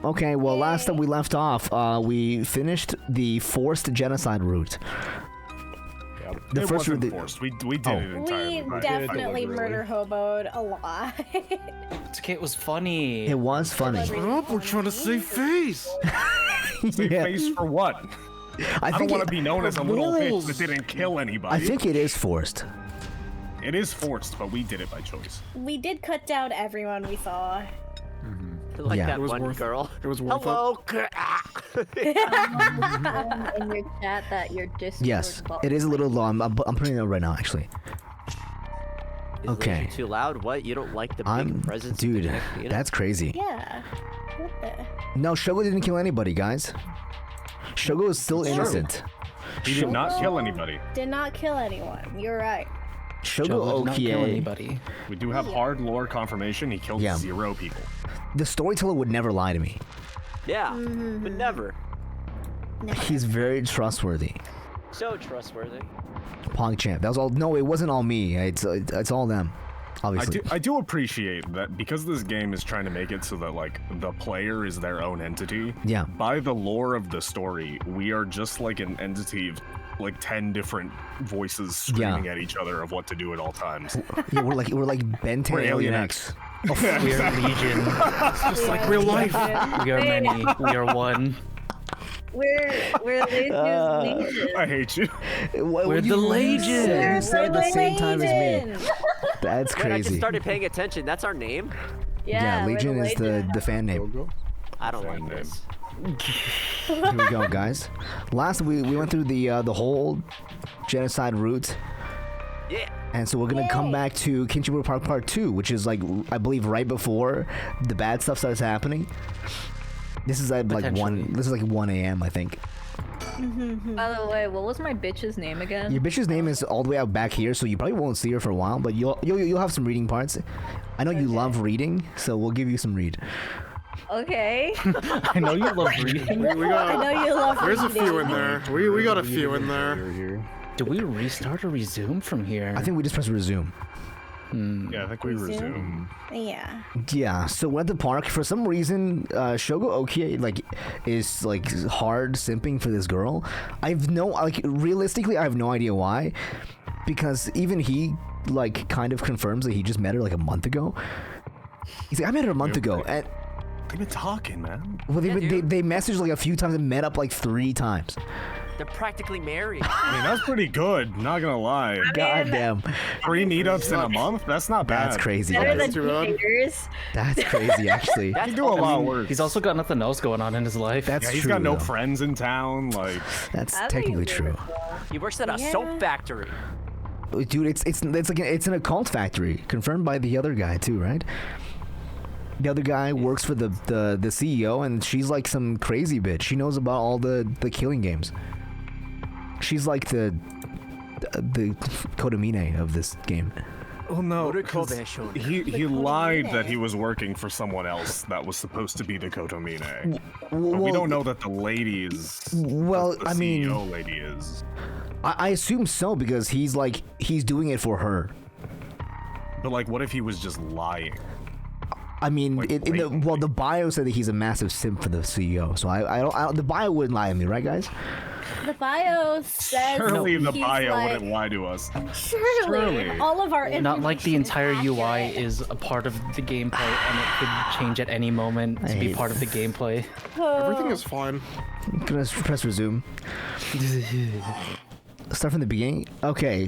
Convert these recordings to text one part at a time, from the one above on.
Okay, well, last time we left off, we finished the forced genocide route. The first wasn't forced. We did it entirely. We definitely murder hoboed a lot. It's okay, it was funny. It was funny. We're trying to save face. Save face for what? I don't want to be known as a little bitch that didn't kill anybody. I think it is forced. It is forced, but we did it by choice. We did cut down everyone we saw. Like Yeah. that It was one worth girl. It was worth Hello. In your chat that your Discord Yes, bot- it is a little low. I'm putting it up right now, actually. Is Okay. Too loud? What? You don't like the big presence? Dude, of the community? that's crazy. Yeah. What the? No, Shogo didn't kill anybody, guys. Shogo is still innocent. He did not kill anybody. Did not kill anyone. You're right. Shogo Joe did not kill Okie. anybody. We do have hard lore confirmation. He killed 0 people. The storyteller would never lie to me. Yeah, but never. He's very trustworthy. So trustworthy. PogChamp. That was all. No, it wasn't all me. It's all them. Obviously. I do appreciate that because this game is trying to make it so that like the player is their own entity. Yeah. By the lore of the story, we are just like an entity of like 10 different voices screaming at each other of what to do at all times. Yeah, we're like Ben 10 We're Alien Alien X. We are Legion. It's just like real life. We are many. We are one. We're Legion. I hate you. We're the Legion. You said it at the same time as me. That's Wait, I just crazy. started paying attention. That's our name? Yeah, we're Legion is the fan name. Logo. I don't Fan like this. Here we go, guys. Last we went through the whole genocide route. Yeah. And so we're gonna come back to Kinchibu Park Part 2, which is like I believe right before the bad stuff starts happening. This is at like This is like 1 a.m. I think. By the way, what was my bitch's name again? Your bitch's name is all the way out back here, so you probably won't see her for a while. But you'll have some reading parts. I know you love reading, so we'll give you some read. Okay. I know you love reading. We I got. know you love There's a reading. few in there. We got a few in there. Do we restart or resume from here? I think we just press resume. Yeah, I think we resume. Yeah. Yeah, so we're at the park. For some reason, Shogo Okie is hard simping for this girl. Realistically, I have no idea why, because even he kind of confirms that he just met her like a month ago. He's like, I met her a month ago, and They've been talking, man. well, Yeah, they messaged like a few times and met up like 3 times. They're practically married. I mean, that's pretty good. Not gonna lie. God damn, 3 meetups in a month? That's not bad. that's crazy. Better Guys. than teenagers. That's crazy, actually. You That's can do a lot worse. He's also got nothing else going on in his life. That's Yeah, he's true. got no though. friends in town. Like, That's I think technically it's true. He works at a soap factory. Dude, it's an occult factory, confirmed by the other guy too, right? The other guy works for the CEO, and she's like some crazy bitch. She knows about all the killing games. She's like the Kodomine of this game. oh no, Motor 'cause Kobe he lied that he was working for someone else that was supposed to be the Kotomine. But we Well, don't know that the lady is. Well, the I mean, CEO lady is. I assume so because he's doing it for her. But like, what if he was just lying? I mean, Like, in the bio said that he's a massive simp for the CEO. So I don't the bio wouldn't lie to me, right, guys? The bio says Surely the he's bio like, wouldn't lie to us. Surely. Surely. All of our Not like the information entire is UI accurate. is a part of the gameplay and it could change at any moment to be hate part of the gameplay. Everything is fine. I'm gonna press resume. Start from the beginning. Okay.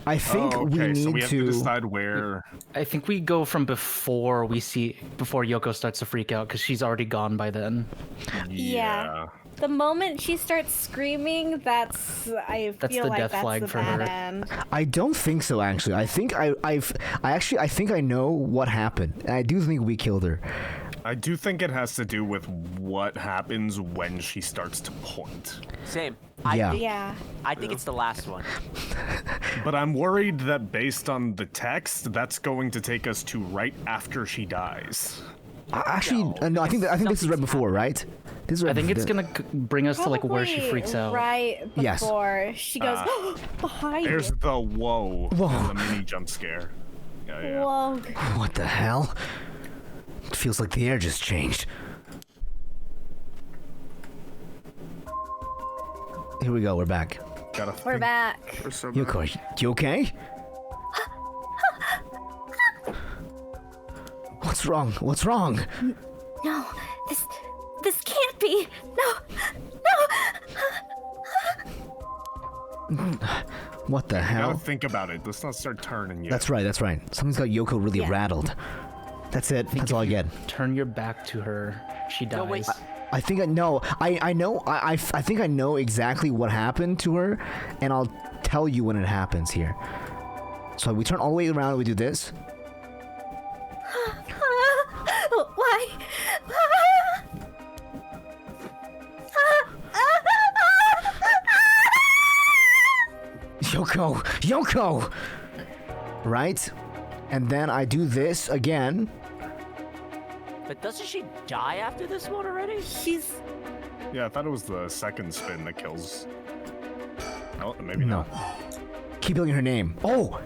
I think Oh, we okay, need so we have to decide where. I think we go from before Yoko starts to freak out because she's already gone by then. Yeah. The moment she starts screaming, I That's feel the like death that's flag the for bad her. end. I don't think so. Actually, I think I think I know what happened. And I do think we killed her. I do think it has to do with what happens when she starts to point. Same. Yeah. Yeah. I think it's the last one. But I'm worried that based on the text, that's going to take us to right after she dies. Actually, no. I think this is right before, right? This is right I think before it's gonna bring us to like where she Probably freaks out. Right Yes. before she goes behind There's you. the whoa, Whoa. and the mini jump scare. Yeah. Whoa. What the hell? It feels like the air just changed. Here we go. We're back. We're back. We're so bad. Yoko, you okay? What's wrong? What's wrong? No, this can't be. No. What the You hell? gotta think about it. Let's not start turning yet. That's right. That's right. Something's got Yoko really rattled. That's it. That's all I get. Turn your back to her. She dies. No, wait. I think I know. I know. I think I know exactly what happened to her, and I'll tell you when it happens here. So we turn all the way around and we do this. Why? Yoko! Right? And then I do this again. But doesn't she die after this one already? She's. Yeah, I thought it was the second spin that kills. Oh, maybe No. not. Keep yelling her name. Oh!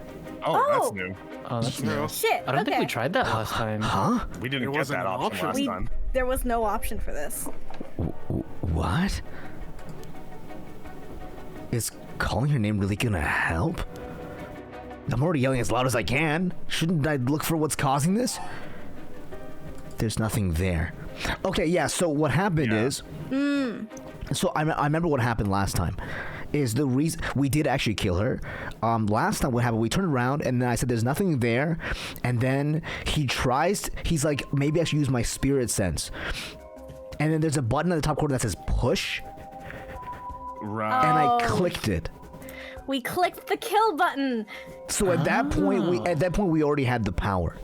Oh, that's Oh. new. Oh, that's new. Shit. I don't think we okay. tried that last time. Huh? We didn't It get wasn't that an option option. last time. There was no option for this. What? Is calling her name really gonna help? I'm already yelling as loud as I can. Shouldn't I look for what's causing this? There's nothing there. Okay, yeah, so what happened is... So I remember what happened last time. Is the reason... We did actually kill her. Last time what happened, we turned around and then I said there's nothing there. And then he tries... He's like, maybe I should use my spirit sense. And then there's a button at the top corner that says push. Right. And I Oh. clicked it. We clicked the kill button. So at that point we already had the power.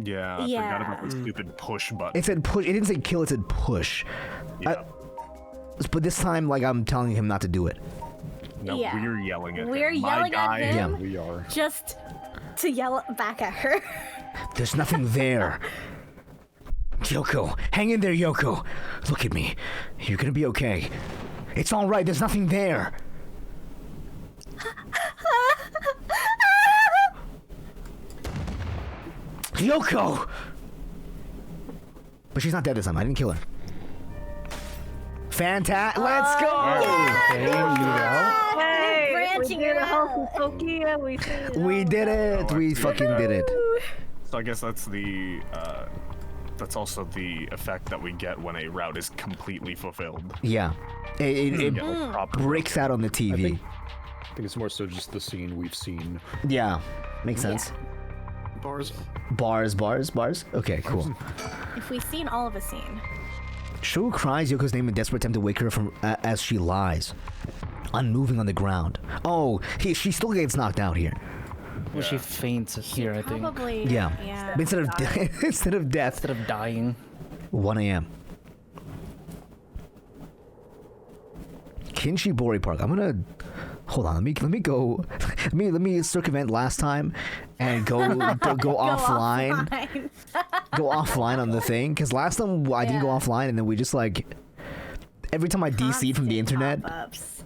Yeah, I Yeah. forgot about the stupid push button. It said push. It didn't say kill. It said push. Yeah. But this time, like, I'm telling him not to do it. No, Yeah. we're yelling at We're him. My yelling at guy, him. We are. Just to yell back at her. There's nothing there. Yoko, hang in there, Yoko. Look at me. You're gonna be okay. It's all right. There's nothing there. Yoko. But she's not dead this time. I didn't kill her. Fantastic. Let's go. Okay, you know. Hey, branching we did it a whole out. Pokey and we We did it. We fucking did it. So I guess that's the. That's also the effect that we get when a route is completely fulfilled. Yeah. It You get, like, proper breaks out on the TV. I think it's more so just the scene we've seen. Yeah. Makes sense. Bars. Bars. Okay, cool. If we've seen all of a scene. Shu cries Yoko's name in desperate attempt to wake her from as she lies, unmoving on the ground. Oh, she still gets knocked out here. Well, she faints here, I think. Probably. Yeah. Yeah. But instead of instead of death, Instead of dying. 1 a.m. Kinshibori Park. I'm gonna hold on. Let me go. Let me circumvent last time and go offline. Go offline on the thing because last time I didn't go Yeah. offline and then we just like every time I DC from the internet. Pop-ups.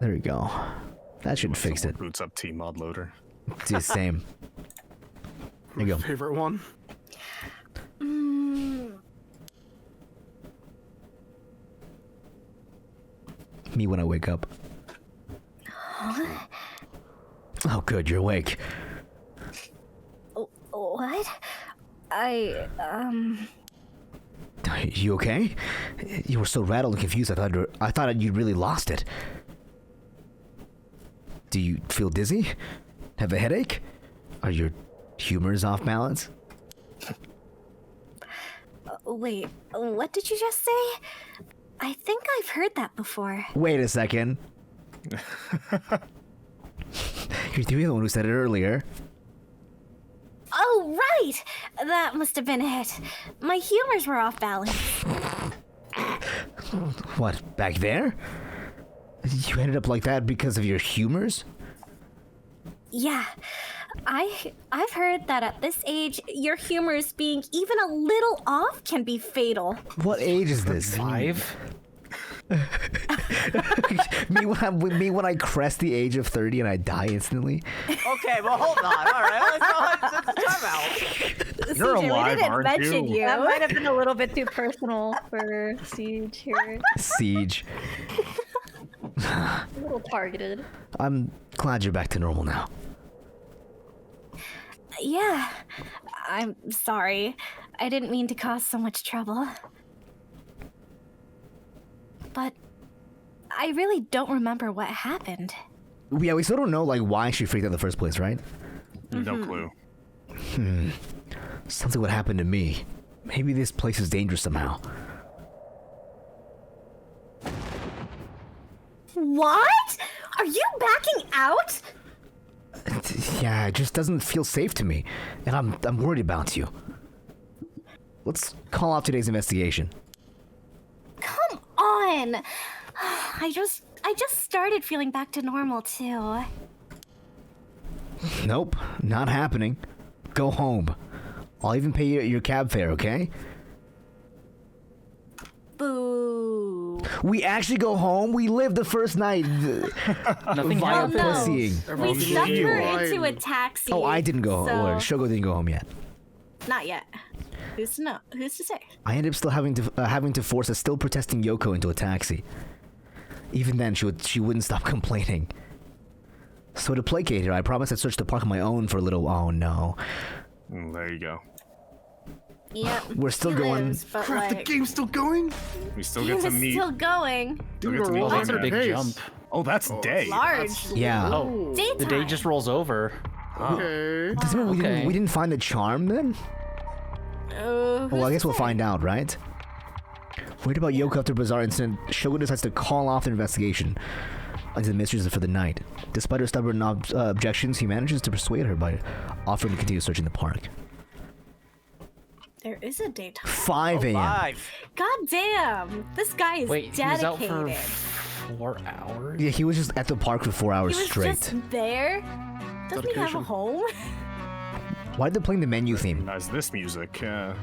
There we go. That should fix it. Boots up T mod loader. It's the same. There you go. Favorite one. Me when I wake up. Oh, good, you're awake. What? You okay? You were so rattled and confused. I thought you'd really lost it. Do you feel dizzy? Have a headache? Are your humors off balance? Wait, what did you just say? I think I've heard that before. Wait a second. You're the one who said it earlier. Oh, right! That must have been it. My humors were off balance. What, back there? You ended up like that because of your humors? Yeah. I've heard that at this age, your humors being even a little off can be fatal. What age is this? 5? me when I crest the age of 30 and I die instantly. Okay, well, hold on. All right, let's time out. You're CJ, alive, we didn't aren't mention you? you. That might have been a little bit too personal for Siege here. Siege. A little targeted. I'm glad you're back to normal now. Yeah, I'm sorry. I didn't mean to cause so much trouble. But I really don't remember what happened. Yeah, we still don't know like why she freaked out in the first place, right? No clue. Something would happen to me. Maybe this place is dangerous somehow. What? Are you backing out? Yeah, it just doesn't feel safe to me, and I'm worried about you. Let's call off today's investigation. Come on. I just started feeling back to normal too. Nope, not happening. Go home. I'll even pay your cab fare, okay? Boo. We actually go home. We lived the first night Nothing via happened. pussying. We stuffed her Fine. into a taxi. Oh, I didn't go home. so- Or Shogo didn't go home yet. Not yet. Who's to know? Who's to say? I ended up still having to force a still protesting Yoko into a taxi. Even then, she wouldn't stop complaining. So to placate her, I promised I'd search the park on my own for a little. Oh no, There you go. Yep. We're still he going. lives, but Crap, the like, game's still going? We still he get to is meet. still going. Still Dude, get to we're meet all That's a Jamie. big pace. jump. Oh, that's day. Large. Yeah. Oh, Daytime. the day just rolls over. Okay. Does it mean Okay. we didn't find the charm then? Well, I guess we'll find out, right? Worried about Yoko after bizarre incident, Shogo decides to call off the investigation into the mysteries for the night. Despite her stubborn objections, he manages to persuade her by offering to continue searching the park. There is a daytime. 5 a.m. 5. God damn. This guy is Wait, he was out dedicated. for 4 hours? Yeah, he was just at the park for 4 hours He was straight. just there. Doesn't he have a Dedication. home? Why did they play the menu theme? As this music. Oh.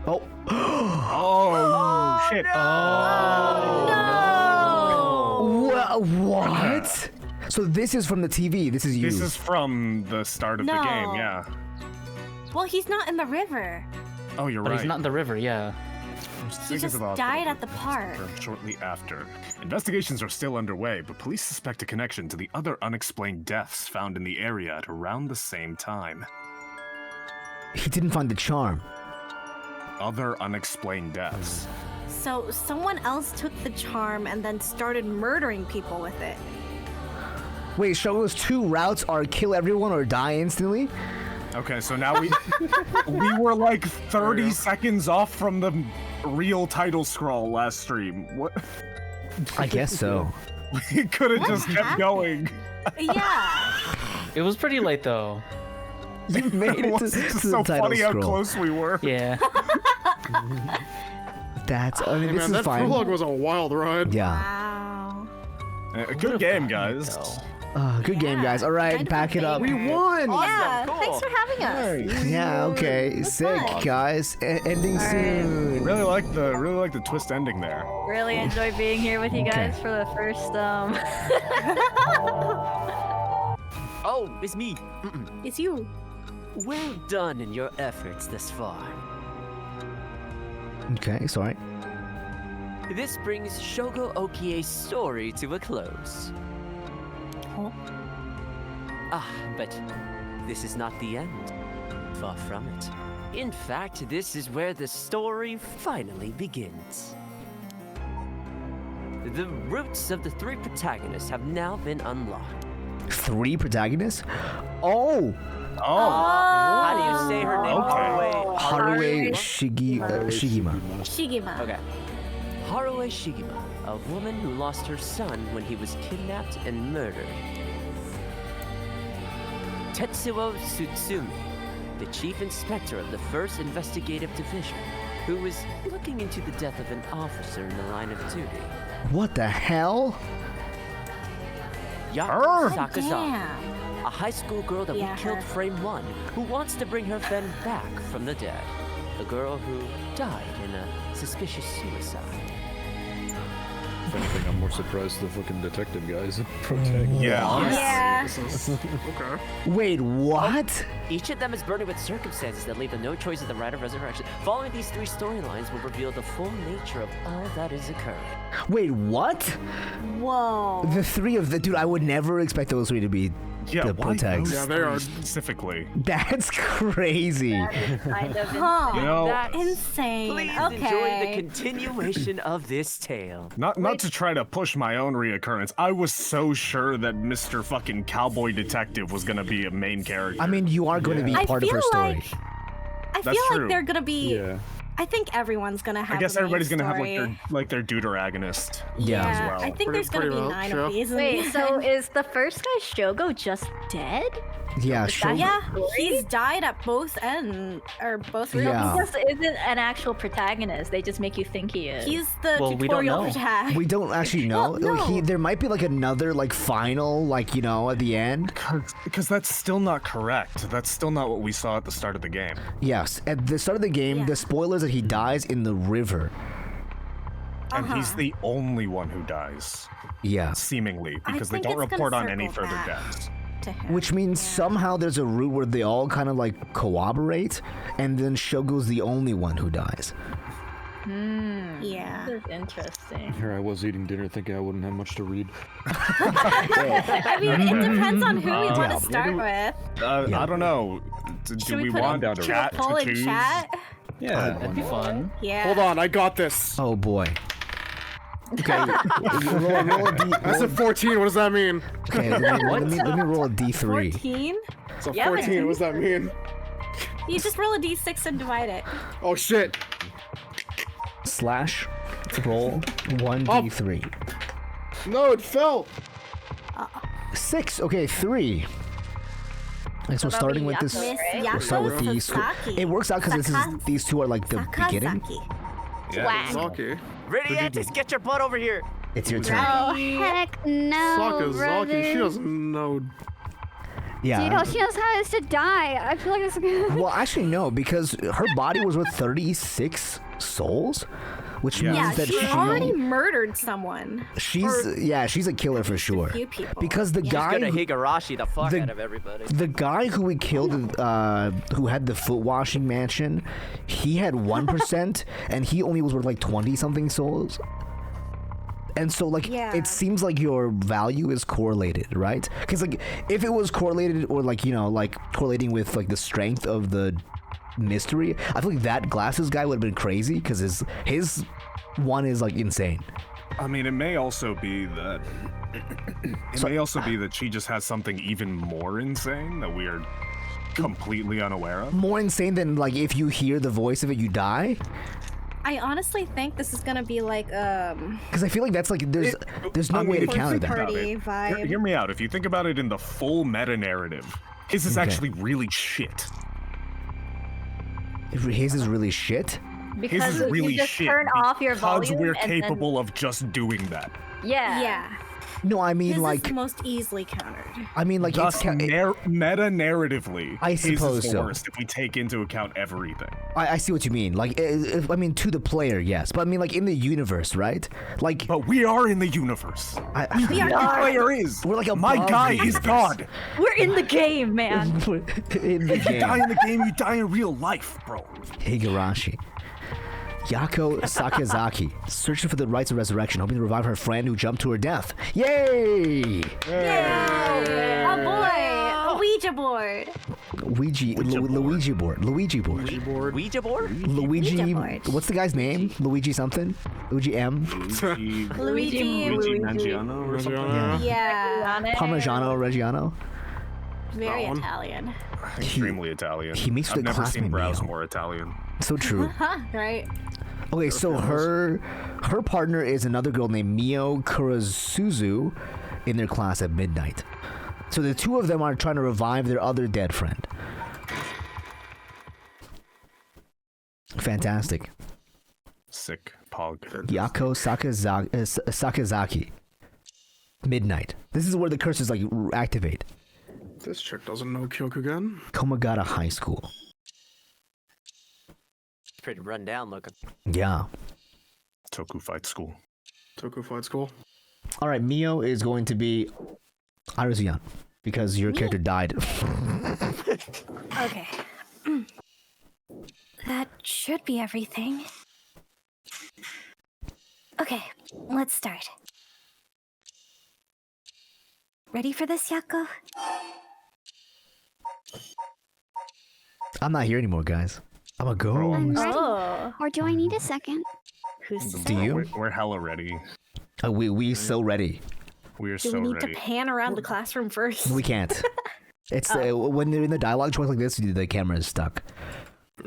Oh, Oh, shit. what? So this is from the TV. This is you. This is from the start of the game, No. yeah. Well, he's not in the river. Oh, you're But right. he's not in the river, yeah. He just died at the park. Shortly after. Investigations are still underway, but police suspect a connection to the other unexplained deaths found in the area at around the same time. He didn't find the charm. Other unexplained deaths. So someone else took the charm and then started murdering people with it. Wait, Shogo's 2 routes are kill everyone or die instantly? Okay, so now we were like 30 seconds off from the real title scroll last stream. What? I guess so. We could have What just kept happened? going. Yeah. It was pretty late, though. You made it to, It's just to so the title funny how scroll. close we were. Yeah. That's. I mean, Hey, this man, is that fine. prologue was a wild ride. Yeah. Wow. Good game, guys. Good game, guys. All right, Kind of pack it up. We won! Yeah. cool. Thanks for having us. Yeah. Okay. That's Sick, fun. guys. Ending soon. Really like the twist ending there. Really enjoy being here with you guys Okay. for the first Oh, it's me. It's you. Well done in your efforts thus far. Okay. Sorry. This brings Shogo Okie's story to a close. Oh. Ah, but this is not the end. Far from it. In fact, this is where the story finally begins. The roots of the 3 protagonists have now been unlocked. 3 protagonists. Oh, How do you say her name? Okay. Haruhi Shigima. Shigima. Okay. Haruhi Shigima, a woman who lost her son when he was kidnapped and murdered. Tetsuo Tsutsumi, the chief inspector of the 1st Investigative Division, who was looking into the death of an officer in the line of duty. What the hell? Yako Sakazawa, Damn. a high school girl that Yeah, we killed her. frame 1, who wants to bring her friend back from the dead. A girl who died in a suspicious suicide. If anything, I'm more surprised the fucking detective guys protagonist. Yeah, honestly. Yeah. Okay. Wait, what? Each of them is burdened with circumstances that leave them no choice of the right of resurrection. Following these 3 storylines will reveal the full nature of all that is occurring. Wait, what? Whoa. The 3 of the dude, I would never expect those 3 to be Yeah, the why protagonists. those Yeah, they are. specifically. That's crazy. Kind of Huh. You know, That's- Insane. Please Okay. enjoy the continuation of this tale. not to try to push my own reoccurrence. I was so sure that Mr. fucking Cowboy Detective was gonna be a main character. I mean, you are going to be I part of her feel story. like I That's feel true. like they're gonna be. Yeah. I think everyone's gonna have. I guess a main everybody's gonna have story. like their deuteragonist. Yeah. as well. I think there's gonna Pretty be well, 9 sure. of these. in Wait, the so end. is the first guy Shogo just dead? Yeah, sure. Yeah, story? he's died at both ends, or both. Yeah. He just isn't an actual protagonist. They just make you think he is. He's the Well, we don't tutorial know. protag. We don't actually know. Well, no. There might be like another like final, like, you know, at the end. Because that's still not correct. That's still not what we saw at the start of the game. Yes, at the start of the game, Yeah. the spoilers that he dies in the river. And he's the only one who dies, Yes. seemingly, I because they think don't it's gonna report on any circle further back. deaths. To him. Which means somehow there's a route where they all kind of like cooperate, and then Shogo's the only one who dies. Yeah. This is interesting. Here I was eating dinner thinking I wouldn't have much to read. I mean, it depends on who we want Yeah. to start with. Yeah. I don't know. Do Should we put want it to chat a poll to in choose? chat? Yeah. That'd be fun. Yeah. Hold on, I got this. Oh boy. Okay, roll a D. That's a 14. What does that mean? Okay, let me roll a D3. 14? It's a Yeah, 14. man. What does that mean? You just roll a d6 and divide it. Oh shit. Slash roll 1D3. No, it fell. 6. Okay, 3. And so that'll starting be with this, Yato, right? we'll start with Yako these. Sasaki. It works out because these 2 are like the beginning. Sakazaki. Yeah. Saki. Radiantis, get your butt over here. It's your turn. Oh, heck no, Sakazaki. She brother. doesn't know. Yeah. She knows how it is to die. I feel like it's gonna... Well, actually, no, because her body was with 36 souls, which Yeah. means Yeah, that she already murdered someone. she's a killer for sure. few people. Because the Yeah. guy Gonna who, Higurashi the fuck the- out of everybody. the guy who we killed, who had the foot washing mansion, he had 1%, and he only was worth like 20 something souls. And so, like, Yeah. it seems like your value is correlated, right? Because, like, if it was correlated or, like, you know, like, correlating with, like, the strength of the mystery, I feel like that glasses guy would have been crazy because his one is, like, insane. I mean, it may also be that. May also be that she just has something even more insane that we are completely unaware of. More insane than, like, if you hear the voice of it, you die. I honestly think this is gonna be like Because I feel like that's, like, there's no I way to mean, counter that. party Hear, vibe. hear me out. If you think about it in the full meta narrative, his is Okay. actually really shit. His is really shit. Because His is really you just shit turn off your because volume we're and then- capable of just doing that. Yeah. Yeah. No, I mean, His like, is most easily countered. I mean, like, Thus, it's meta narratively, I his suppose is the so. worst if we take into account everything. I see what you mean. Like, I mean, to the player, yes, but I mean, like, in the universe, right? Like, But we are in the universe. We are The not. player is. We're like My above guy the is universe. God. We're in the game, man. in the You die game, in the game, you die in real life, bro. Higurashi. Yako Sakazaki, searching for the rites of resurrection, hoping to revive her friend who jumped to her death. Yay! Yay! Oh boy! A Ouija board. Luigi board. Luigi board. Board. Ouija board? Luigi. Ouija board. What's the guy's name? Luigi something? Luigi M. Luigi. Mangiano or something. Yeah. Parmigiano Reggiano. Very That one. Italian. Extremely Italian. he makes I've the never classmate seen Browse meal. more Italian. So true. Huh? Right. Okay, so her partner is another girl named Mio Kurasuzu in their class at midnight. So the two of them are trying to revive their other dead friend. Fantastic. Sick pog. Yako Sakazaki. Midnight. This is where the curses like activate. This chick doesn't know Kyokugen. Komagata High School. Pretty run down looking. Yeah. Toku Fight School. Toku Flight School. All right, Mio is going to be Aruzian because your character died. Okay. That should be everything. Okay, let's start. Ready for this, Yako? I'm not here anymore, guys. I'm a go. I'm ready. Oh. Or do I need a second? Who's Do you? We're hella ready. We so ready. We are Do so we need ready. to pan around the classroom first? We can't. It's when they're in the dialogue choice like this, the camera is stuck.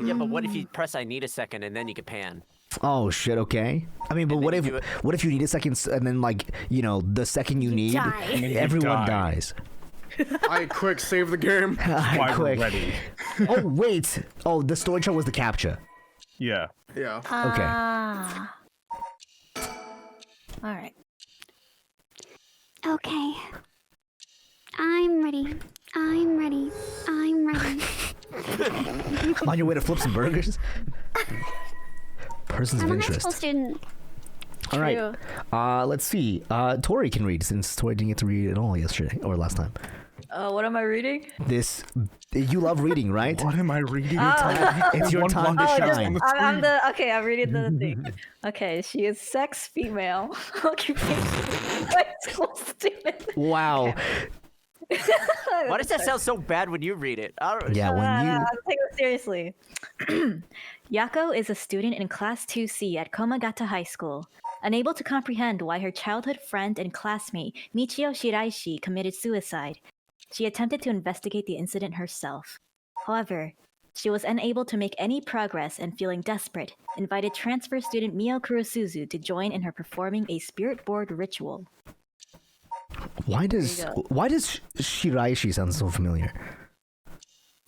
Yeah, but what if you press I need a second and then you can pan? Oh shit. Okay. I mean, but And what then if you do it- what if you need a second and then like the second you need, die. And then you everyone die. dies. I quick save the game. Why we're Quick. ready. Oh wait. Oh, the story chart was the captcha. Yeah. Yeah. Okay. Ah. All right. Okay. I'm ready. I'm ready. I'm ready. On your way to flip some burgers. Persons of I'm a high school interest. student. All right. Let's see. Tori can read since Tori didn't get to read at all yesterday or last time. What am I reading? This you love reading, right? What am I reading? It's your One time to block shine. on the I'm the okay. I'm reading the thing. Okay, she is sex female occupation high school student. Wow. Why does that sound so bad when you read it? I don't, Yeah, when you I'm taking it seriously. Yako is a student in Class 2C at Komagata High School. Unable to comprehend why her childhood friend and classmate Michio Shiraishi committed suicide, she attempted to investigate the incident herself. However, she was unable to make any progress and feeling desperate, invited transfer student Mio Kurosuzu to join in her performing a spirit board ritual. why does Shiraishi sound so familiar?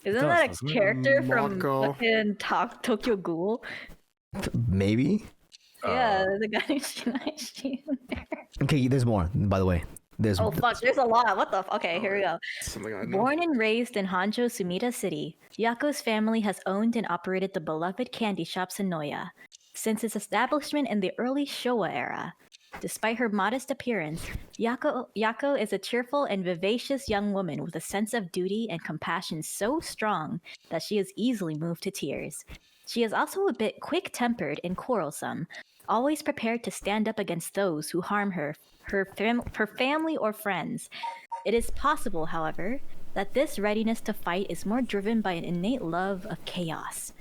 Isn't does, that doesn't a it? character from Mako. fucking Tokyo Ghoul? Maybe. Yeah, there's a guy named Shiraishi in there. Okay, there's more. By the way, there's. Oh fuck, there's a lot. What the Okay, here we go. Something I know. Born and raised in Hanjo, Sumida City, Yako's family has owned and operated the beloved candy shop Sonoya since its establishment in the early Showa era. Despite her modest appearance, Yako is a cheerful and vivacious young woman with a sense of duty and compassion so strong that she is easily moved to tears. She is also a bit quick-tempered and quarrelsome, always prepared to stand up against those who harm her family or friends. It is possible, however, that this readiness to fight is more driven by an innate love of chaos.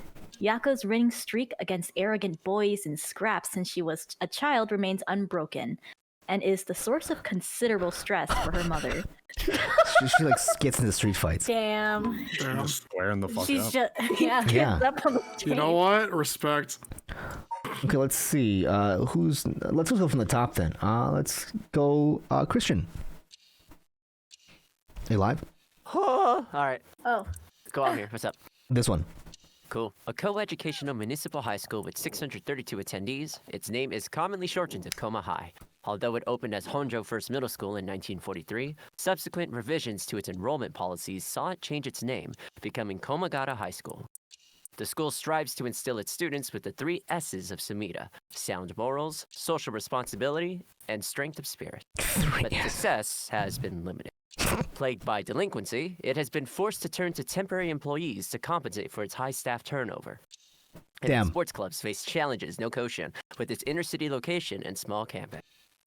Yako's winning streak against arrogant boys and scraps since she was a child remains unbroken, and is the source of considerable stress for her mother. she like gets into street fights. Damn. Just squaring the fuck She's up. just yeah. Yeah. Up on the You know what? Respect. Okay, let's see. Let's just go from the top then. Let's go. Christian. Are you live? All right, Oh. go out here. What's up? This one. Cool. A co-educational municipal high school with 632 attendees. Its name is commonly shortened to Koma High. Although it opened as Honjo First Middle School in 1943, subsequent revisions to its enrollment policies saw it change its name, becoming Komagata High School. The school strives to instill its students with the 3 S's of Sumida: sound morals, social responsibility, and strength of spirit. But success has been limited. Plagued by delinquency, it has been forced to turn to temporary employees to compensate for its high staff turnover. And Damn. its sports clubs face challenges no Koshin with its inner city location and small campus.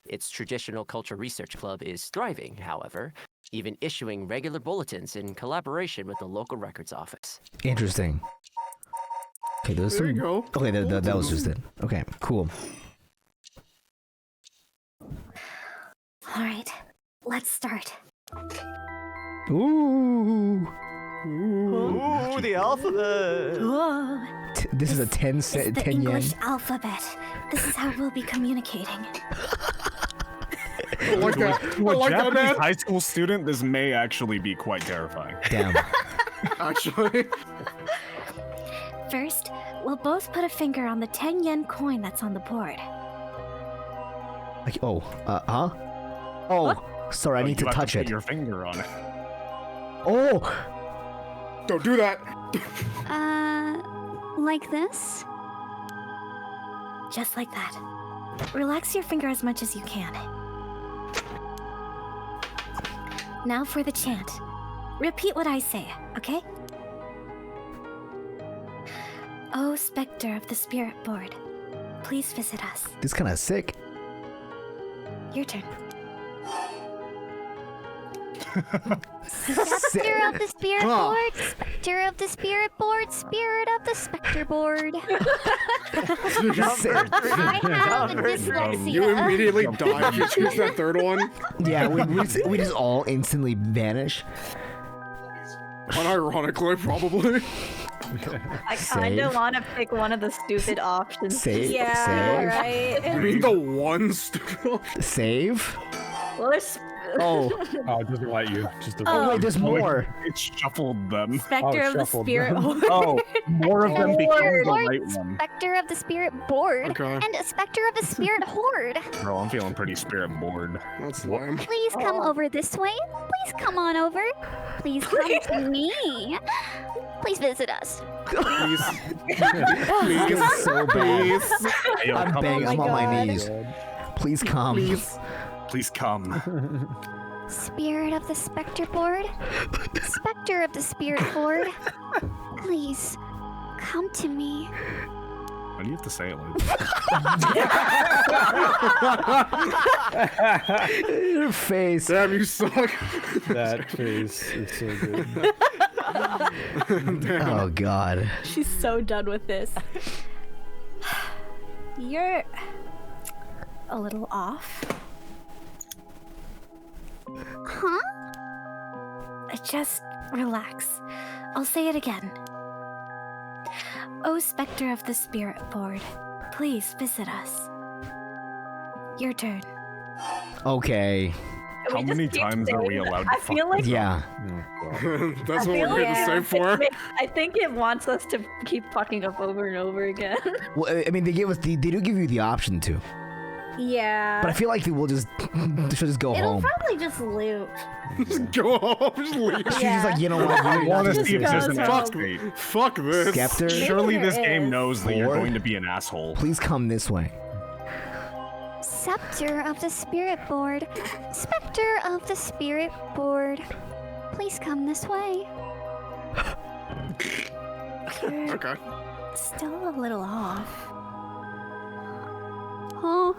Its traditional culture research club is thriving, however, even issuing regular bulletins in collaboration with the local records office. Interesting. Okay, there's There some. you go. Okay, that was just it. Okay, cool. All right, let's start. Ooh. Ooh, the alphabet! Whoa. This is a 10 It's the 10 yen. English alphabet. This is how we'll be communicating. I like that. I To a like that, Japanese man. high school student, this may actually be quite terrifying. Damn. Actually. First, we'll both put a finger on the 10 yen coin that's on the board. Like, huh? Oh, sorry, I need to You have touch put it. your finger on it. Oh, Don't do that. Like this? Just like that. Relax your finger as much as you can. Now for the chant. Repeat what I say, okay? Oh, Spectre of the Spirit Board, please visit us. This kind of sick. Your turn. Spectre of the Spirit Board, Spectre of the Spirit Board, Spirit of the Spectre Board. I have dyslexia. You immediately die if you choose that third one. Yeah, we just all instantly vanish. Unironically, probably. I kind of Save. want to pick one of the stupid options. Save. Yeah, Save. right. I mean, the one stupid. Save. Well, there's... Oh. Oh, it doesn't let you. Just a Oh wait, there's more. It shuffled them. Spectre of the shuffled. Spirit Board. Oh, more of them became the Board, right one. Spectre of the Spirit Board, Okay. and a Spectre of the Spirit Horde. Bro, I'm feeling pretty spirit bored. That's lame. Please come over this way. Please come on over. Please come to me. Please visit us. Please. This is so bad. Hey, yo, I'm come begging. on. I'm on my God. knees. Please come. Please come. Spirit of the Spectre Board. Spectre of the Spirit Board. Please come to me. Why do you have to say it like that? Your face. Damn, you suck. That face is so good. Oh God. She's so done with this. You're a little off. Huh? Just relax. I'll say it again. Oh, Spectre of the Spirit Board, please visit us. Your turn. Okay. How just many keep times are we saying allowed that. to I feel like Yeah. That's I what feel we're here to save for. I think it wants us to keep fucking up over and over again. Well, I mean, they do give you the option to, Yeah. but I feel like we'll just should just go It'll home. probably just loop. Just go home. Just leave. She's just like, you know what? I You want to just see if visit there's us. an Fuck, escape. fuck this. Skeptor, Surely there this game is. knows that you're Or- going to be an asshole. please come this way. Scepter of the Spirit Board. Spectre of the Spirit Board. Please come this way. You're Okay. still a little off. Huh?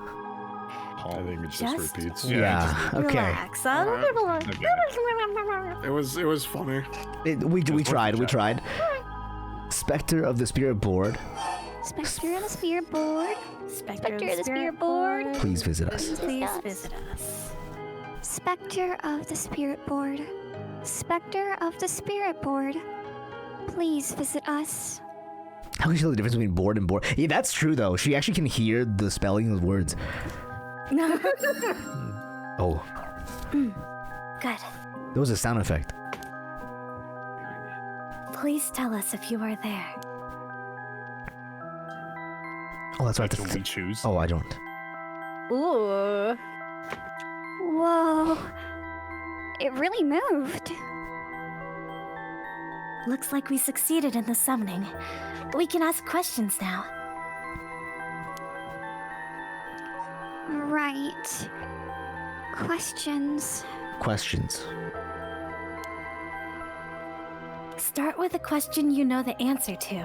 I think it just Just- repeats. Yeah. Okay. Relax. It was funny. We Just tried. We check. tried. Spectre of the Spirit Board, Spectre of the Spirit Board. Spectre of the Spirit Board. please visit us. Please us. visit us. Spectre of the Spirit Board. Spectre of the Spirit Board. Please visit us. How can you tell the difference between board and board? Yeah, that's true though. She actually can hear the spelling of words. Oh, Good. that was a sound effect. Please tell us if you are there. Oh, that's right. Do we choose? Oh, I don't. Ooh. Whoa. It really moved. Looks like we succeeded in the summoning. We can ask questions now. Right. Questions. Questions. Start with a question you know the answer to,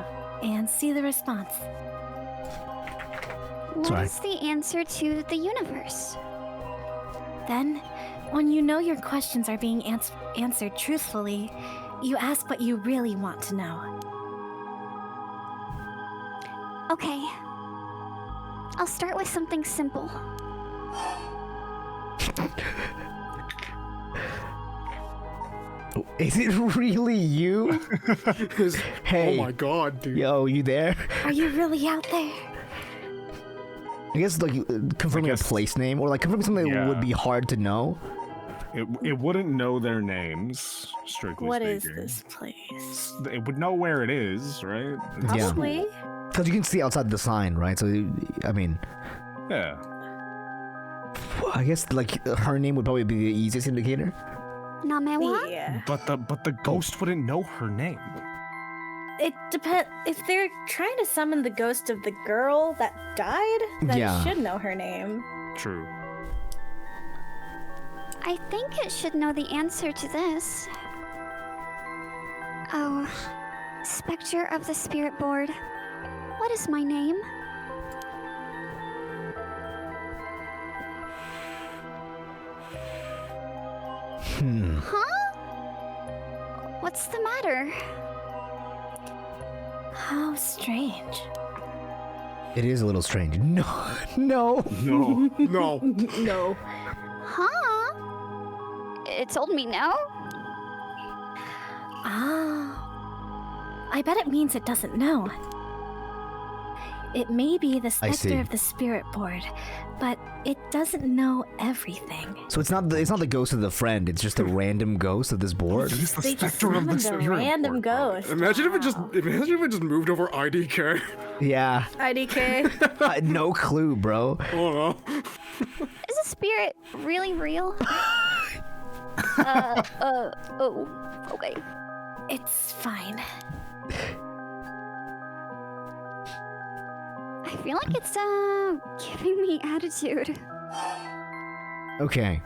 and see the response. What Sorry. is the answer to the universe? Then, when you know your questions are being answered truthfully, you ask what you really want to know. Okay. I'll start with something simple. Is it really you? Hey. Oh my god, dude. Yo, you there? Are you really out there? I guess like confirming a guess- place name or like confirming something that would Yeah. be hard to know. It wouldn't know their names, strictly What is speaking. this place? It would know where it is, right? Yeah. Probably. Because you can see outside the sign, right? So, I mean, Yeah. I guess like her name would probably be the easiest indicator. Namewa? Yeah. But the ghost wouldn't know her name. it depends. If they're trying to summon the ghost of the girl that died, then Yeah. it should know her name. True. I think it should know the answer to this. Oh, Spectre of the Spirit Board. What is my name? Huh? What's the matter? How strange. It is a little strange. No, no. No. No. No. Huh? It told me no? Ah. I bet it means it doesn't know. It may be the I see. specter of the spirit board, but it doesn't know everything. So it's not the ghost of the friend. It's just a random ghost of this board. It is the They just specter of the summoned a spirit random board. ghost. Imagine if it just moved over IDK. Yeah. IDK. No clue, bro. Oh no. Is a spirit really real? Oh, okay. It's fine. I feel like it's, giving me attitude. Okay.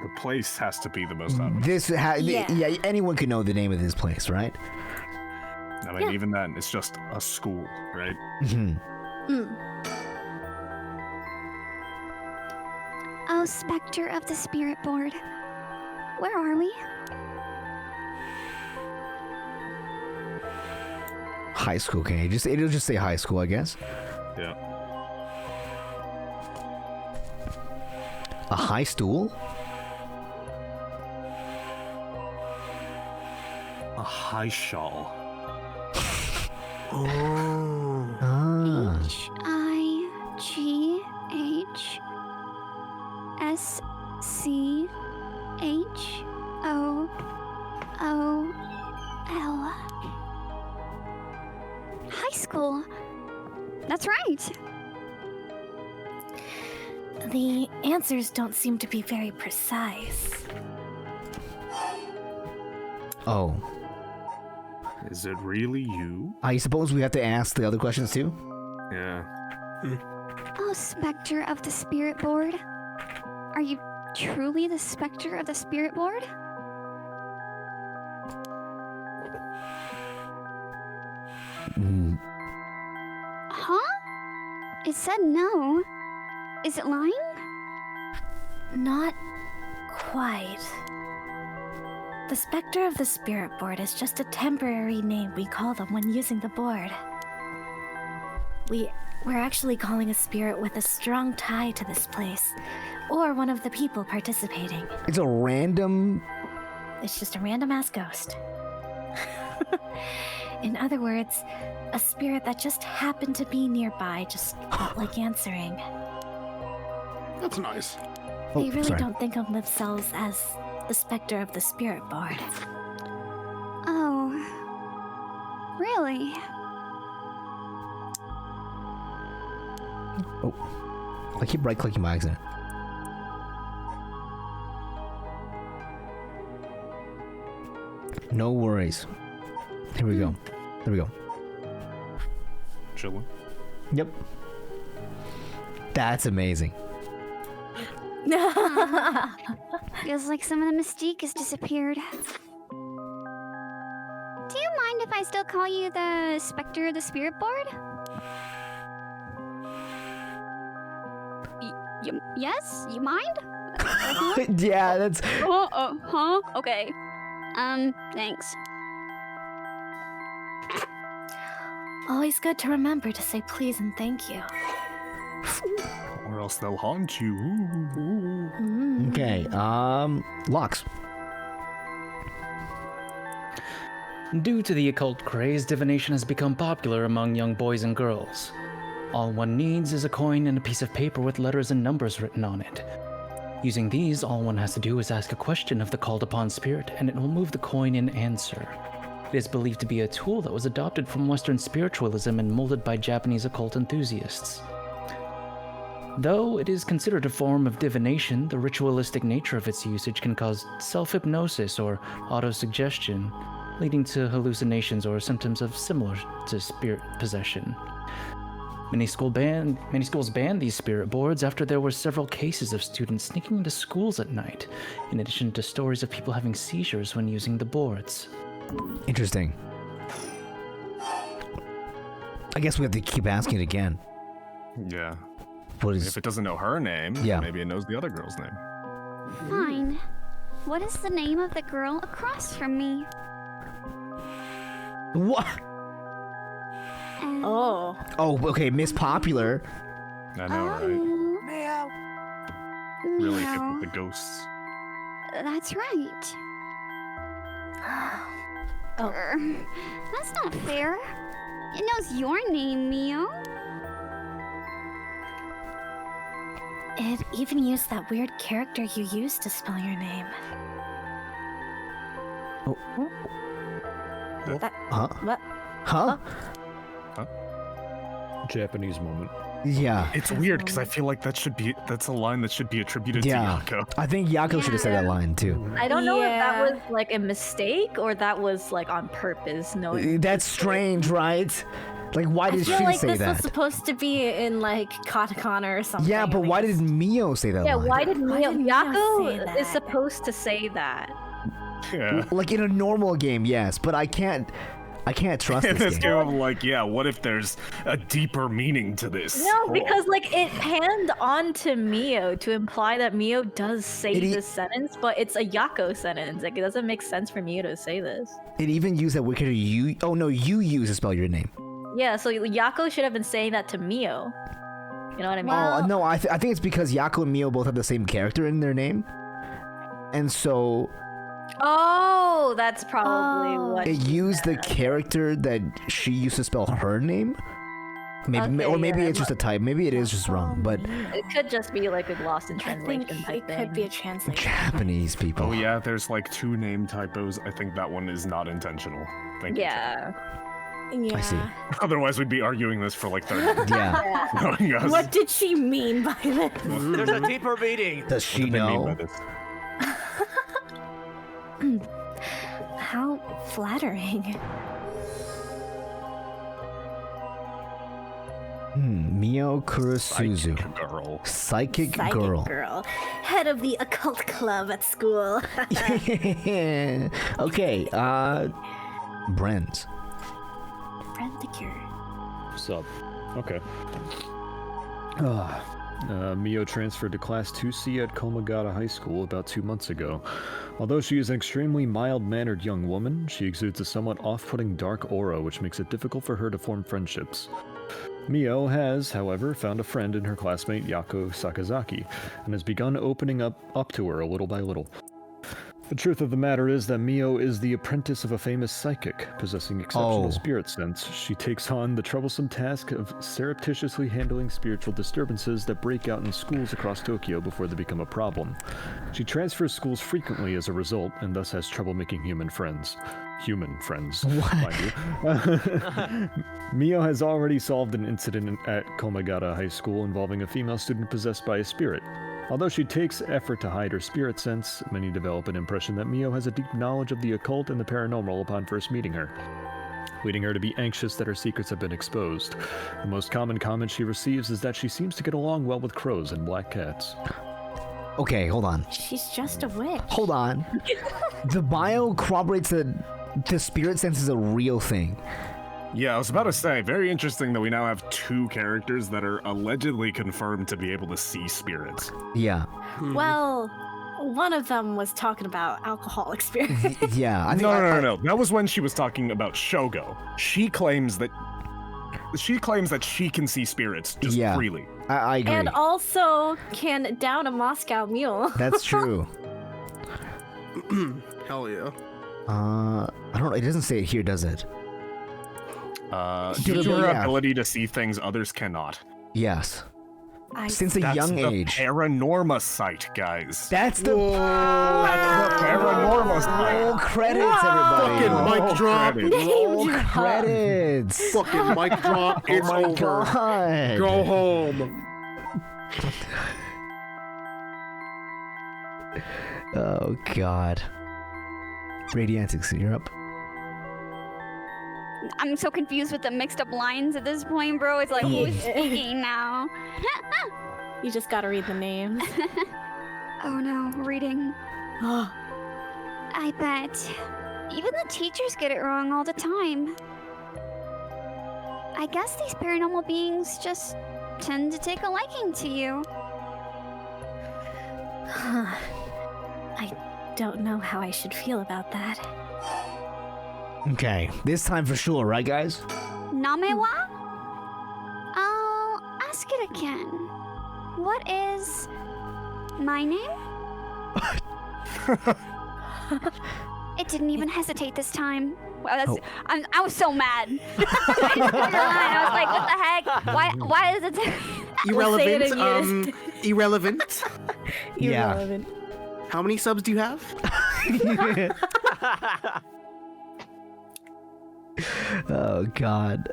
The place has to be the most obvious. This Yeah. yeah, anyone could know the name of this place, right? I mean, even then, it's just a school, right? Oh, Spectre of the Spirit Board. Where are we? High school, okay. It'll just say high school, I guess. Yeah. A high stool? A high shawl. Ah. H-I-G-H-S-C-H-O-O-L. High school. That's right. The answers don't seem to be very precise. Oh. Is it really you? I suppose we have to ask the other questions too? Yeah. Oh, Spectre of the Spirit Board. Are you truly the Spectre of the Spirit Board? Huh? It said no. Is it lying? Not quite. The specter of the spirit board is just a temporary name we call them when using the board. We're actually calling a spirit with a strong tie to this place, or one of the people participating. It's a random. It's just a random-ass ghost. In other words, a spirit that just happened to be nearby just felt like answering. That's nice. Oh, They really sorry. don't think of themselves as the specter of the spirit board. Oh. Really? Oh. I keep right clicking by accident. No worries. Here we go. There we go. Chilling. Yep. That's amazing. Feels like some of the mystique has disappeared. Do you mind if I still call you the Spectre of the Spirit Board? Yes? You mind? Yeah, that's. Huh? Okay. Thanks. Always good to remember to say please and thank you. Or else they'll haunt you. Okay, locks. Due to the occult craze, divination has become popular among young boys and girls. All one needs is a coin and a piece of paper with letters and numbers written on it. Using these, all one has to do is ask a question of the called upon spirit, and it will move the coin in answer. It is believed to be a tool that was adopted from Western spiritualism and molded by Japanese occult enthusiasts. Though it is considered a form of divination, the ritualistic nature of its usage can cause self-hypnosis or autosuggestion, leading to hallucinations or symptoms of similar to spirit possession. Many schools banned these spirit boards after there were several cases of students sneaking into schools at night, in addition to stories of people having seizures when using the boards. Interesting. I guess we have to keep asking it again. Yeah. What is? If it doesn't know her name, Yeah. maybe it knows the other girl's name. Fine. What is the name of the girl across from me? What? Oh. Oh, okay, Miss Popular. I know, right? Meow. Really hip with the ghosts. That's right. Oh. That's not fair. It knows your name, Mio. It even used that weird character you used to spell your name. Huh? What? Huh? Japanese moment. Yeah. It's weird because I feel like that's a line that should be attributed to Yeah. Yako. I think Yako should have said that line too. I don't know if that Yeah. was like a mistake or that was like on purpose. Knowing That's strange, right? Like, why I did feel she like say this that? was supposed to be in like katakana or something. Yeah, but and they why just- did Mio say that yeah, line? why did Mio? did Mio Yako say that? is supposed to say that. Yeah. Like in a normal game, yes, but I can't trust In this this game. game, I'm like, yeah, what if there's a deeper meaning to this? No, because like it panned onto Mio to imply that Mio does say It e- this sentence, but it's a Yako sentence. Like it doesn't make sense for Mio to say this. It even used that wicked you. Oh no, you use to spell your name. Yeah, so Yako should have been saying that to Mio. You know what I mean? Oh no, I think it's because Yako and Mio both have the same character in their name, and so Oh, that's probably Oh. what. it used the character that she used to spell her name. Maybe, Okay, or maybe yeah, it's just a type. Maybe it is just wrong. But It could just be like a lost in I translation think type it thing. could be a translation. Japanese people. Oh yeah, there's like 2 name typos. I think that one is not intentional. Thank you. Yeah. Yeah. I see. Otherwise, we'd be arguing this for like 30 minutes. Yeah. knowing us. What did she mean by this? There's a deeper meaning. Does What she did they mean by know? this? How flattering. Mio Kurosuzu. Psychic girl. Psychic Psychic girl. girl. Head of the occult club at school. Okay, Brent. Brent the Cure. What's up? Okay. Mio transferred to Class 2C at Komagata High School about 2 months ago. Although she is an extremely mild-mannered young woman, she exudes a somewhat off-putting dark aura which makes it difficult for her to form friendships. Mio has, however, found a friend in her classmate Yako Sakazaki, and has begun opening up to her little by little. The truth of the matter is that Mio is the apprentice of a famous psychic. Possessing exceptional Oh. spirit sense, she takes on the troublesome task of surreptitiously handling spiritual disturbances that break out in schools across Tokyo before they become a problem. She transfers schools frequently as a result, and thus has trouble making human friends. Human friends, mind you. Mio has already solved an incident at Komagata High School involving a female student possessed by a spirit. Although she takes effort to hide her spirit sense, many develop an impression that Mio has a deep knowledge of the occult and the paranormal upon first meeting her, leading her to be anxious that her secrets have been exposed. The most common comment she receives is that she seems to get along well with crows and black cats. Okay, hold on. She's just a witch. Hold on. The bio corroborates that the spirit sense is a real thing. Yeah, I was about to say, very interesting that we now have 2 characters that are allegedly confirmed to be able to see spirits. Yeah. Well, one of them was talking about alcohol experience. Yeah. I think No. That was when she was talking about Shogo. She claims that she can see spirits just Yeah. freely. I agree. And also can down a Moscow mule. That's true. Hell yeah. I don't know. It doesn't say it here, does it? Due to her Yeah. ability to see things others cannot. Yes. I Since a That's young the age. Paranormasight, guys. That's the. That's the Paranormasight. Roll credits, everybody. Fucking mic drop. Roll credits. Fucking mic drop. Oh It's my over. god. Go home. Oh god. Radiantix, you're up. I'm so confused with the mixed up lines at this point, bro. It's like, who's speaking now? You just gotta read the names. Oh no, reading. I bet. Even the teachers get it wrong all the time. I guess these paranormal beings just tend to take a liking to you. I don't know how I should feel about that. Okay, this time for sure, right, guys? Namewa? I'll ask it again. What is my name? It didn't even hesitate this time. Wow, I was so mad. I was like, what the heck? Why is it? Irrelevant. Irrelevant. Yeah. Irrelevant. How many subs do you have? Oh God.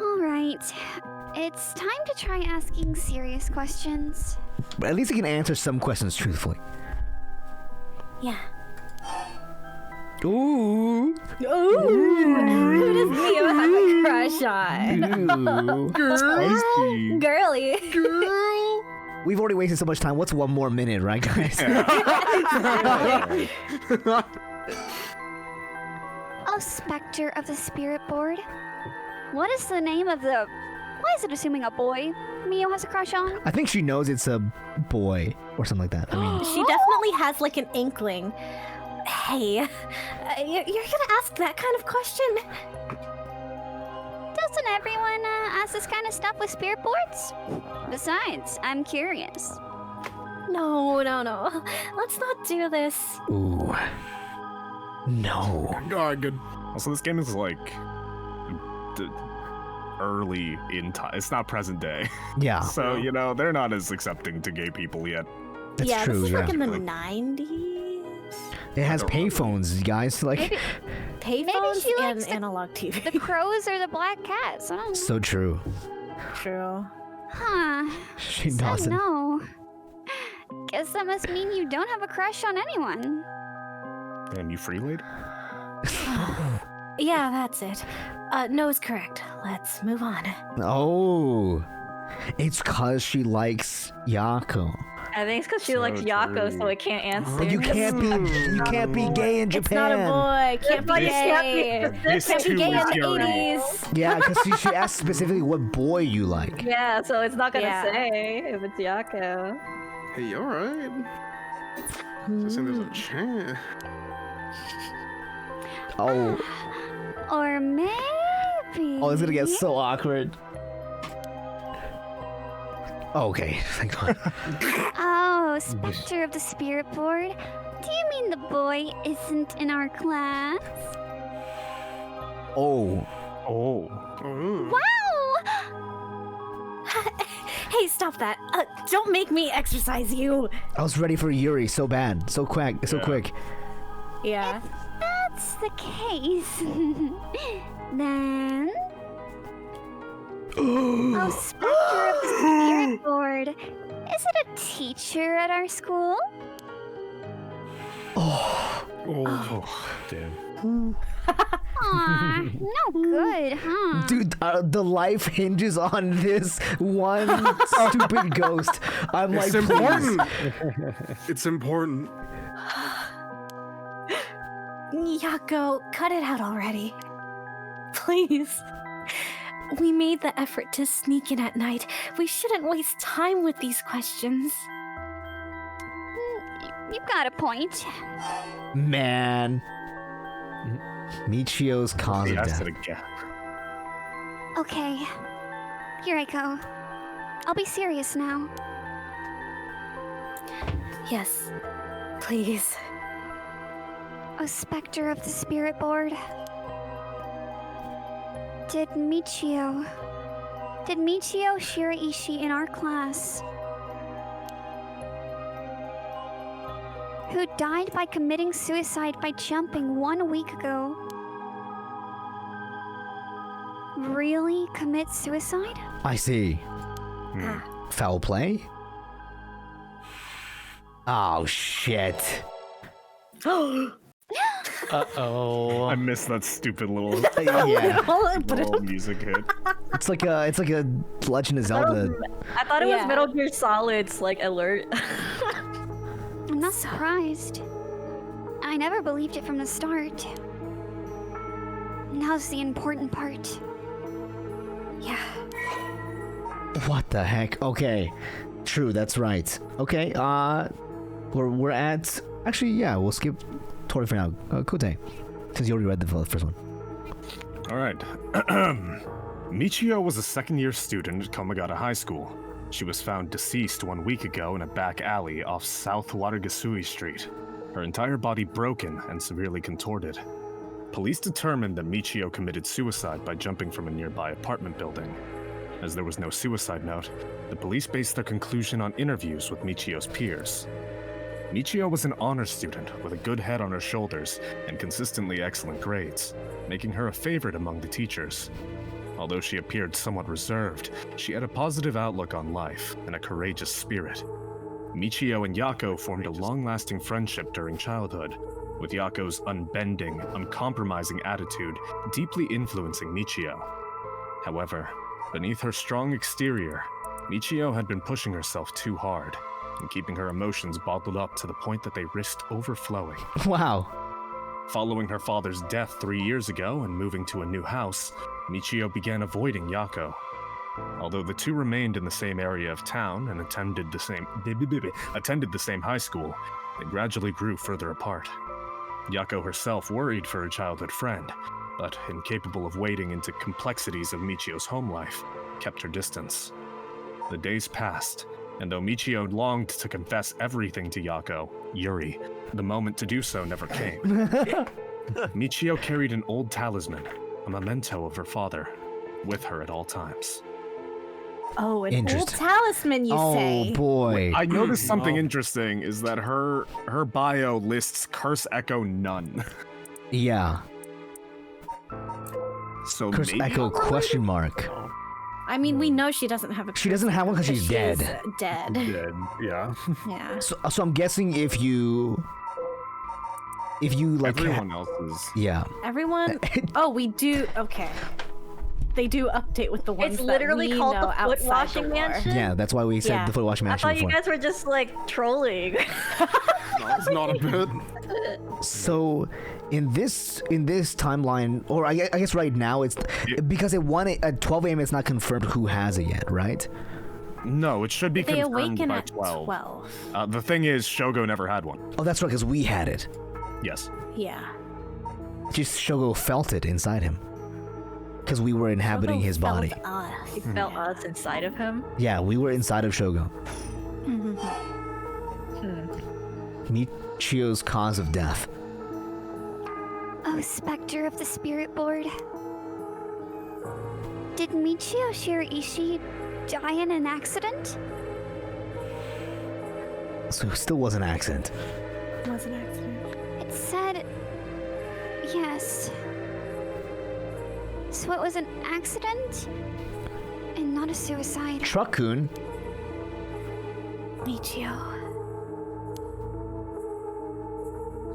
All right. It's time to try asking serious questions. But at least you can answer some questions truthfully. Yeah. Ooh. Who does Leo have a crush on? Ooh. Spicy. Girly. We've already wasted so much time. What's one more minute, right, guys? Oh, Spectre of the Spirit Board. What is the name of the... Why is it assuming a boy Mio has a crush on? I think she knows it's a boy or something like that. I mean, She definitely has like an inkling. Hey, you're gonna ask that kind of question? Doesn't everyone ask this kind of stuff with spirit boards? Besides, I'm curious. No. Let's not do this. ooh. No. Oh, good. Also, this game is like early in time. It's not present day. Yeah, So, you know, they're not as accepting to gay people yet. that's yeah, true. this is Yeah. like in the 90s. It has payphones, guys. Like, Maybe Payphones she and likes analog TV. the crows or the black cats. I don't know. so true. True. Huh. She Said doesn't. no. Guess that must mean you don't have a crush on anyone. And you free lady? Yeah, that's it. No is correct. Let's move on. Oh, it's cause she likes Yako. I think it's because she So likes Yako, true. so it can't answer. But you can't be gay in It's not a Japan. boy. Can't be This- gay. This Can't be too gay in is the your 80s. Yeah, because she asked specifically what boy you like. Yeah, so it's not gonna Yeah. say if it's Yako. Hey, you alright? I think there's a chance. Oh, Or maybe... oh, it's gonna get so awkward. Okay, thank God. Oh, Spectre of the Spirit Board. Do you mean the boy isn't in our class? Oh, Oh. Oh. Wow! Hey, stop that. Don't make me exercise you. I was ready for Yuri so bad, so quick, so Yeah. quick. Yeah. That's the case. Then... Oh, Spectre of the Spirit Board. Is it a teacher at our school? Oh. Damn. Aw, no good, huh? Dude, the life hinges on this one stupid ghost. I'm It's like, important. It's important. Yako, cut it out already. Please. We made the effort to sneak in at night. We shouldn't waste time with these questions. You've got a point. man. Michio's cause He of asked death. it again. Okay, here I go. I'll be serious now. Yes, please. A Spectre of the Spirit Board. Did Michio Shiraishi in our class, who died by committing suicide by jumping 1 week ago, really commit suicide? I see. Foul play? Oh, shit. Uh-oh. I missed that stupid little, Yeah. little music hit. It's like a Legend of Zelda. I thought it was Yeah. Metal Gear Solid's like alert. I'm not surprised. I never believed it from the start. Now's the important part. Yeah. What the heck? Okay. True, that's right. Okay, we're at... Actually, yeah, we'll skip Tori for now. Kote, since you already read the first one. All right. Michio was a second-year student at Komagata High School. She was found deceased 1 week ago in a back alley off South Watagasui Street. Her entire body broken and severely contorted. Police determined that Michio committed suicide by jumping from a nearby apartment building. As there was no suicide note, the police based their conclusion on interviews with Michio's peers. Michio was an honor student with a good head on her shoulders and consistently excellent grades, making her a favorite among the teachers. Although she appeared somewhat reserved, she had a positive outlook on life and a courageous spirit. Michio and Yako formed a long-lasting friendship during childhood, with Yako's unbending, uncompromising attitude deeply influencing Michio. However, beneath her strong exterior, Michio had been pushing herself too hard and keeping her emotions bottled up to the point that they risked overflowing. Wow. Following her father's death 3 years ago and moving to a new house, Michio began avoiding Yako. Although the two remained in the same area of town and attended the same high school, they gradually grew further apart. Yako herself worried for her childhood friend, but incapable of wading into complexities of Michio's home life, kept her distance. The days passed, and though Michio longed to confess everything to Yako, Yuri, the moment to do so never came. Michio carried an old talisman, a memento of her father, with her at all times. Oh, an old Interesting. talisman, you say? Oh boy. I noticed something interesting is that her bio lists Curse Echo none. Yeah. So Curse maybe Echo question mark. I mean, we know she doesn't have a. She doesn't have one because she's dead. Dead. Dead. Yeah. Yeah. So I'm guessing if you like everyone else is. yeah. Everyone. Oh, we do. Okay. They do update with the ones It's that literally we called know the outside foot washing the lore. mansion. Yeah, that's why we said Yeah. the foot washing I mansion thought you before. guys were just like trolling. No, it's not a bit. So, in this timeline, or I guess right now, it's because at 12 a.m. It's not confirmed who has it yet, right? No, it should be They confirmed awaken by at 12. The thing is, Shogo never had one. Oh, that's right, because we had it. Yes. Yeah. Just Shogo felt it inside him, because we were inhabiting Shogo his felt body. us. He felt us inside of him. Yeah, we were inside of Shogo. Michio's cause of death. Oh, Spectre of the Spirit Board. Did Michio Shiraishi die in an accident? So it still was an accident. It was an accident. It said... yes. So it was an accident? And not a suicide. Truck-kun. Michio.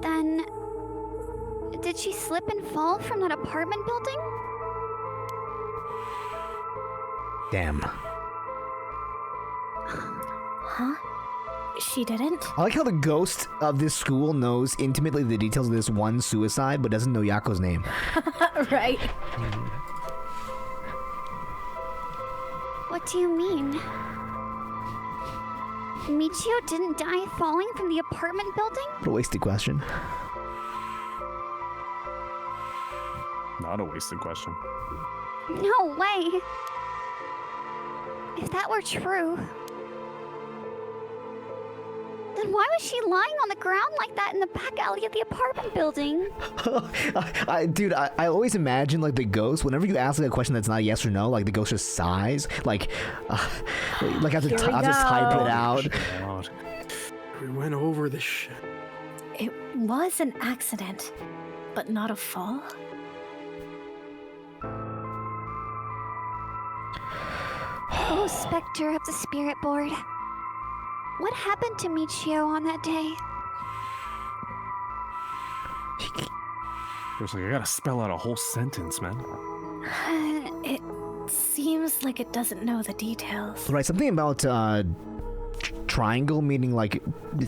Then... did she slip and fall from that apartment building? Damn. Huh? She didn't? I like how the ghost of this school knows intimately the details of this one suicide, but doesn't know Yako's name. Right. What do you mean? Michio didn't die falling from the apartment building? What a wasted question. Not a wasted question. No way! If that were true, then why was she lying on the ground like that in the back alley of the apartment building? Dude, I always imagine like the ghost. Whenever you ask like a question that's not yes or no, like the ghost just sighs, like I have to type it out. God. We went over this shit. It was an accident, but not a fall. Oh, Spectre of the Spirit Board. What happened to Michio on that day? Seriously, I gotta spell out a whole sentence, man. It seems like it doesn't know the details. Right, something about triangle meaning like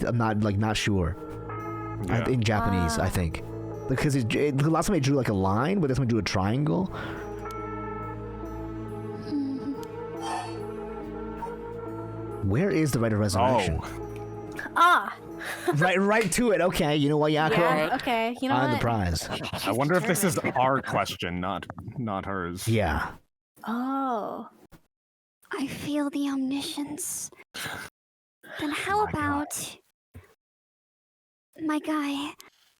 I'm not sure. Yeah. In Japanese, I think. Because the last time I drew like a line, but this time I drew a triangle. Where is the rite of resurrection? Ah! Right to it. Okay, you know what, Yako? Yeah, okay. You know On what? the prize. I wonder if this is our question, not hers. Yeah. Oh. I feel the omniscience. Then how about my guy,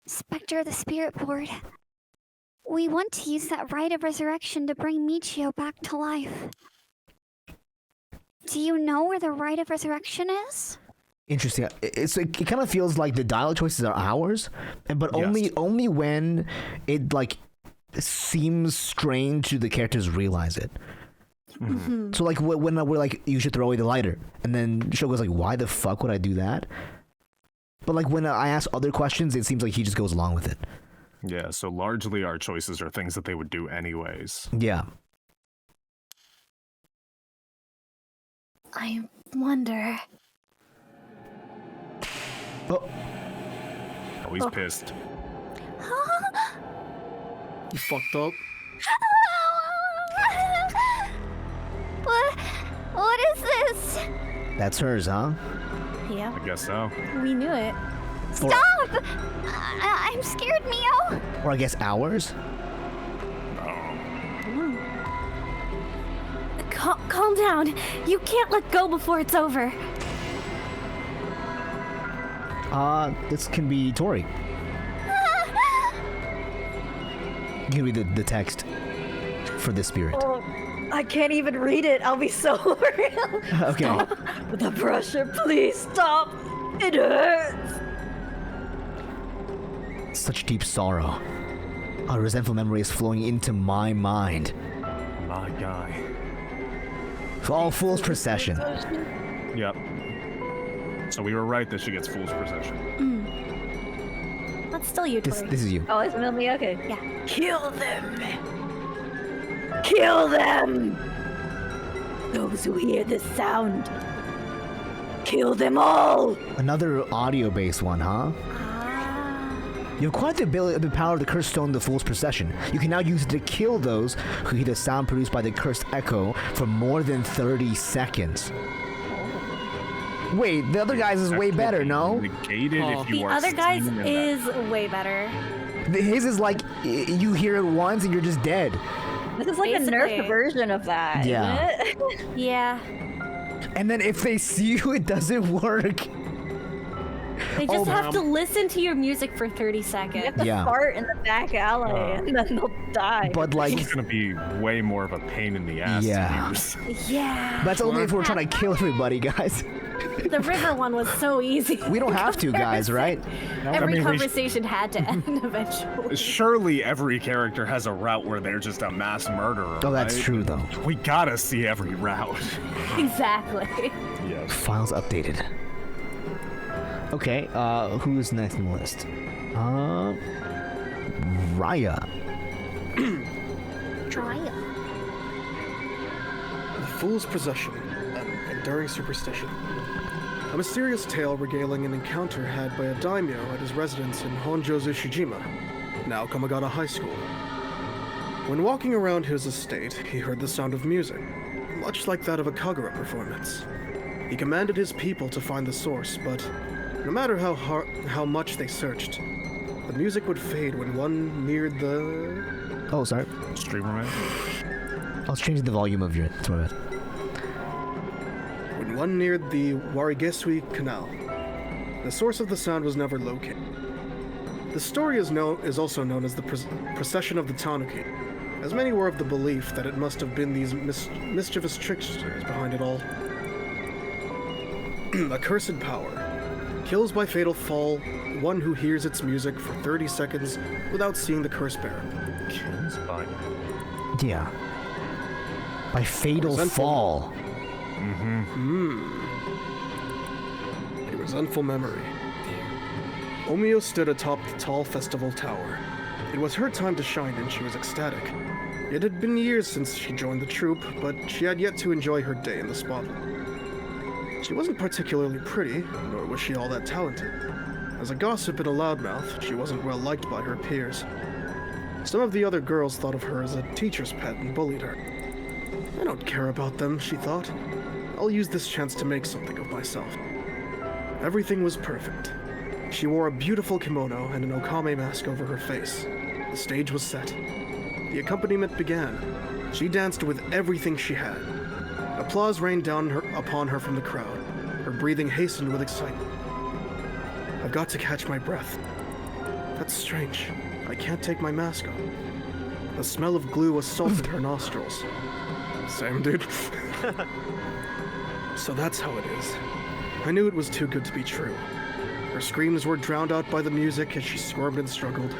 Spectre of the Spirit Board? We want to use that rite of resurrection to bring Michio back to life. Do you know where the rite of resurrection is? Interesting. It kind of feels like the dialogue choices are ours, but Yes. only when it like seems strange to the characters realize it. Mm-hmm. So like when we're like, you should throw away the lighter, and then Shogo's like, why the fuck would I do that? But like when I ask other questions, it seems like he just goes along with it. Yeah, so largely our choices are things that they would do anyways. Yeah. I wonder. Oh, Oh, he's pissed. You fucked up. What is this? that's hers, huh? Yeah, I guess so. we knew it. Stop! I'm scared, Mio. Or I guess ours? Calm down. You can't let go before it's over. This can be Tori. You can read the text for this spirit. Oh, I can't even read it. I'll be so real. Okay. The pressure, please stop. It hurts. Such deep sorrow. A resentful memory is flowing into my mind. My guy. For all fool's procession. Yep. So we were right that she gets fool's possession. That's still you, This Tori. is you. Oh, it's me. Okay. Yeah. Kill them. Kill them. Those who hear this sound. Kill them all. Another audio-based one, huh? You acquired the power of the cursed stone, the Fool's Procession. You can now use it to kill those who hear the sound produced by the cursed echo for more than 30 seconds. Wait, the other guy's is way better, no? Negated if you The are other guy's seen in that. is way better. His is like, you hear it once and you're just dead. This is like a Basically. nerfed version of that. Yeah. Isn't it? Yeah. And then if they see you, it doesn't work. They just Oh, have to listen to your music for 30 You seconds. have to Yeah. fart in the back alley and then they'll die. But like, It's gonna be way more of a pain in the ass Yeah. to use. Yeah. that's only if we're trying to kill everybody, guys. The river one was so easy. We don't have to, guys, right? Every I mean, conversation had to end eventually. Surely every character has a route where they're just a mass murderer. Oh, that's right? true, though. We gotta see every route. Exactly. Yes. Files updated. Okay, who's next on the list? Raya. The Fool's Possession, an enduring superstition. A mysterious tale regaling an encounter had by a daimyo at his residence in Honjozu Shijima, now Kamagata High School. When walking around his estate, he heard the sound of music, much like that of a Kagura performance. He commanded his people to find the source, but no matter how much they searched, the music would fade when one neared the... Oh, sorry. Streamer man. I was changing the volume of your. That's my bad. When one neared the Warigesui Canal. The source of the sound was never located. The story is also known as the Procession of the Tanuki, as many were of the belief that it must have been these mischievous tricksters behind it all. A cursed power. Kills by fatal fall one who hears its music for 30 seconds without seeing the curse bearer. Kills by. Yeah. By fatal Resentful. fall. A resentful memory. Omio stood atop the tall festival tower. It was her time to shine and she was ecstatic. It had been years since she joined the troupe, but she had yet to enjoy her day in the spotlight. She wasn't particularly pretty, nor was she all that talented. As a gossip and a loudmouth, she wasn't well liked by her peers. Some of the other girls thought of her as a teacher's pet and bullied her. I don't care about them, she thought. I'll use this chance to make something of myself. Everything was perfect. She wore a beautiful kimono and an okame mask over her face. The stage was set. The accompaniment began. She danced with everything she had. Applause rained down upon her from the crowd. Her breathing hastened with excitement. I've got to catch my breath. That's strange. I can't take my mask off. The smell of glue assaulted her nostrils. Same, dude. So that's how it is. I knew it was too good to be true. Her screams were drowned out by the music as she squirmed and struggled.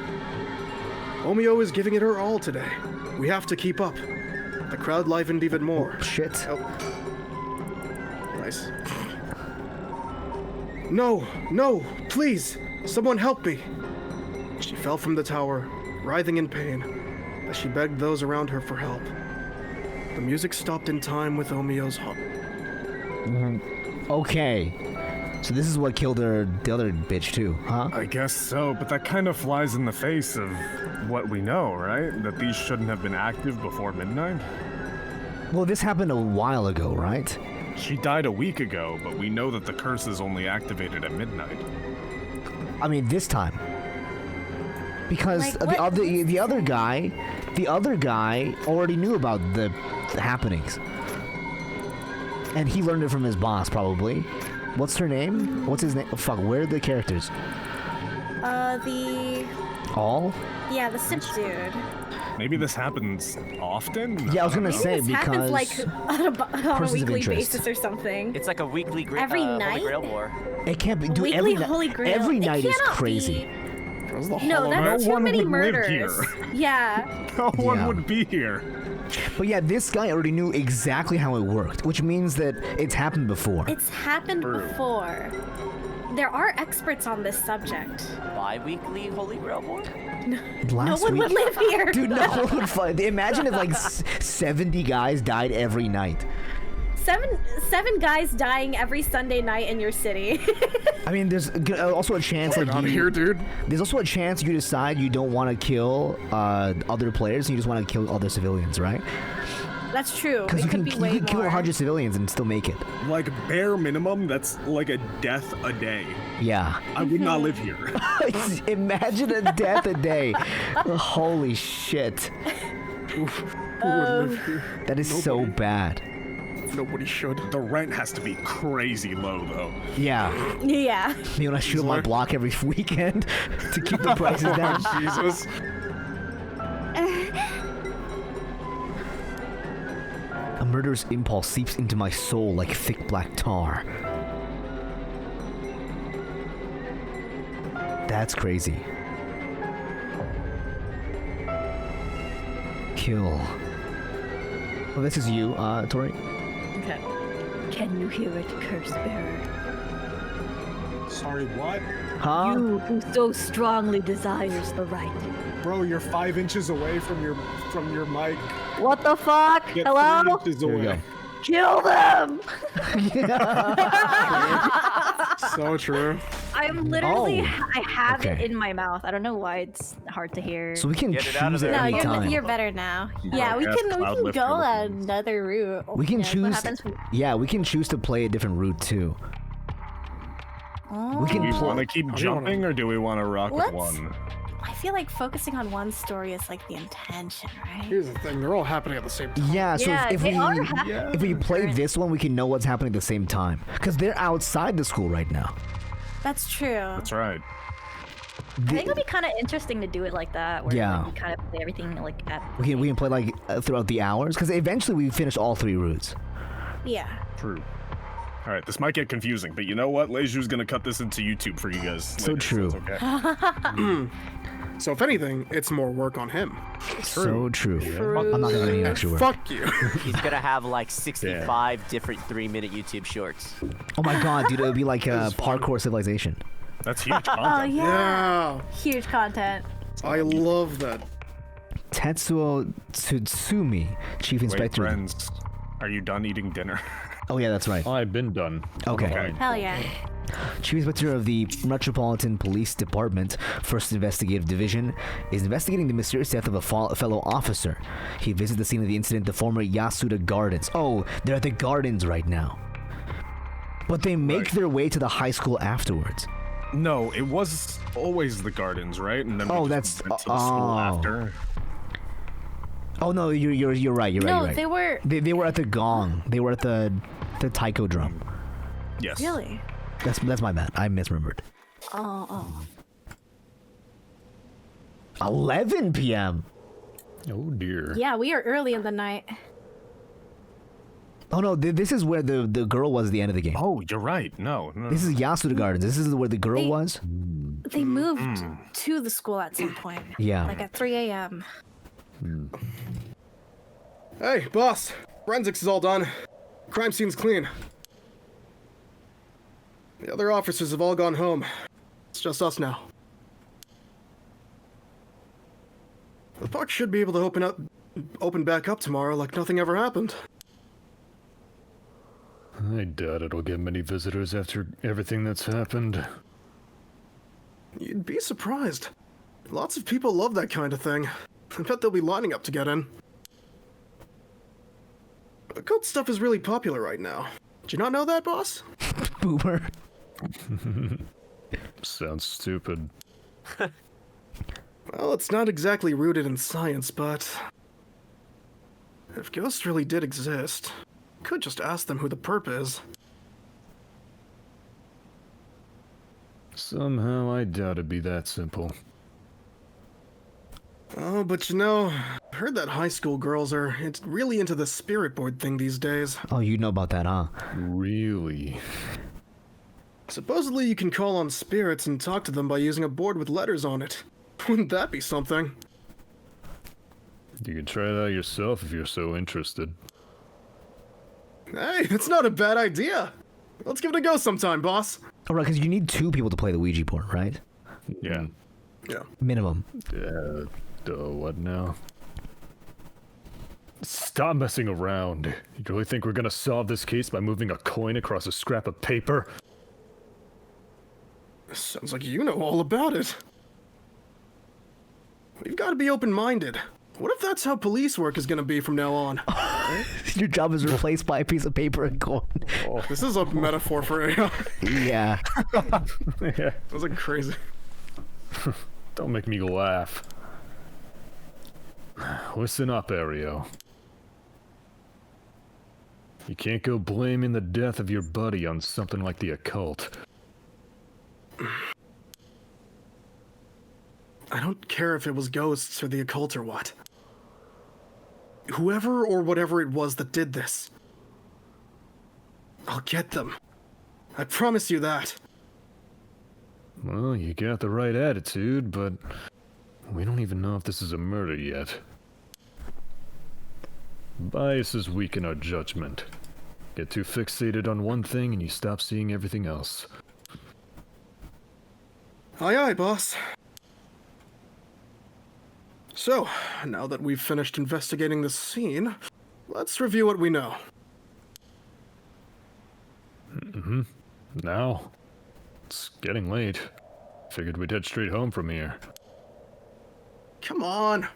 Omio is giving it her all today. We have to keep up. The crowd livened even more. Shit. Oh. Nice. No, no, please, someone help me. She fell from the tower, writhing in pain, as she begged those around her for help. The music stopped in time with Omio's hum. Okay. So this is what killed her, the other bitch too, huh? I guess so, but that kind of flies in the face of what we know, right? That these shouldn't have been active before midnight? Well, this happened a while ago, right? She died a week ago, but we know that the curse is only activated at midnight. I mean, this time. Because Like, what? the other guy already knew about the happenings. And he learned it from his boss, probably. What's her name? What's his name? Oh, fuck, where are the characters? The simp dude. Maybe this happens often? Yeah, I was gonna say, This because happens like on a persons of weekly interest. basis or something. It's like a weekly Every Holy night? Grail War. it can't be. Dude, Weekly Holy Grail. every It night is cannot crazy. That was the No, Hollow that's Knight. too one many would live murders. here. Yeah. No one Yeah. would be here. But yeah, this guy already knew exactly how it worked, which means that it's happened before. It's happened True. before. There are experts on this subject. Bi-weekly Holy Grail War? Last No one week, would live here. dude, no one would find. Imagine if like 70 guys died every night. Seven guys dying every Sunday night in your city. I mean, there's also a chance Going like on you, here, dude? there's also a chance you decide you don't want to kill other players, and you just want to kill other civilians, right? That's true. Because It you could can be way kill more. 100 civilians and still make it. Like, bare minimum, that's like a death a day. Yeah. I would not live here. Imagine a death a day. Holy shit. Who would live here? That is so bad. Nobody should. The rent has to be crazy low, though. Yeah. Yeah. You want to shoot my block every weekend to keep the prices down. Jesus. A murderous impulse seeps into my soul like thick black tar. That's crazy. Kill. Oh, this is you, Tori. Okay. Can you hear it, curse bearer? Sorry, what? Huh? You who so strongly desires the right. Bro, you're 5 inches away from your mic. What the fuck? Get Hello? 3 inches There you away. go. Kill them! So true. I'm literally, Oh. I have it Okay. in my mouth. I don't know why it's hard to hear. So we can Get it out of choose it there. No, any you're, time. you're better now. Yeah, we Yes, can cloud lift go you're looking. another route. We can Yeah, what choose. happens when- Yeah, we can choose to play a different route too. We Do can we play. want to keep jumping, or do we want to rock with Let's- one? I feel like focusing on one story is like the intention, right? Here's the thing, they're all happening at the same time. Yeah, so Yeah, if they we are happening if we play concurrent. this one, we can know what's happening at the same time. Because they're outside the school right now. That's true. That's right. I think it'll be kind of interesting to do it like that, where Yeah. like, we kind of play everything like at. We can play like throughout the hours. Because eventually we finish all 3 routes. Yeah. True. All right, this might get confusing, but you know what? Leiju's gonna cut this into YouTube for you guys. So later, true. it's okay. So if anything, it's more work on him. So true. I'm not gonna do any extra work. Fuck you. He's gonna have like 65 different 3-minute YouTube shorts. Oh my god, dude, it would be like This is fun. parkour civilization. That's huge Oh content. yeah. Yeah. Huge content. I love that. Tetsuo Tsutsumi, Chief Inspector. Wait, friends, are you done eating dinner? Oh yeah, that's right. I've been done. Okay. Fine. Hell yeah. Chief Inspector of the Metropolitan Police Department, 1st Investigative Division, is investigating the mysterious death of a fellow officer. He visits the scene of the incident, the former Yasuda Gardens. Oh, they're at the Gardens right now. But they make their way to the high school afterwards. No, it was always the Gardens, right? And then we Oh, just that's- went to the school oh. after. Oh no, you're right. You're right. No, You're right. they were. They were at the gong. They were at the taiko drum. Yes. Really? That's my bad. I misremembered. Oh. 11 p.m. Oh dear. Yeah, we are early in the night. Oh no, this is where the girl was at the end of the game. Oh, you're right. No. This is Yasuda Gardens. This is where the girl was. They moved to the school at some point. Yeah. Like at 3 a.m. Hey, boss. Forensics is all done. Crime scene's clean. The other officers have all gone home. It's just us now. The park should be able to open back up tomorrow like nothing ever happened. I doubt it'll get many visitors after everything that's happened. You'd be surprised. Lots of people love that kind of thing. I bet they'll be lining up to get in. Occult stuff is really popular right now. Did you not know that, boss? Boomer. Sounds stupid. Well, it's not exactly rooted in science, but if ghosts really did exist, could just ask them who the perp is. Somehow I doubt it'd be that simple. Oh, but you know, I heard that high school girls are really into the spirit board thing these days. Oh, you know about that, huh? Really? Supposedly you can call on spirits and talk to them by using a board with letters on it. Wouldn't that be something? You could try it out yourself if you're so interested. Hey, that's not a bad idea. Let's give it a go sometime, boss. Oh, right, because you need 2 people to play the Ouija board, right? Yeah. Yeah. Minimum. What now? Stop messing around. You really think we're gonna solve this case by moving a coin across a scrap of paper? Sounds like you know all about it. We've got to be open-minded. What if that's how police work is gonna be from now on? Your job is replaced by a piece of paper and coin. This is a metaphor for AI. Yeah. Yeah. That's like crazy. Don't make me laugh. Listen up, Ario. You can't go blaming the death of your buddy on something like the occult. I don't care if it was ghosts or the occult or what. Whoever or whatever it was that did this, I'll get them. I promise you that. Well, you got the right attitude, but we don't even know if this is a murder yet. Biases weaken our judgment. Get too fixated on one thing and you stop seeing everything else. Aye aye, boss. So, now that we've finished investigating the scene, let's review what we know. Now? It's getting late. Figured we'd head straight home from here. Come on.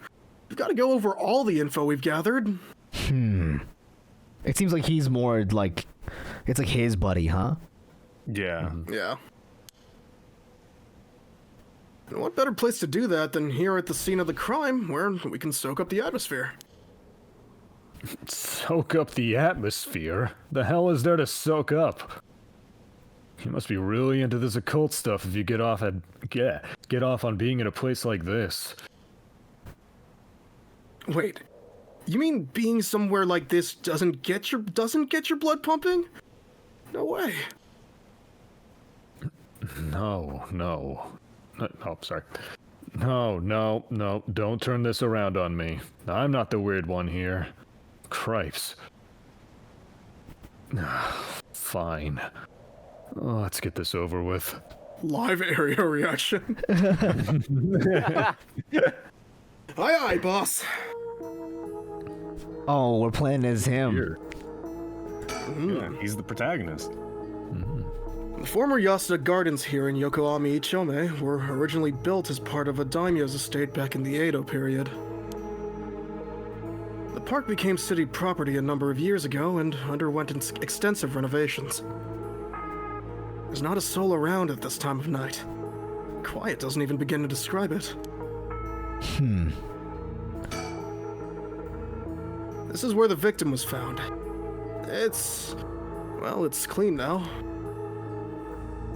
We've got to go over all the info we've gathered. It seems like he's more like... It's like his buddy, huh? Yeah. Yeah. And what better place to do that than here at the scene of the crime, where we can soak up the atmosphere? Soak up the atmosphere? The hell is there to soak up? You must be really into this occult stuff if you get off on being in a place like this. Wait, you mean being somewhere like this doesn't get your blood pumping? No way. No, sorry. No, don't turn this around on me. I'm not the weird one here. Cripes. Fine. Let's get this over with. Live area reaction. Aye, boss. Oh, we're playing as him. Here. Yeah, he's the protagonist. The former Yasuda Gardens here in Yokohama Ichome were originally built as part of a daimyo's estate back in the Edo period. The park became city property a number of years ago and underwent extensive renovations. There's not a soul around at this time of night. Quiet doesn't even begin to describe it. This is where the victim was found. It's clean now.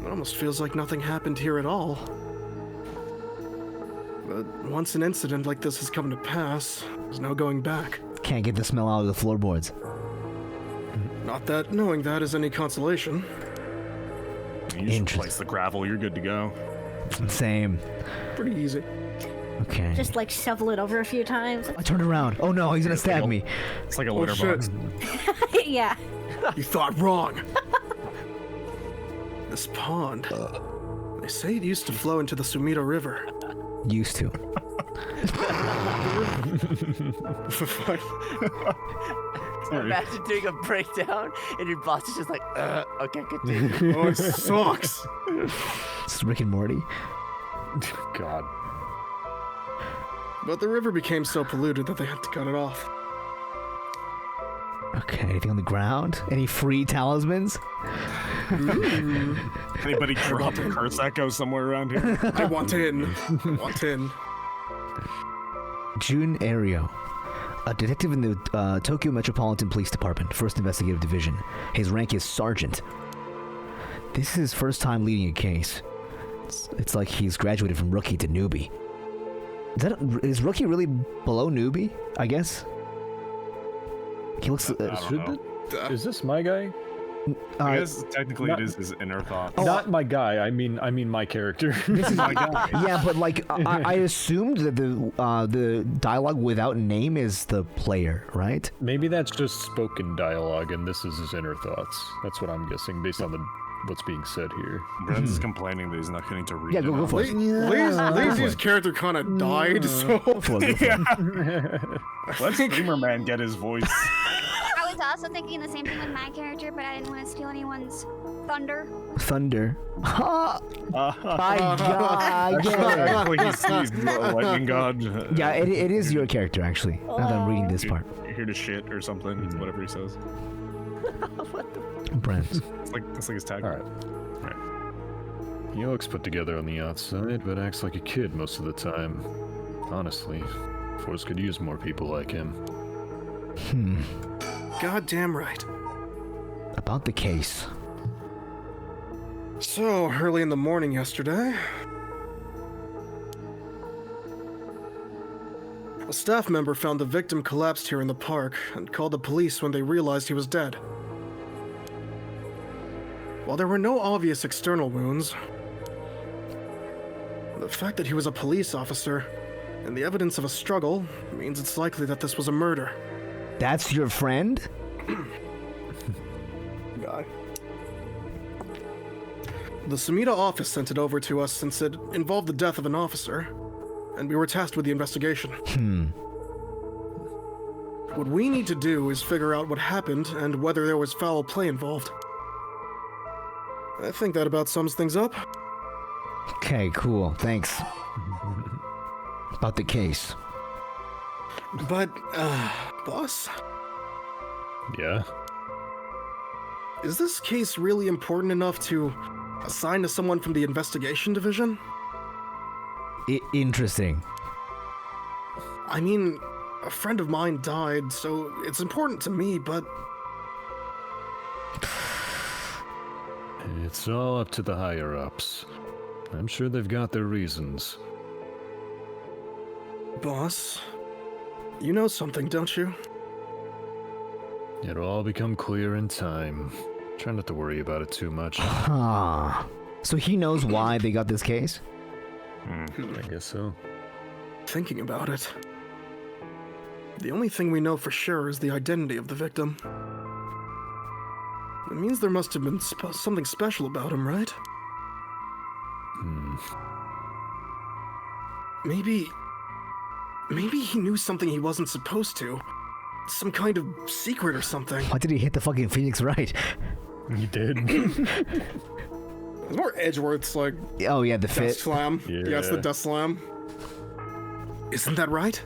It almost feels like nothing happened here at all. But once an incident like this has come to pass, there's no going back. Can't get the smell out of the floorboards. Not that knowing that is any consolation. You just replace the gravel, you're good to go. Same. Pretty easy. Okay. Just like shovel it over a few times. I turned around. Oh no, he's gonna stab me. It's like a litter box. Yeah. You thought wrong. This pond. They say it used to flow into the Sumida River. Used to. Imagine doing a breakdown and your boss is just like, okay, continue. Oh, it sucks. It's Rick and Morty. God. But the river became so polluted that they had to cut it off. Okay, anything on the ground? Any free talismans? Anybody drop a curse echo somewhere around here? I want in. I want in. Jun Ario, a detective in the Tokyo Metropolitan Police Department, 1st Investigative Division. His rank is Sergeant. This is his first time leading a case. It's like he's graduated from rookie to newbie. Is rookie really below newbie, I guess? He looks... Is this my guy? I guess technically it is his inner thoughts. Not my guy. I mean my character. This is my guy. Yeah, but like I assumed that the dialogue without name is the player, right? Maybe that's just spoken dialogue, and this is his inner thoughts. That's what I'm guessing, based on what's being said here. Brent's is complaining that he's not getting to read. Yeah, go for it. Lazy's character kind of died, so... Let Streamer Man get his voice. I was also thinking the same thing with my character, but I didn't want to steal anyone's thunder. Thunder. Ha! My God! Yeah. Like he sees a lightning god. Yeah, it is your character actually. Now that I'm reading this part. Here to shit or something, whatever he says. Brent. It's like his tag. All right. He looks put together on the outside, but acts like a kid most of the time. Honestly, Force could use more people like him. Goddamn right. About the case. So, early in the morning yesterday, a staff member found the victim collapsed here in the park and called the police when they realized he was dead. While there were no obvious external wounds, the fact that he was a police officer and the evidence of a struggle means it's likely that this was a murder. That's your friend? Guy. The Sumida office sent it over to us since it involved the death of an officer, and we were tasked with the investigation. What we need to do is figure out what happened and whether there was foul play involved. I think that about sums things up. Okay, cool. Thanks. About the case. But, boss, Yeah? is this case really important enough to assign to someone from the investigation division? Interesting. I mean, a friend of mine died, so it's important to me, but It's all up to the higher-ups. I'm sure they've got their reasons. boss, you know something, don't you? It'll all become clear in time. Try not to worry about it too much. Huh. So he knows why they got this case? I guess so. Thinking about it, the only thing we know for sure is the identity of the victim. It means there must have been something special about him, right? Maybe he knew something he wasn't supposed to. Some kind of secret or something. Why did he hit the fucking Phoenix right? He did. It's more Edgeworth's, like, Oh yeah, the dust fit. slam. Yeah. Yeah, it's the dust slam. Isn't that right?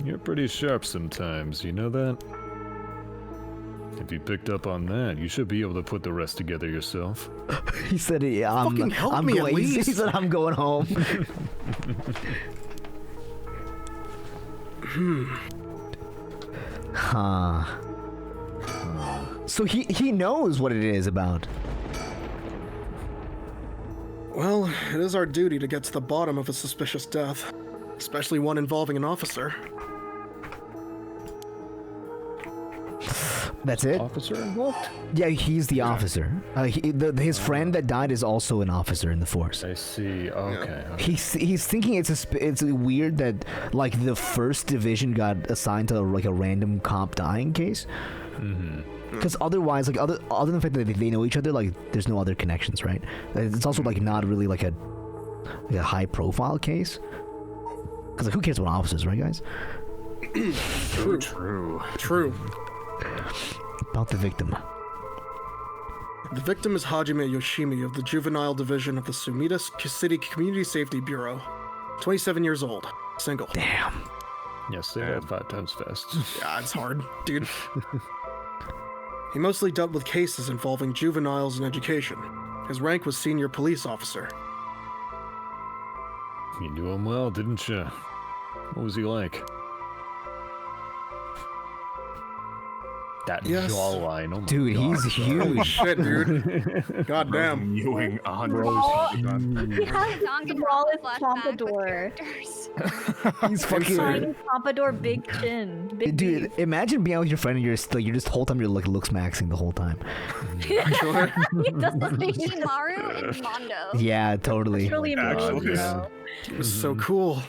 You're pretty sharp sometimes, you know that? If you picked up on that, you should be able to put the rest together yourself. He said, Fucking help me at going. He least. said, I'm going home. Huh. So he knows what it is about. Well, it is our duty to get to the bottom of a suspicious death, especially one involving an officer. That's it? Officer involved? Yeah, he's the officer. His friend that died is also an officer in the force. I see. Okay. He's thinking it's weird that like the first division got assigned to like a random cop dying case. Because otherwise, like other than the fact that they know each other, like there's no other connections, right? It's also like not really like a high profile case. Because like who cares about officers, right, guys? True. About the victim. The victim is Hajime Yoshimi of the Juvenile Division of the Sumida City Community Safety Bureau. 27 years old. Single. Damn. Yes, say that 5 times fast. Yeah, it's hard, dude. He mostly dealt with cases involving juveniles in education. His rank was senior police officer. You knew him well, didn't you? What was he like? That Yes. jawline, oh my Dude, God. he's Holy huge. shit, dude. God damn. Mewing 100. He has the smallest pompadour. He's fucking. Tiny pompadour, big chin. Big Dude, beef. imagine being out with your friend and you're just the whole time you're like looks maxing the whole time. He does the same thing. Shimaru and Mondo. Yeah, totally. It's really Actually. emotional. It was so cool.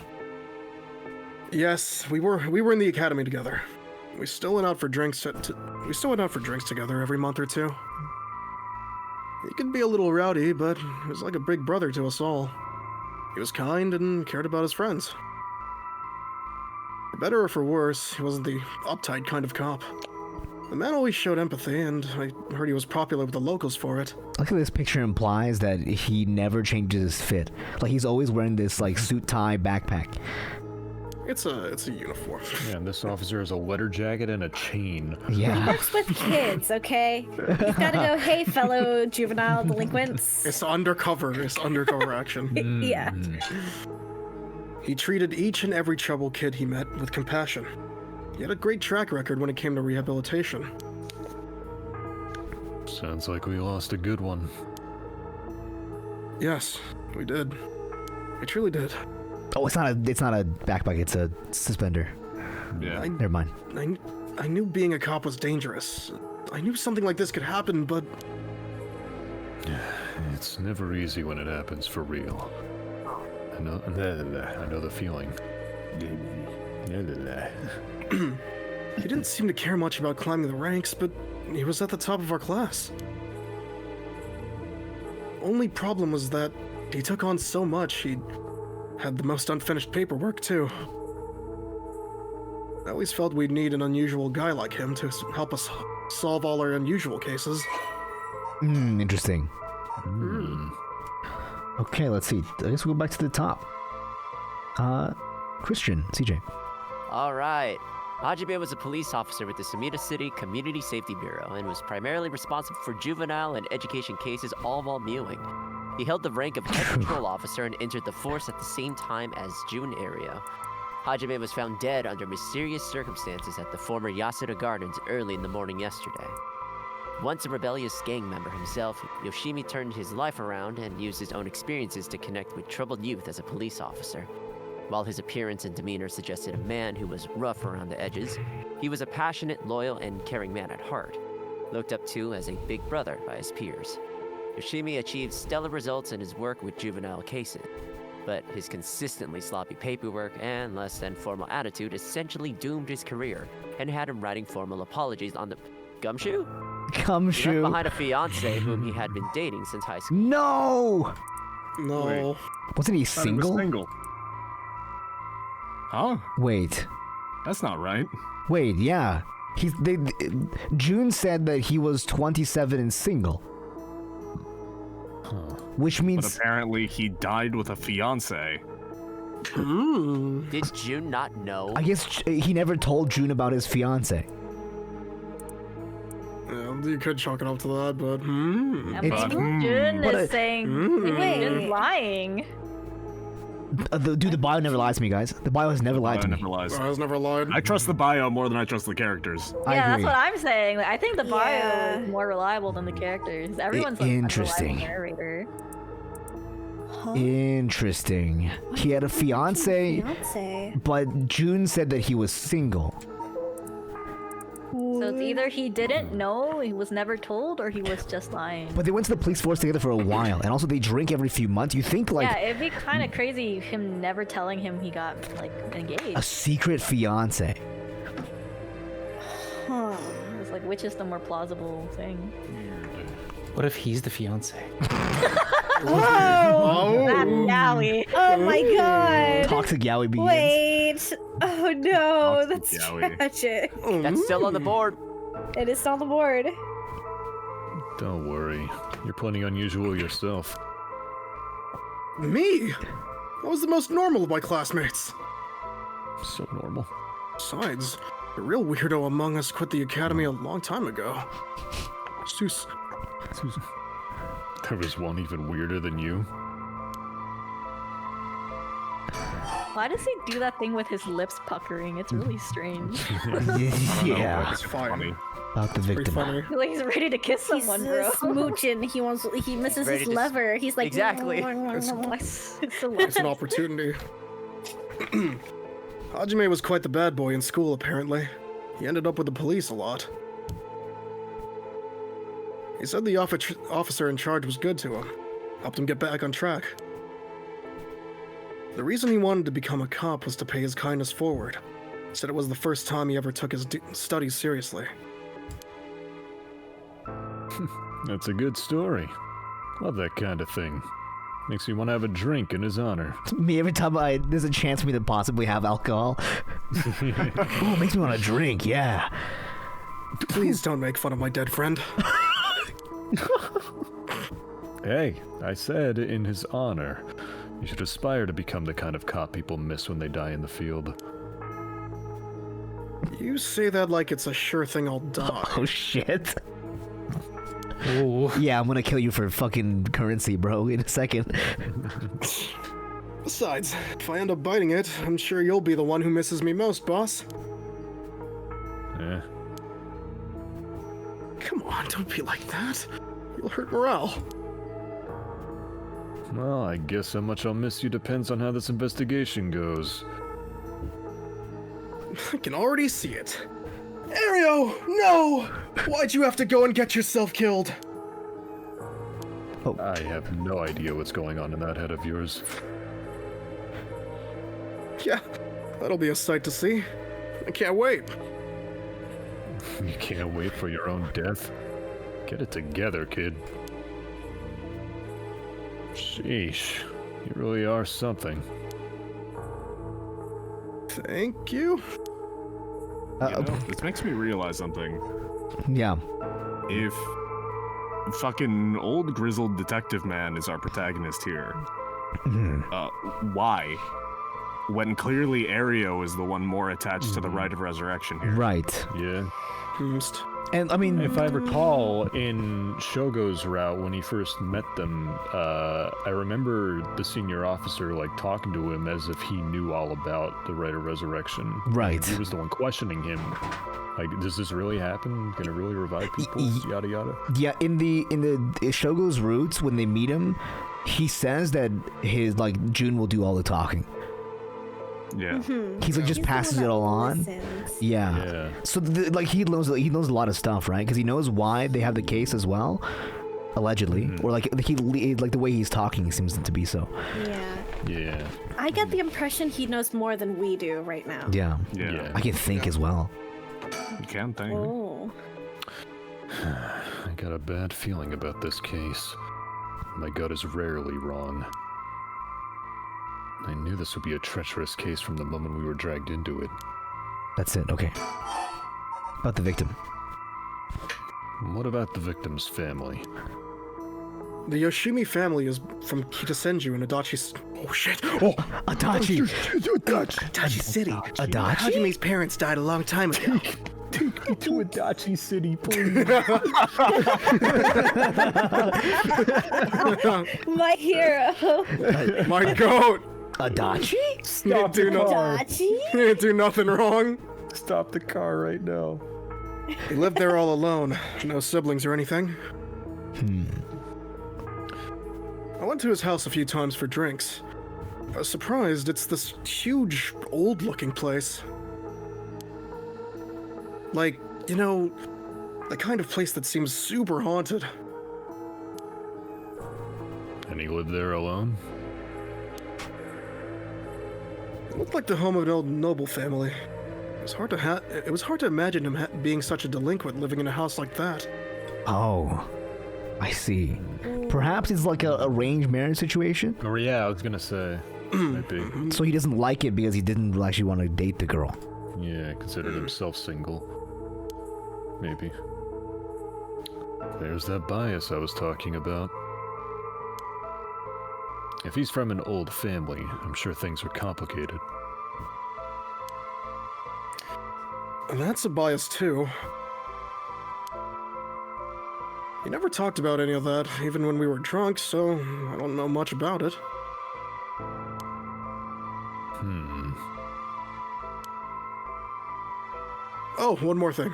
Yes, we were in the academy together. We still went out for drinks. Together every month or two. He could be a little rowdy, but he was like a big brother to us all. He was kind and cared about his friends. For better or for worse, he wasn't the uptight kind of cop. The man always showed empathy, and I heard he was popular with the locals for it. Look at this picture implies that he never changes his fit. Like he's always wearing this like suit tie backpack. It's a uniform. Yeah, and this officer has a leather jacket and a chain. He Yeah. works with kids, okay? He's gotta go, hey, fellow juvenile delinquents. It's undercover action. Yeah. He treated each and every troubled kid he met with compassion. He had a great track record when it came to rehabilitation. Sounds like we lost a good one. Yes, we did. We truly did. Oh, it's not a backpack. It's a suspender. Yeah. Never mind. I knew being a cop was dangerous. I knew something like this could happen, but It's never easy when it happens for real. I know the feeling. he didn't seem to care much about climbing the ranks, but he was at the top of our class. Only problem was that he took on so much, he had the most unfinished paperwork, too. I always felt we'd need an unusual guy like him to help us solve all our unusual cases. Interesting. Okay, let's see. I guess we'll go back to the top. Christian, CJ. All right. Hajime was a police officer with the Sumida City Community Safety Bureau and was primarily responsible for juvenile and education cases, all while mewing. He held the rank of head patrol officer and entered the force at the same time as Jun Area. Hajime was found dead under mysterious circumstances at the former Yasuda Gardens early in the morning yesterday. Once a rebellious gang member himself, Yoshimi turned his life around and used his own experiences to connect with troubled youth as a police officer. While his appearance and demeanor suggested a man who was rough around the edges, he was a passionate, loyal, and caring man at heart, looked up to as a big brother by his peers. Yoshimi achieved stellar results in his work with juvenile cases, but his consistently sloppy paperwork and less than formal attitude essentially doomed his career and had him writing formal apologies on the gumshoe? He left Gumshoe. behind a fiancée whom he had been dating since high school. No! No. Wait. Wasn't he Thought he was single? single. Huh? Wait. That's not right. Wait, yeah. June said that he was 27 and single. Which But means apparently he died with a fiance. Did June not know? I guess he never told June about his fiance. Yeah, you could chalk it up to that, but It's- Jun But, is saying Jun's lying. Dude, the bio never lies to me, guys. The bio has never lied to me. Never lies. I was never lied. I trust the bio more than I trust the characters. I Yeah, that's agree. what I'm saying. Like, I think the bio Yeah. is more reliable than the characters. Everyone's like Interesting. unreliable narrator. Interesting. He had a fiance, Fiance. but June said that he was single. So it's either he didn't know, he was never told, or he was just lying. But they went to the police force together for a while, and also they drink every few months. You think like Yeah, it'd be kind of crazy him never telling him he got like a engaged. secret fiance. Huh. It's like, which is the more plausible thing? What if he's the fiance? Oh, That's Yowie. oh my god. Toxic Yowie begins. Wait. Oh no, Toxic that's Yowie. tragic. That's still on the board. It is on the board. Don't worry. You're plenty unusual yourself. Me? I was the most normal of my classmates. So normal. Besides, the real weirdo among us quit the academy a long time ago. Zeus. There was one even weirder than you. Why does he do that thing with his lips puckering? It's really strange. Yeah, It's fine. Funny. about the Pretty victim. funny. Like he's ready to kiss someone, He's bro. smooching. He misses ready his to lever. He's like Exactly. It's so It's an opportunity. Hajime was quite the bad boy in school, apparently. He ended up with the police a lot. He said the officer in charge was good to him, helped him get back on track. The reason he wanted to become a cop was to pay his kindness forward. Said it was the first time he ever took his studies seriously. That's a good story. Love that kind of thing. Makes me want to have a drink in his honor. Me every time there's a chance for me to possibly have alcohol. Ooh, makes me want to drink. Yeah. Please don't make fun of my dead friend. Hey, I said in his honor. You should aspire to become the kind of cop people miss when they die in the field. You say that like it's a sure thing I'll die. Oh shit. Oh. Yeah, I'm gonna kill you for fucking currency, bro, in a second. Besides, if I end up biting it, I'm sure you'll be the one who misses me most, boss. Eh. Come on, don't be like that. You'll hurt morale. Well, I guess how much I'll miss you depends on how this investigation goes. I can already see it. Ario, no! Why'd you have to go and get yourself killed? I have no idea what's going on in that head of yours. Yeah, that'll be a sight to see. I can't wait. You can't wait for your own death? Get it together, kid. Sheesh. You really are something. Thank you. You know, this makes me realize something. Yeah. If fucking old grizzled detective man is our protagonist here, why? When clearly Ario is the one more attached to the rite of resurrection here. Right. Yeah. And I mean, If I recall, in Shogo's route, when he first met them, I remember the senior officer like talking to him as if he knew all about the rite of resurrection. Right. He was the one questioning him. Like, does this really happen? Can it really revive people? Yada yada. yeah, in the Shogo's roots, when they meet him, he says that his like June will do all the talking. Yeah. He's like just passes it all on. Yeah. Yeah. So like he knows a lot of stuff, right? Because he knows why they have the case as well, allegedly, or like like the way he's talking seems to be so. Yeah. Yeah. I get the impression he knows more than we do right now. Yeah. Yeah. I can think as well. You can think. Oh. I got a bad feeling about this case. My gut is rarely wrong. I knew this would be a treacherous case from the moment we were dragged into it. That's it, okay. About the victim. What about the victim's family? The Yoshimi family is from Kitasenju in Adachi. Oh shit! Oh, Adachi! Adachi City. Adachi? Hajime's parents died a long time ago. Take me to Adachi City, please. My hero. My goat! Adachi? Stop do the car. Dachi? He didn't do nothing wrong. Stop the car right now. He lived there all alone. No siblings or anything. I went to his house a few times for drinks. I was surprised it's this huge, old-looking place. Like, you know, the kind of place that seems super haunted. And he lived there alone? It looked like the home of an old noble family. It was hard to imagine him being such a delinquent living in a house like that. Oh, I see. Perhaps it's like a arranged marriage situation? Oh yeah, I was gonna say. Might be. So he doesn't like it because he didn't actually want to date the girl. Yeah, considered himself single. Maybe. There's that bias I was talking about. If he's from an old family, I'm sure things are complicated. And that's a bias too. He never talked about any of that, even when we were drunk, so I don't know much about it. Oh, one more thing.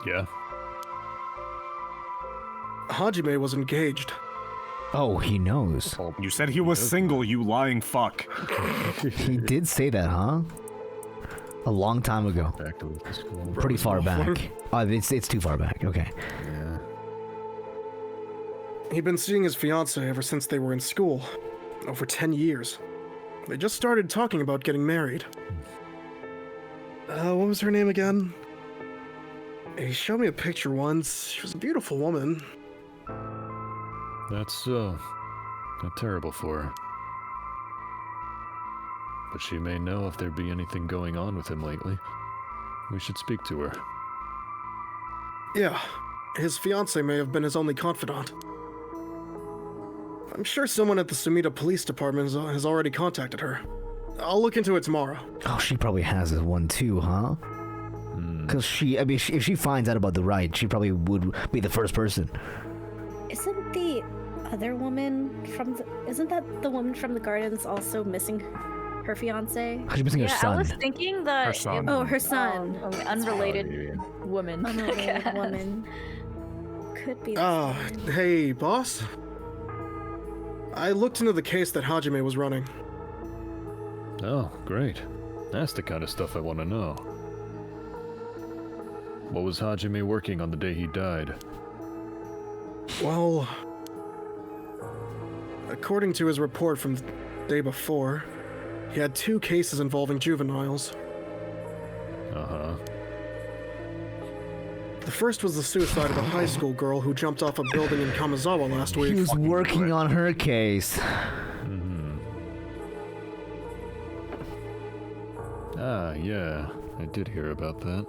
Yeah? Hajime was engaged. Oh, he knows. You said he was single, you lying fuck. He did say that, huh? A long time ago. Back to the school. Pretty far back. Oh, it's too far back. Okay. Yeah. He'd been seeing his fiancée ever since they were in school. Over 10 years. They just started talking about getting married. What was her name again? He showed me a picture once. She was a beautiful woman. That's, not terrible for her. But she may know if there be anything going on with him lately. We should speak to her. Yeah, his fiancée may have been his only confidant. I'm sure someone at the Sumida Police Department has already contacted her. I'll look into it tomorrow. Oh, she probably has one too, huh? Because if she finds out about the ride, she probably would be the first person. Isn't the other woman from the... Isn't that the woman from the gardens also missing her fiance? She's missing her Yeah, son. I was thinking that Her son. Oh, her son. unrelated woman. Unrelated woman. Could be. the son. Hey, boss? I looked into the case that Hajime was running. Oh, great. That's the kind of stuff I want to know. What was Hajime working on the day he died? Well, according to his report from the day before, he had 2 cases involving juveniles. Uh-huh. The first was the suicide of a high school girl who jumped off a building in Kamizawa last week. He was working on her case. Ah, yeah. I did hear about that.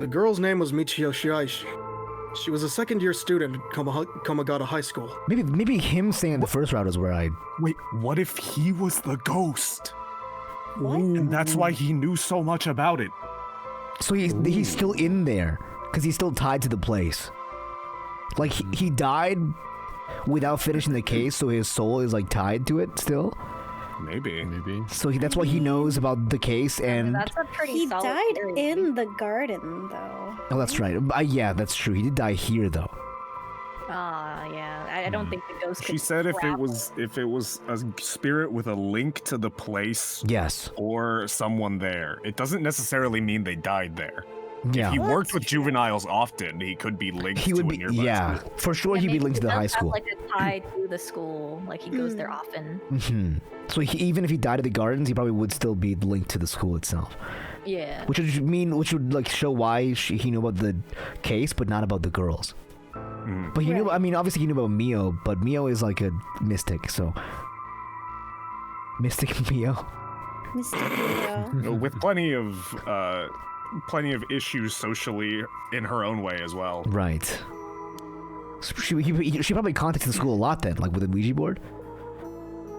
The girl's name was Michio Shiaishi. She was a second-year student at Komagata High School. Maybe him saying the first route is where I... Wait, what if he was the ghost? What? And that's why he knew so much about it. So he's still in there because he's still tied to the place. Like he died without finishing the case, so his soul is like tied to it still. Maybe. So that's why he knows about the case and. That's a pretty He solid died theory. in the garden, though. Oh, that's right. Yeah, that's true. He did die here though. Yeah. I don't think the ghost. She could said if travel. it was a spirit with a link to the place Yes. or someone there, it doesn't necessarily mean they died there. Yeah. He worked with juveniles often. He could be linked He to would a be. nearby Yeah, school. for sure. Yeah, He'd be maybe linked to the he high does have, school. like a tie to the school. Like he goes there often. So even if he died at the gardens, he probably would still be linked to the school itself. Yeah. Which would like show why he knew about the case, but not about the girls. But he knew. I mean, obviously he knew about Mio, but Mio is like a mystic, so mystic Mio. With plenty of issues socially in her own way as well. Right. So she probably contacts the school a lot then, like with a Ouija board.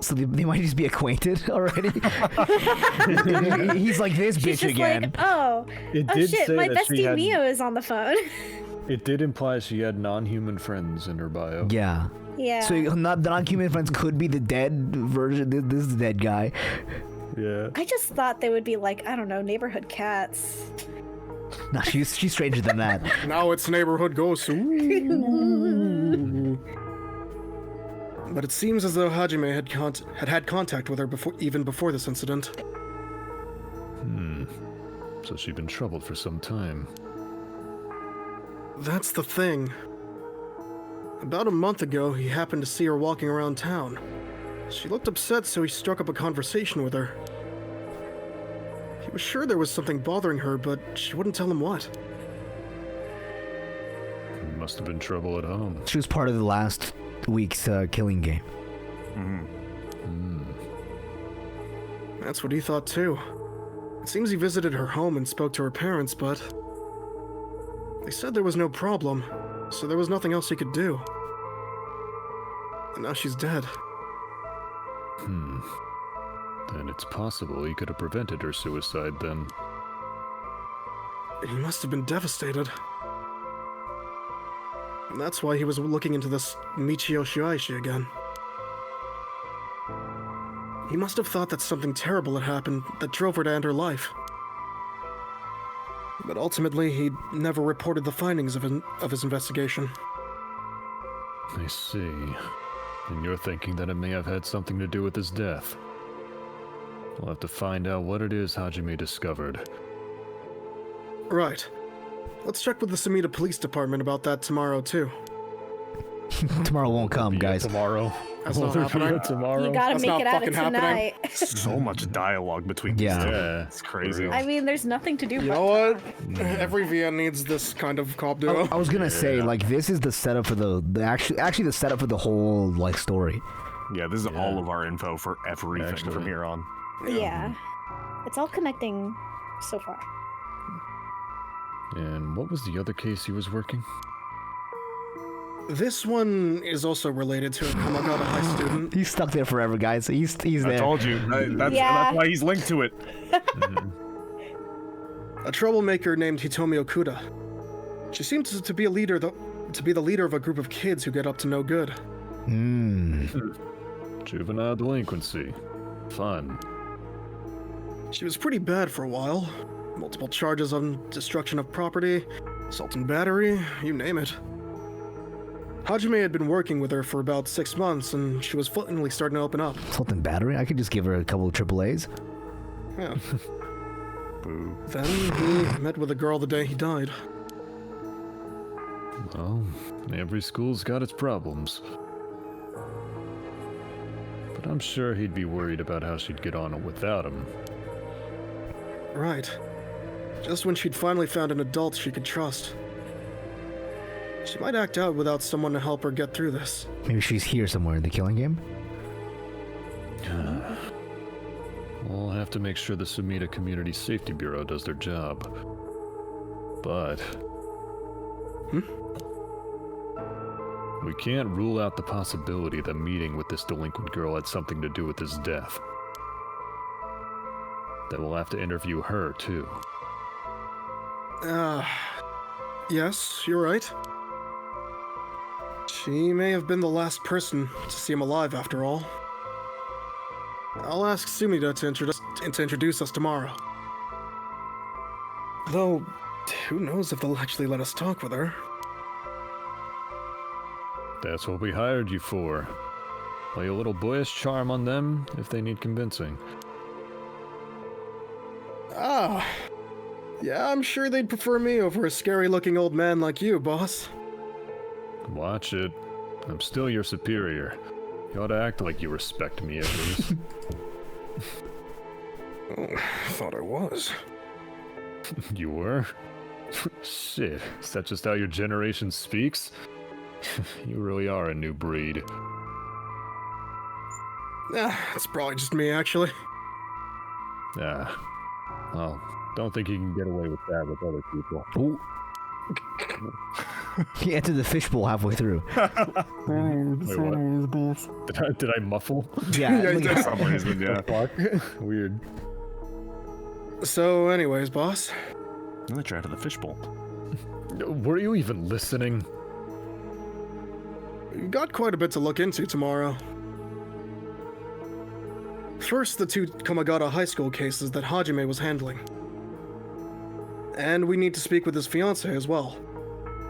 So they might just be acquainted already. He's like this She's bitch just again. like, oh shit, my bestie Mio is on the phone. It did imply she had non-human friends in her bio. Yeah. Yeah. So the non-human friends could be the dead version. This is the dead guy. Yeah. I just thought they would be like, I don't know, neighborhood cats. No, she's stranger than that. Now it's neighborhood ghosts. Ooh. But it seems as though Hajime had contact with her even before this incident. So she'd been troubled for some time. That's the thing. About a month ago, he happened to see her walking around town. She looked upset, so he struck up a conversation with her. He was sure there was something bothering her, but she wouldn't tell him what. Must have been trouble at home. She was part of the last week's killing game. That's what he thought too. It seems he visited her home and spoke to her parents, but they said there was no problem, so there was nothing else he could do. And now she's dead. Then it's possible he could have prevented her suicide then. He must have been devastated. And that's why he was looking into this Michio Shuaishi again. He must have thought that something terrible had happened that drove her to end her life. But ultimately, he never reported the findings of his investigation. I see. And you're thinking that it may have had something to do with his death. We'll have to find out what it is Hajime discovered. Right. Let's check with the Sumida Police Department about that tomorrow, too. Tomorrow won't come, guys. Tomorrow. That's not happening. Tomorrow. You gotta That's make not it out of fucking happening. tonight. So much dialogue between these two. Yeah. It's crazy. I mean, there's nothing to do You but know what? Every VN needs this kind of cop duo. I was gonna say, like, this is the setup for the actually the setup for the whole like story. Yeah, this is all of our info for everything from here on. Yeah. It's all connecting so far. And what was the other case he was working? This one is also related to a Kamagata High student. He's stuck there forever, guys. He's I there. told you. That's why he's linked to it. A troublemaker named Hitomi Okuda. She seemed to be the leader of a group of kids who get up to no good. Juvenile delinquency. Fun. She was pretty bad for a while. Multiple charges on destruction of property, assault and battery, you name it. Hajime had been working with her for about 6 months, and she was finally starting to open up. Assault and battery. I could just give her a couple of AAAs. Yeah. Then he met with a girl the day he died. Well, every school's got its problems. But I'm sure he'd be worried about how she'd get on without him. Right. Just when she'd finally found an adult she could trust. She might act out without someone to help her get through this. Maybe she's here somewhere in the killing game. We'll have to make sure the Sumida Community Safety Bureau does their job. But... we can't rule out the possibility that meeting with this delinquent girl had something to do with his death. That we'll have to interview her, too. Yes, you're right. She may have been the last person to see him alive, after all. I'll ask Sumida to introduce us tomorrow. Though, who knows if they'll actually let us talk with her. That's what we hired you for. Play a little boyish charm on them if they need convincing. Yeah, I'm sure they'd prefer me over a scary-looking old man like you, boss. Watch it. I'm still your superior. You ought to act like you respect me at least. Oh, thought I was. You were? Shit, is that just how your generation speaks? You really are a new breed. It's probably just me, actually. Ah. Well, don't think you can get away with that with other people. Ooh. He entered the fishbowl halfway through. Wait, what? Did I muffle? Yeah, Yeah, like- for some reason, yeah. Fuck. Weird. So, anyways, boss. Now that you're out of the fishbowl. Were you even listening? We've got quite a bit to look into tomorrow. First, the 2 Komagata High School cases that Hajime was handling. And we need to speak with his fiancée as well.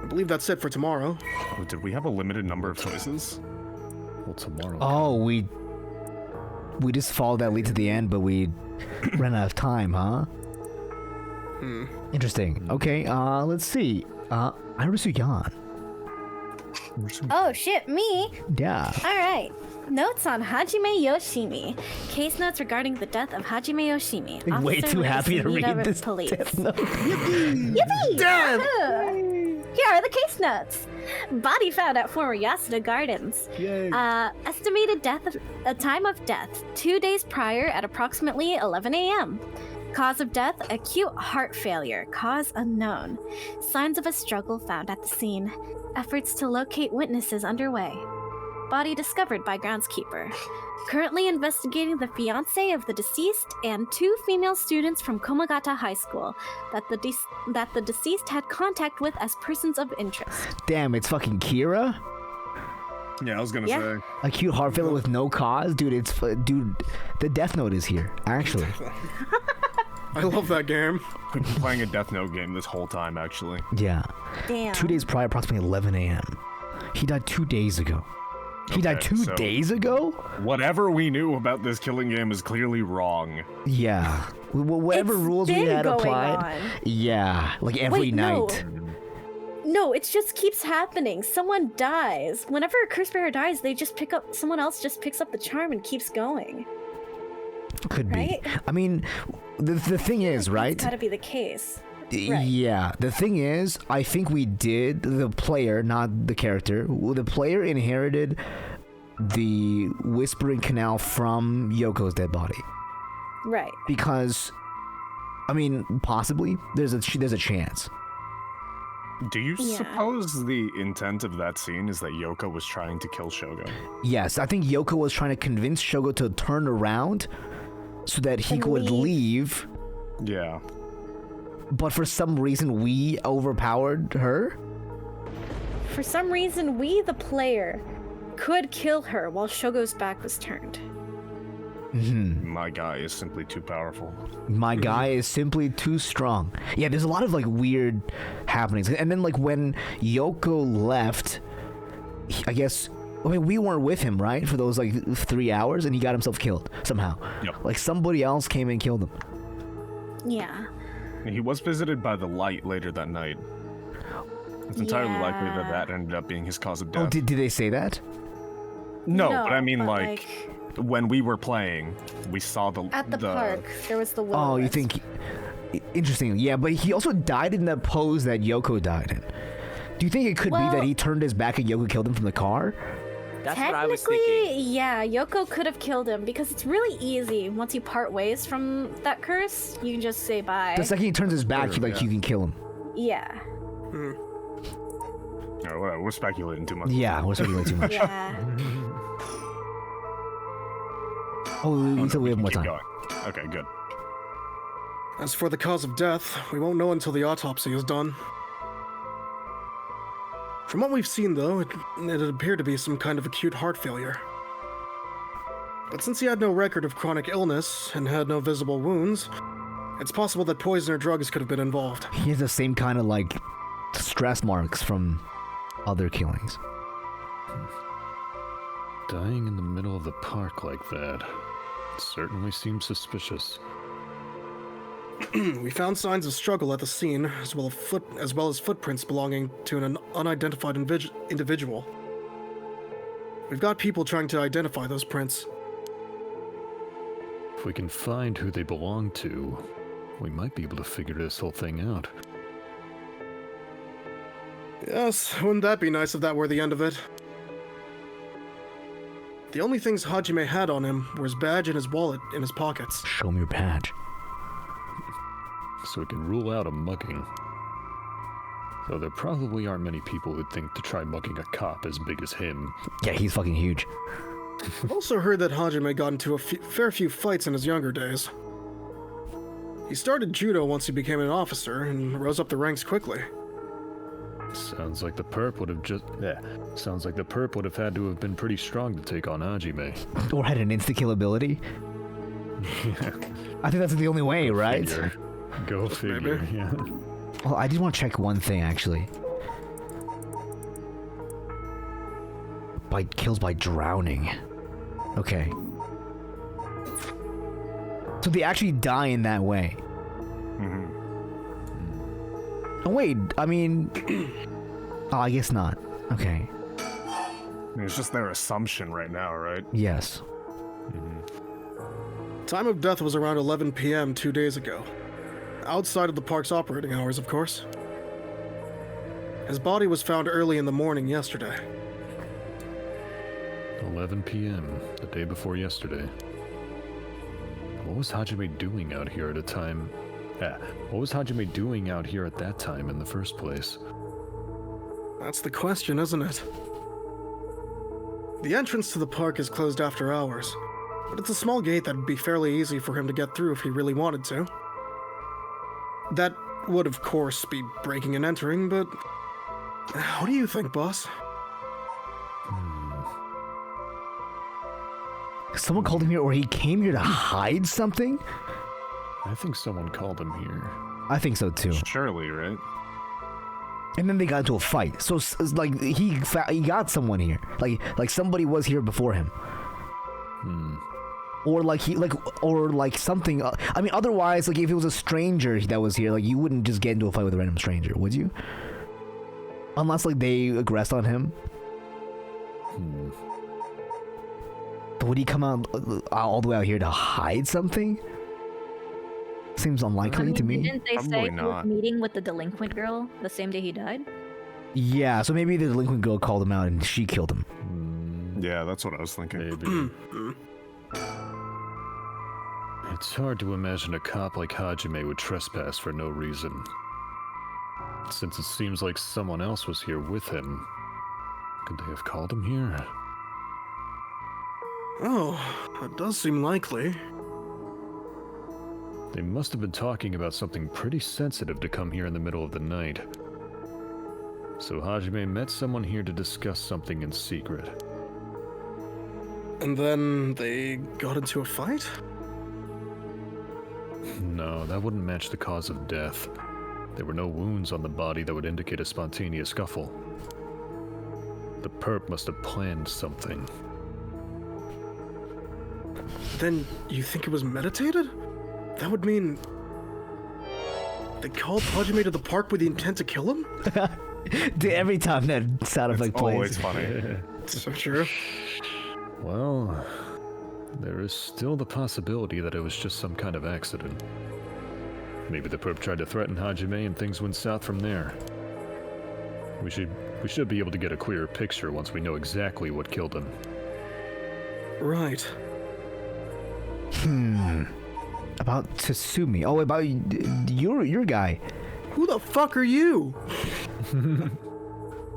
I believe that's it for tomorrow. Oh, did we have a limited number of choices? Well, tomorrow. Oh, we just followed that lead to the end, but we ran out of time, huh? Interesting. Okay, let's see. Irusu Yan. Oh shit, me? Yeah. Alright. Notes on Hajime Yoshimi. Case notes regarding the death of Hajime Yoshimi. I'm way Officer too with happy to Sumida read this Police. death note. Yippee! Here are the case notes. Body found at former Yasuda Gardens. Yay. Estimated time of death, 2 days prior at approximately 11 a.m. Cause of death, acute heart failure. Cause unknown. Signs of a struggle found at the scene. Efforts to locate witnesses underway. Body discovered by groundskeeper. Currently investigating the fiancé of the deceased and 2 female students from Komagata High School that the deceased had contact with as persons of interest. Damn, it's fucking Kira? Yeah, I was gonna Yeah. say. Acute heart failure with no cause? Dude, dude, the Death Note is here, actually. I love that game. We've been playing a Death Note game this whole time, actually. Yeah. Damn. 2 days prior, approximately 11 a.m. He died 2 days ago. He died Okay, 2 so- days ago? Whatever we knew about this killing game is clearly wrong. Yeah. Whatever It's rules we been had going applied. on. Yeah, like every Wait, no. night. No, it just keeps happening. Someone dies. Whenever a curse bearer dies, someone else just picks up the charm and keeps going. Could be. Right? I mean, the thing is, right? That's gotta be the case. Right. Yeah, the thing is, I think the player, not the character, the player inherited the Whispering Canal from Yoko's dead body. Right. Because, I mean, possibly, there's a chance. Do you Yeah. suppose the intent of that scene is that Yoko was trying to kill Shogo? Yes, I think Yoko was trying to convince Shogo to turn around so that he And could leave, Yeah. but for some reason we overpowered her. For some reason, we, the player, could kill her while Shogo's back was turned. My guy is simply too powerful. My guy is simply too strong. Yeah, there's a lot of like weird happenings. And then like when Yoko left, I guess, I mean, we weren't with him, right? For those like 3 hours, and he got himself killed somehow. Yep. Like somebody else came and killed him. Yeah. He was visited by the light later that night. It's entirely likely Yeah. that ended up being his cause of death. Oh, did they say that? No, but I mean, but, like, when we were playing, we saw the at the park, there was the will. Oh, you think? Interesting. Yeah, but he also died in the pose that Yoko died in. Do you think it could be that Well- he turned his back and Yoko killed him from the car? That's what I was Technically, thinking. yeah, Yoko could have killed him because it's really easy. Once you part ways from that curse, you can just say bye. The second he turns his back, Sure, you can kill him. Yeah. No, whatever, we're speculating too much. Yeah, we're speculating too much. Yeah. Oh, we said we have more Keep time. going. Okay, good. As for the cause of death, we won't know until the autopsy is done. From what we've seen, though, it appeared to be some kind of acute heart failure. But since he had no record of chronic illness and had no visible wounds, it's possible that poison or drugs could have been involved. He has the same kind of like stress marks from other killings. Dying in the middle of the park like that certainly seems suspicious. We found signs of struggle at the scene, as well as footprints belonging to an unidentified individual. We've got people trying to identify those prints. If we can find who they belong to, we might be able to figure this whole thing out. Yes, wouldn't that be nice if that were the end of it? The only things Hajime had on him were his badge and his wallet in his pockets. Show me your badge. So we can rule out a mugging. Though there probably aren't many people who'd think to try mugging a cop as big as him. Yeah, he's fucking huge. I've also heard that Hajime got into a fair few fights in his younger days. He started judo once he became an officer and rose up the ranks quickly. Sounds like the perp would have had to have been pretty strong to take on Hajime. Or had an insta-kill ability. I think that's the only way, right? Go figure, Maybe. yeah. Well, I did want to check one thing, actually. Kills by drowning. Okay. So they actually die in that way. Mm-hmm. Oh, wait, I mean... oh, I guess not. Okay. It's just their assumption right now, right? Yes. Time of death was around 11 p.m. 2 days ago. Outside of the park's operating hours, of course. His body was found early in the morning yesterday. 11 p.m., the day before yesterday. What was Hajime doing out here at a time... what was Hajime doing out here at that time in the first place? That's the question, isn't it? The entrance to the park is closed after hours, but it's a small gate that would be fairly easy for him to get through if he really wanted to. That would, of course, be breaking and entering, but... what do you think, boss? Someone called him here, or he came here to hide something? I think someone called him here. I think so, too. Surely, right? And then they got into a fight. So, like, he got someone here. Like somebody was here before him. Or like something. I mean, otherwise, like if it was a stranger that was here, like you wouldn't just get into a fight with a random stranger, would you? Unless like they aggressed on him. But would he come out all the way out here to hide something? Seems unlikely to me. Didn't they Probably say he was not. meeting with the delinquent girl the same day he died? Yeah, so maybe the delinquent girl called him out and she killed him. Yeah, that's what I was thinking. Maybe. It's hard to imagine a cop like Hajime would trespass for no reason. Since it seems like someone else was here with him, could they have called him here? Oh, that does seem likely. They must have been talking about something pretty sensitive to come here in the middle of the night. So Hajime met someone here to discuss something in secret. And then they got into a fight? No, that wouldn't match the cause of death. There were no wounds on the body that would indicate a spontaneous scuffle. The perp must have planned something. Then you think it was meditated? That would mean... they called Hajime to the park with the intent to kill him? Dude, every time that sound effect plays. Always funny. So true. Well, there is still the possibility that it was just some kind of accident. Maybe the perp tried to threaten Hajime and things went south from there. We should be able to get a clearer picture once we know exactly what killed him. Right. About Tatsumi. Oh, about your guy. Who the fuck are you?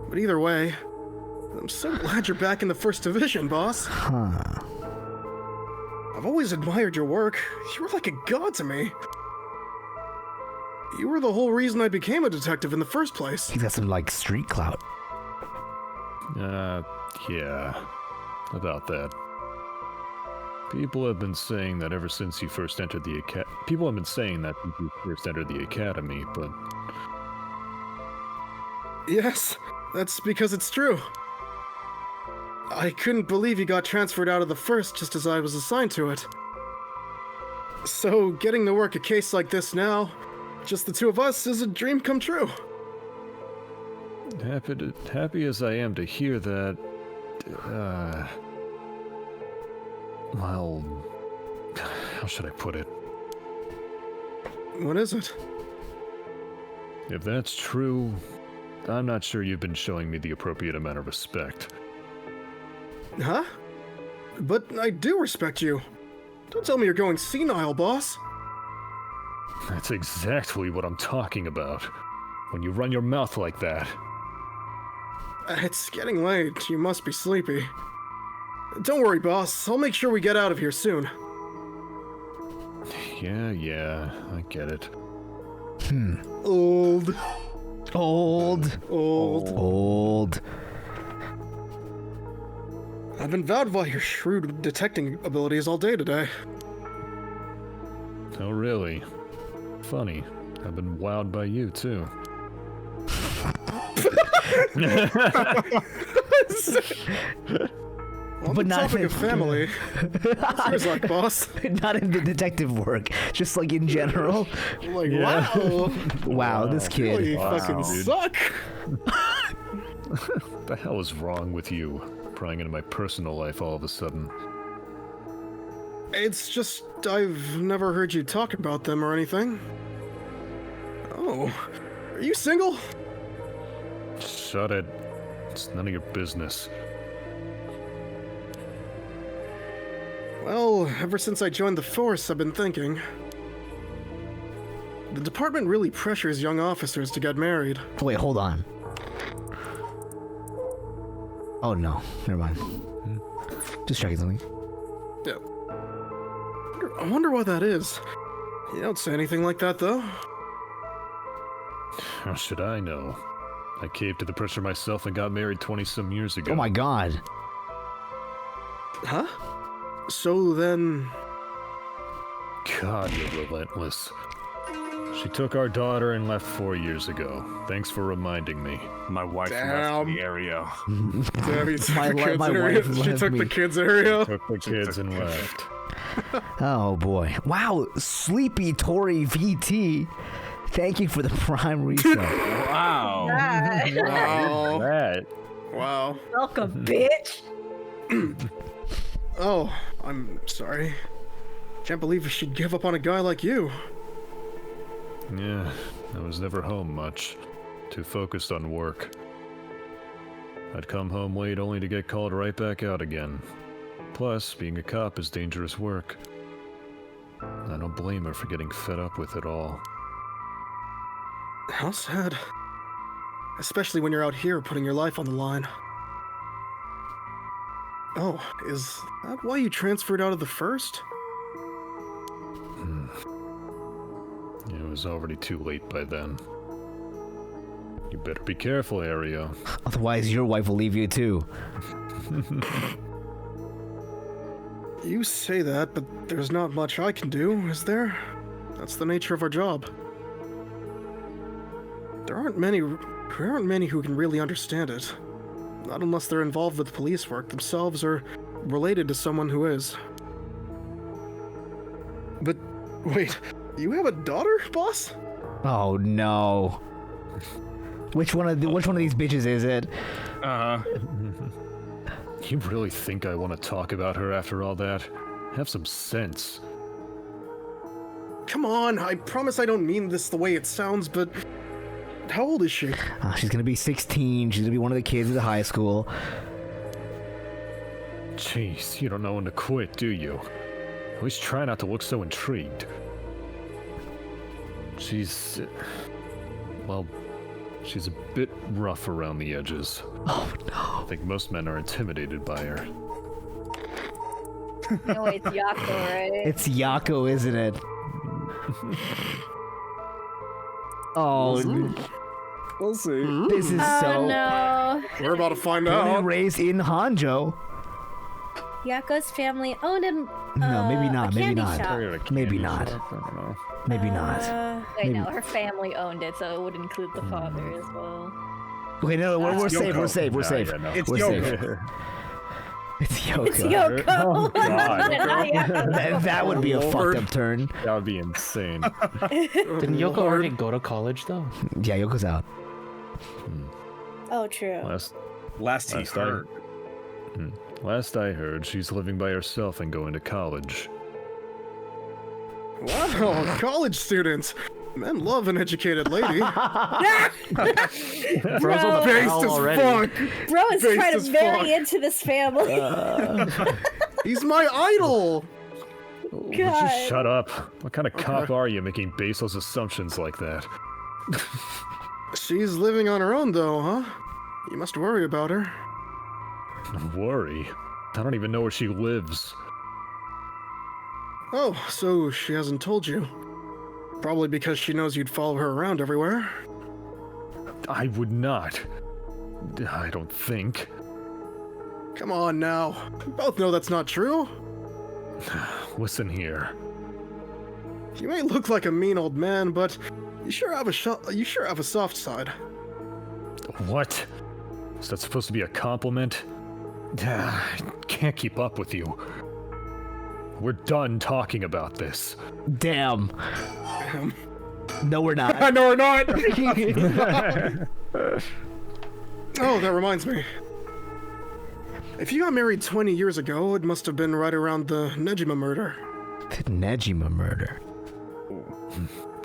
But either way, I'm so glad you're back in the first division, boss. Huh. I've always admired your work. You were like a god to me. You were the whole reason I became a detective in the first place. He's got some like street clout. Yeah. About that. People have been saying that ever since you first entered the People have been saying that since you first entered the academy, but... Yes, that's because it's true. I couldn't believe you got transferred out of the first just as I was assigned to it. So, getting to work a case like this now, just the two of us, is a dream come true. Happy as I am to hear that... Well... How should I put it? What is it? If that's true, I'm not sure you've been showing me the appropriate amount of respect. Huh? But I do respect you. Don't tell me you're going senile, boss. That's exactly what I'm talking about. When you run your mouth like that. It's getting late. You must be sleepy. Don't worry, boss. I'll make sure we get out of here soon. Yeah, I get it. Old. I've been wowed by your shrewd detecting abilities all day today. Oh, really? Funny. I've been wowed by you, too. On But the not topic in- of family. What's yours like, boss? Not in the detective work, just like in general. Like, wow. Wow, this kid. You fucking dude. suck. What the hell is wrong with you? Prying into my personal life all of a sudden. It's just, I've never heard you talk about them or anything. Oh, are you single? Shut it. It's none of your business. Well, ever since I joined the force, I've been thinking. The department really pressures young officers to get married. Wait, hold on. Oh no, never mind. Just checking something. Yeah. I wonder why that is. You don't say anything like that, though. How should I know? I caved to the pressure myself and got married 20-some years ago. Oh my god. Huh? So then... God, you're relentless. She took our daughter and left 4 years ago. Thanks for reminding me. My wife left Damn. the area. Damn, you took My the li- kids my area. wife She left took me. the kids area. Took the kids and left. Oh boy. Wow, Sleepy Tory VT. Thank you for the prime reset. Wow. Wow. That. Wow. Welcome, bitch. Oh, I'm sorry. Can't believe she'd give up on a guy like you. Yeah, I was never home much. Too focused on work. I'd come home late only to get called right back out again. Plus, being a cop is dangerous work. I don't blame her for getting fed up with it all. How sad. Especially when you're out here putting your life on the line. Oh, is that why you transferred out of the first? It was already too late by then. You better be careful, Ario. Otherwise, your wife will leave you too. You say that, but there's not much I can do, is there? That's the nature of our job. There aren't many who can really understand it. Not unless they're involved with police work themselves or related to someone who is. But wait, you have a daughter, boss? Oh no. Which one of these bitches is it? You really think I want to talk about her after all that? Have some sense. Come on, I promise I don't mean this the way it sounds, but how old is she? She's gonna be 16. She's gonna be one of the kids at the high school. Jeez, you don't know when to quit, do you? Always try not to look so intrigued. She's... well, she's a bit rough around the edges. Oh no. I think most men are intimidated by her. No, it's Yako, right? It's Yako, isn't it? Oh, We'll see. this is Oh so. no. We're about to find Born and out. raised in Hanjo. Yako's family owned No, maybe not. a Maybe candy not. shop. Maybe not. I don't know. Maybe not. I know, her family owned it, so it would include the father as well. Okay, no, we're It's safe. We're Yoko. safe. We're Yeah, safe. yeah, no. It's We're Yoko. safe. It's Yoko. It's Yoko. That, that would be a Lord. fucked up turn. That would be insane. Didn't Yoko Lord. already go to college, though? Yeah, Yoko's out. Oh, true. Last he Last I- heard. Last I heard, she's living by herself and going to college. Wow, college students. Men love an educated lady. Bro's on the Based prowl as already. fuck. Bro is Based trying to as marry fuck. into this family. He's my idol. Would God. you shut up? What kind of cop are you making baseless assumptions like that? She's living on her own, though, huh? You must worry about her. Worry? I don't even know where she lives. Oh, so she hasn't told you. Probably because she knows you'd follow her around everywhere. I would not. I don't think. Come on now. We both know that's not true. Listen here. You may look like a mean old man, but you sure have a soft side. What? Is that supposed to be a compliment? I can't keep up with you. We're done talking about this. Damn. No, we're not. No, we're not. Oh, that reminds me. If you got married 20 years ago, it must have been right around the Nejima murder. The Nejima murder.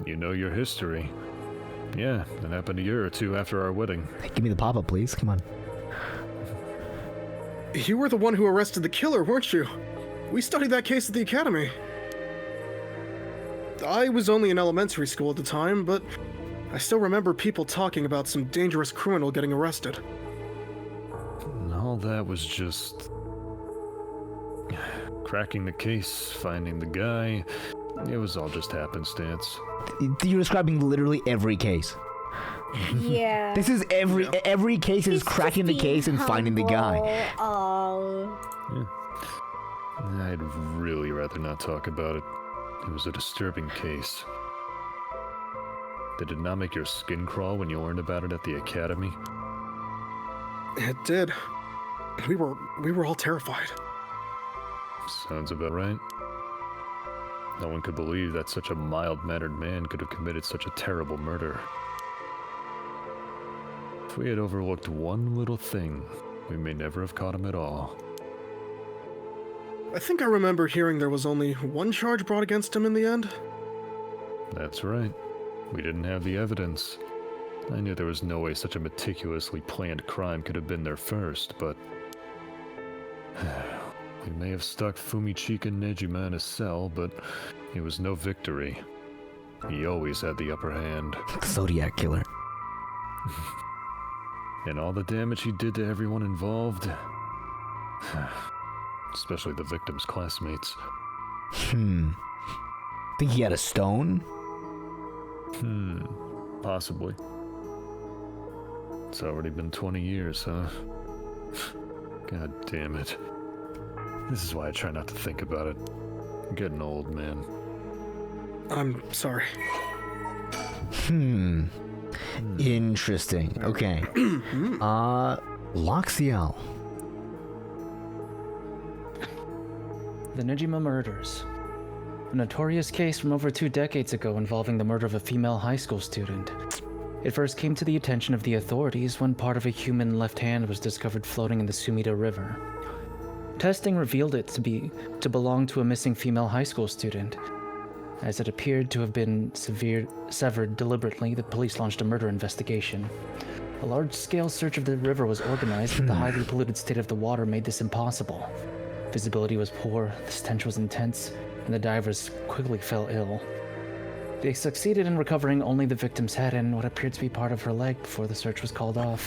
You know your history. Yeah, that happened a year or two after our wedding. Hey, give me the pop-up, please. Come on. You were the one who arrested the killer, weren't you? We studied that case at the academy. I was only in elementary school at the time, but I still remember people talking about some dangerous criminal getting arrested. All that was just cracking the case, finding the guy. It was all just happenstance. You're describing literally every case. Yeah. This is every case is He's cracking the just case and being finding the guy. humble. Oh. I'd really rather not talk about it. It was a disturbing case. Did it not make your skin crawl when you learned about it at the academy? It did. We were all terrified. Sounds about right. No one could believe that such a mild-mannered man could have committed such a terrible murder. If we had overlooked one little thing, we may never have caught him at all. I think I remember hearing there was only one charge brought against him in the end. That's right. We didn't have the evidence. I knew there was no way such a meticulously planned crime could have been there first, but... we may have stuck Fumichika Nejima in a cell, but it was no victory. He always had the upper hand. Zodiac killer. And all the damage he did to everyone involved... especially the victim's classmates. Think he had a stone? Possibly. It's already been 20 years, huh? God damn it. This is why I try not to think about it. I'm getting old, man. I'm sorry. Interesting. Okay. Loxiel. The Nejima murders. A notorious case from over 2 decades ago involving the murder of a female high school student. It first came to the attention of the authorities when part of a human left hand was discovered floating in the Sumida River. Testing revealed it to belong to a missing female high school student. As it appeared to have been severed deliberately, the police launched a murder investigation. A large-scale search of the river was organized, but the highly polluted state of the water made this impossible. Visibility was poor, the stench was intense, and the divers quickly fell ill. They succeeded in recovering only the victim's head and what appeared to be part of her leg before the search was called off.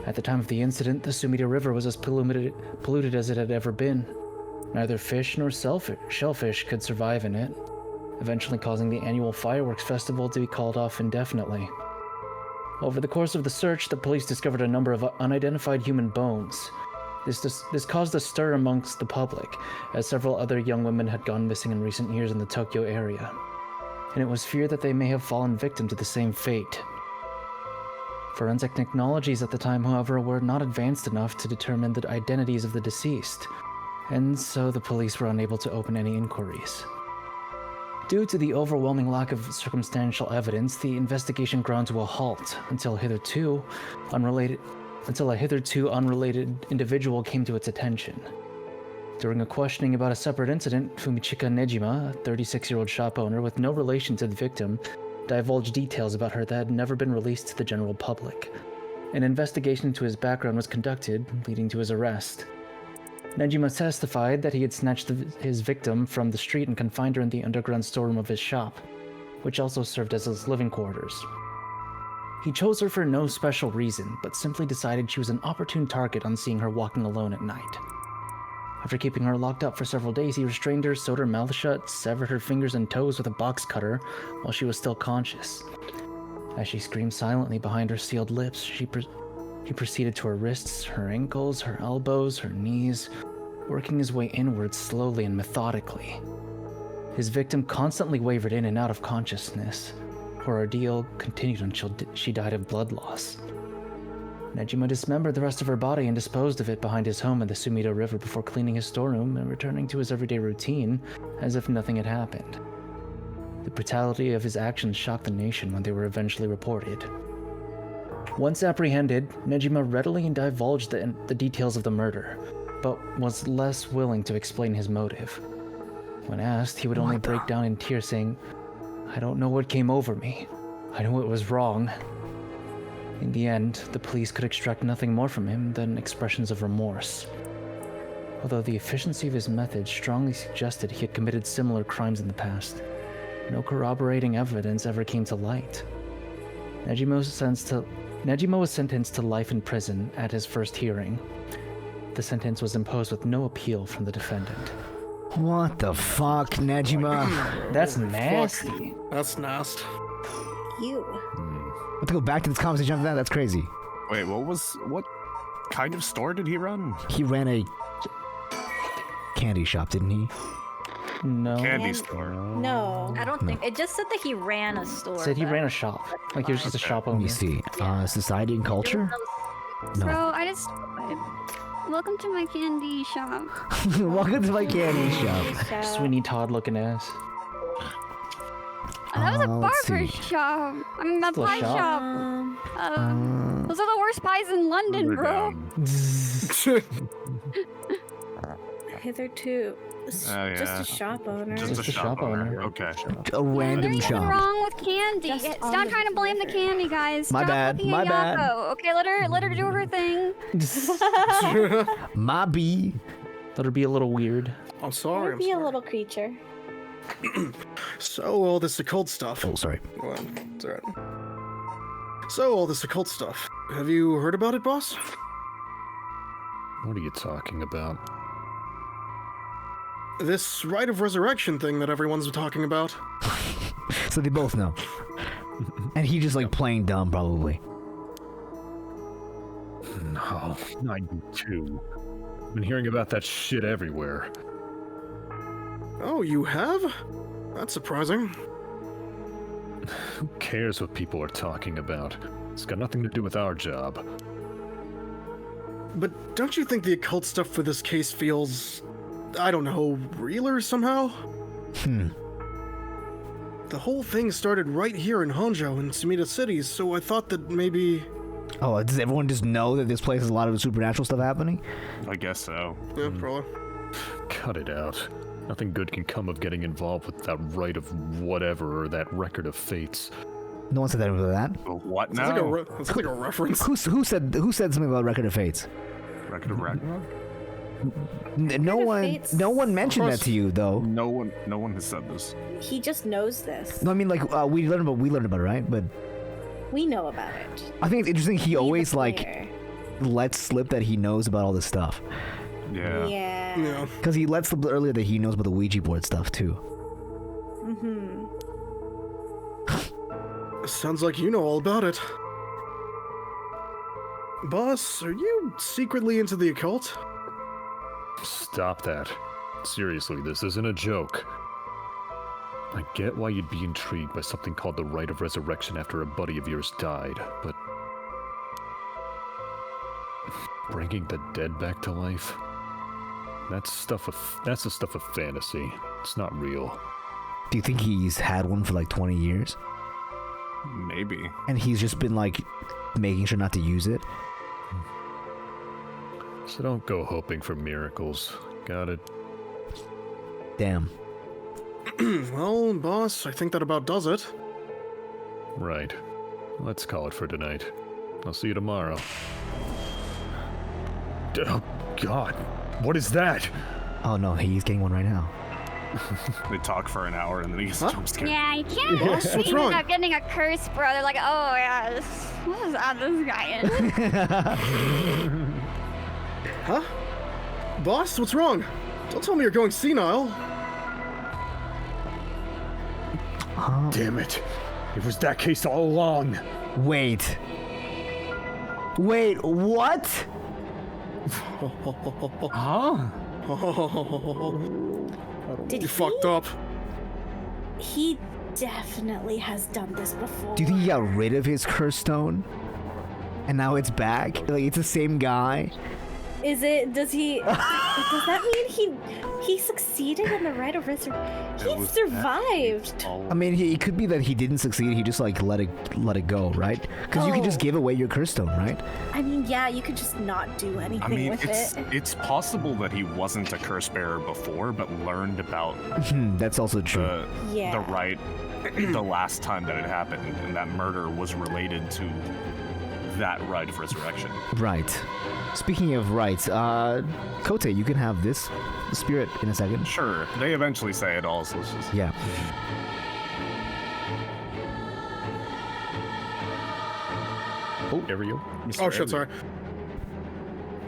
At the time of the incident, the Sumida River was as polluted as it had ever been. Neither fish nor shellfish could survive in it, eventually causing the annual fireworks festival to be called off indefinitely. Over the course of the search, the police discovered a number of unidentified human bones. This caused a stir amongst the public, as several other young women had gone missing in recent years in the Tokyo area, and it was feared that they may have fallen victim to the same fate. Forensic technologies at the time, however, were not advanced enough to determine the identities of the deceased, and so the police were unable to open any inquiries. Due to the overwhelming lack of circumstantial evidence, the investigation ground to a halt until a hitherto unrelated individual came to its attention. During a questioning about a separate incident, Fumichika Nejima, a 36-year-old shop owner with no relation to the victim, divulged details about her that had never been released to the general public. An investigation into his background was conducted, leading to his arrest. Nejima testified that he had snatched his victim from the street and confined her in the underground storeroom of his shop, which also served as his living quarters. He chose her for no special reason, but simply decided she was an opportune target on seeing her walking alone at night. After keeping her locked up for several days, he restrained her, sewed her mouth shut, severed her fingers and toes with a box cutter while she was still conscious. As she screamed silently behind her sealed lips, he proceeded to her wrists, her ankles, her elbows, her knees, working his way inwards slowly and methodically. His victim constantly wavered in and out of consciousness. Her ordeal continued until she died of blood loss. Nejima dismembered the rest of her body and disposed of it behind his home in the Sumida River before cleaning his storeroom and returning to his everyday routine as if nothing had happened. The brutality of his actions shocked the nation when they were eventually reported. Once apprehended, Nejima readily divulged the details of the murder, but was less willing to explain his motive. When asked, he would only break down in tears saying, "I don't know what came over me. I know it was wrong." In the end, the police could extract nothing more from him than expressions of remorse. Although the efficiency of his methods strongly suggested he had committed similar crimes in the past, no corroborating evidence ever came to light. Nejima was sentenced to life in prison at his first hearing. The sentence was imposed with no appeal from the defendant. What the fuck, Nejima? That's nasty. Fuck. That's nasty. You. I have to go back to this conversation after that. That's crazy. Wait, what kind of store did he run? He ran a candy shop, didn't he? No. Candy store. No. I don't think it just said that he ran a store. Said he but- ran a shop. Like he was just a shop owner. Let me see. Society and culture? No. Bro, welcome to my candy shop. Welcome to my candy shop. Sweeney Todd looking ass. That was a let's barber see. shop. I mean, a Still a pie shop? shop. Those are the worst pies in London, We're bro. down. Hitherto, just a shop owner. Just a shop owner. Okay. A random There's nothing shop. wrong with candy. Just on Stop the trying to blame the candy, guys. My Stop bad, looking my at bad. Yako. Okay, let her do her thing. My bee. Let her be a little weird. I'm sorry. Be a little creature. So all this occult stuff. Oh, sorry. Well, it's alright. So all this occult stuff. Have you heard about it, boss? What are you talking about? This rite of resurrection thing that everyone's talking about. So they both know. And he just like playing dumb, probably. No, not you too. Been hearing about that shit everywhere. Oh, you have? That's surprising. Who cares what people are talking about? It's got nothing to do with our job. But don't you think the occult stuff for this case feels, I don't know, realer somehow? The whole thing started right here in Honjo in Sumida City, so I thought that maybe... Oh, does everyone just know that this place has a lot of supernatural stuff happening? I guess so. Yeah, probably. Cut it out. Nothing good can come of getting involved with that rite of whatever or that record of fates. No one said that about that. What Sounds now? like a reference. Who said something about Record of Fates? Record of Ragnarok? No one mentioned that to you though. No one has said this. He just knows this. No, I mean like we learned about it, right? But We know about it. I think it's interesting he We the always like player. lets slip that he knows about all this stuff. Yeah. Yeah. Yeah. Because he let slip earlier that he knows about the Ouija board stuff too. Sounds like you know all about it. Boss, are you secretly into the occult? Stop that. Seriously, this isn't a joke. I get why you'd be intrigued by something called the Rite of Resurrection after a buddy of yours died, but... bringing the dead back to life? That's the stuff of fantasy. It's not real. Do you think he's had one for like 20 years? Maybe. And he's just been like making sure not to use it? So don't go hoping for miracles. Got it. Damn. Well, boss, I think that about does it. Right. Let's call it for tonight. I'll see you tomorrow. Oh, God. What is that? Oh no, he's getting one right now. They talk for an hour and then he gets jump scared. Yeah, you can't Boss, what's wrong? up getting a curse, bro. They're like, oh yeah, what is on this guy? Huh? Boss, what's wrong? Don't tell me you're going senile. Damn it. It was that case all along. Wait, what? Huh? Did You fucked up. He definitely has done this before. Do you think he got rid of his curse stone? And now it's back? Like, it's the same guy? Is it? Does he? Does that mean he succeeded in the rite of resurrection? He survived. I mean, it could be that he didn't succeed. He just like let it go, right? Because you can just give away your curse stone, right? I mean, yeah, you could just not do anything I mean, with it. it's possible that he wasn't a curse bearer before, but learned about That's also true. the rite the last time that it happened, and that murder was related to that rite of resurrection. Right. Speaking of rights, Kote, you can have this spirit in a second. Sure, they eventually say it all, so it's just... Yeah. Oh, there we go. Oh shit, sorry.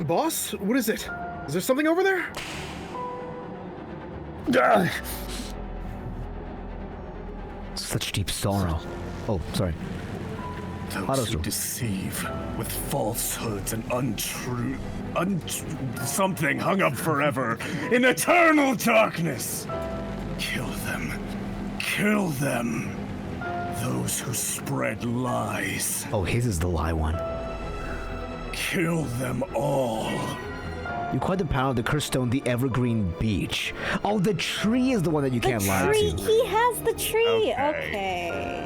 Boss, what is it? Is there something over there? Such deep sorrow. Oh, sorry. Those who deceive with falsehoods and something hung up forever in eternal darkness. Kill them. Kill them. Those who spread lies. Oh, his is the lie one. Kill them all. You acquired the power of the cursed stone, the evergreen beech. Oh, the tree is the one that you can't lie tree. to. He has the tree. Okay. Okay.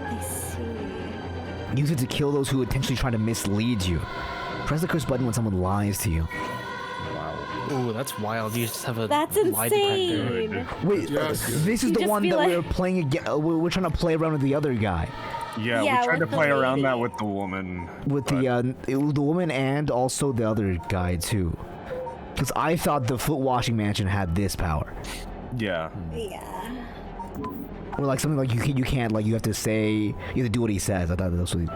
I see. Use it to kill those who intentionally try to mislead you. Press the curse button when someone lies to you. Ooh, that's wild. You just have a That's lie detector. insane. Wait, Yes. this is You the just one be that like- we're playing again. We're trying to play around with the other guy, Yeah, Yeah, we tried to with the play around lady. that with the woman. with but- the woman and also the other guy too. Because I thought the foot washing mansion had this power, Yeah. Yeah. or like something like you can't like you have to say you have to do what he says. I thought that was what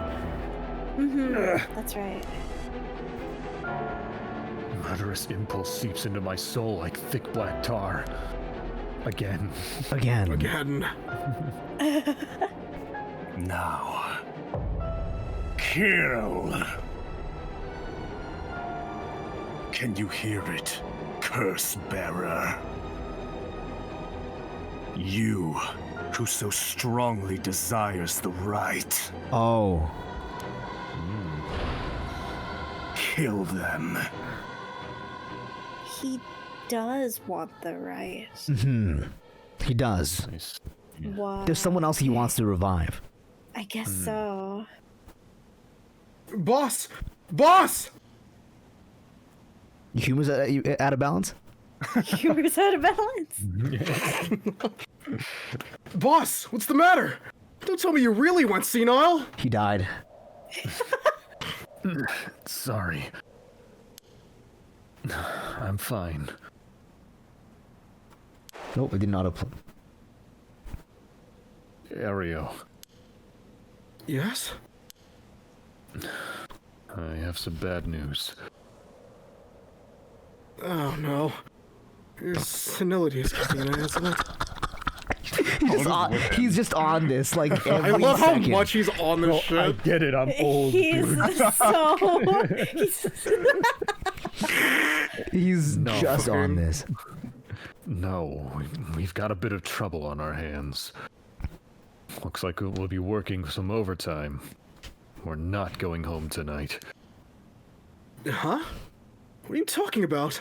That's right. Murderous impulse seeps into my soul like thick black tar. Again. Again. Now. Kill. Can you hear it, curse bearer? You, who so strongly desires the right, Oh, kill them. He does want the right. he does. Nice. Why? There's someone else he wants to revive. I guess so. Boss! Boss! Your humor's out of balance. Humor's out of balance. Boss, what's the matter? Don't tell me you really went senile. He died. Sorry. I'm fine. Nope, it did not apply. Ario, Yes? I have some bad news. Oh no. Your senility is kicking in, isn't it? He's just on this like every I love how second. much he's on this I shit. get it, I'm old, He's dude. so. He's No, just on this. No, we've got a bit of trouble on our hands. Looks like we'll be working some overtime. We're not going home tonight. Huh? What are you talking about?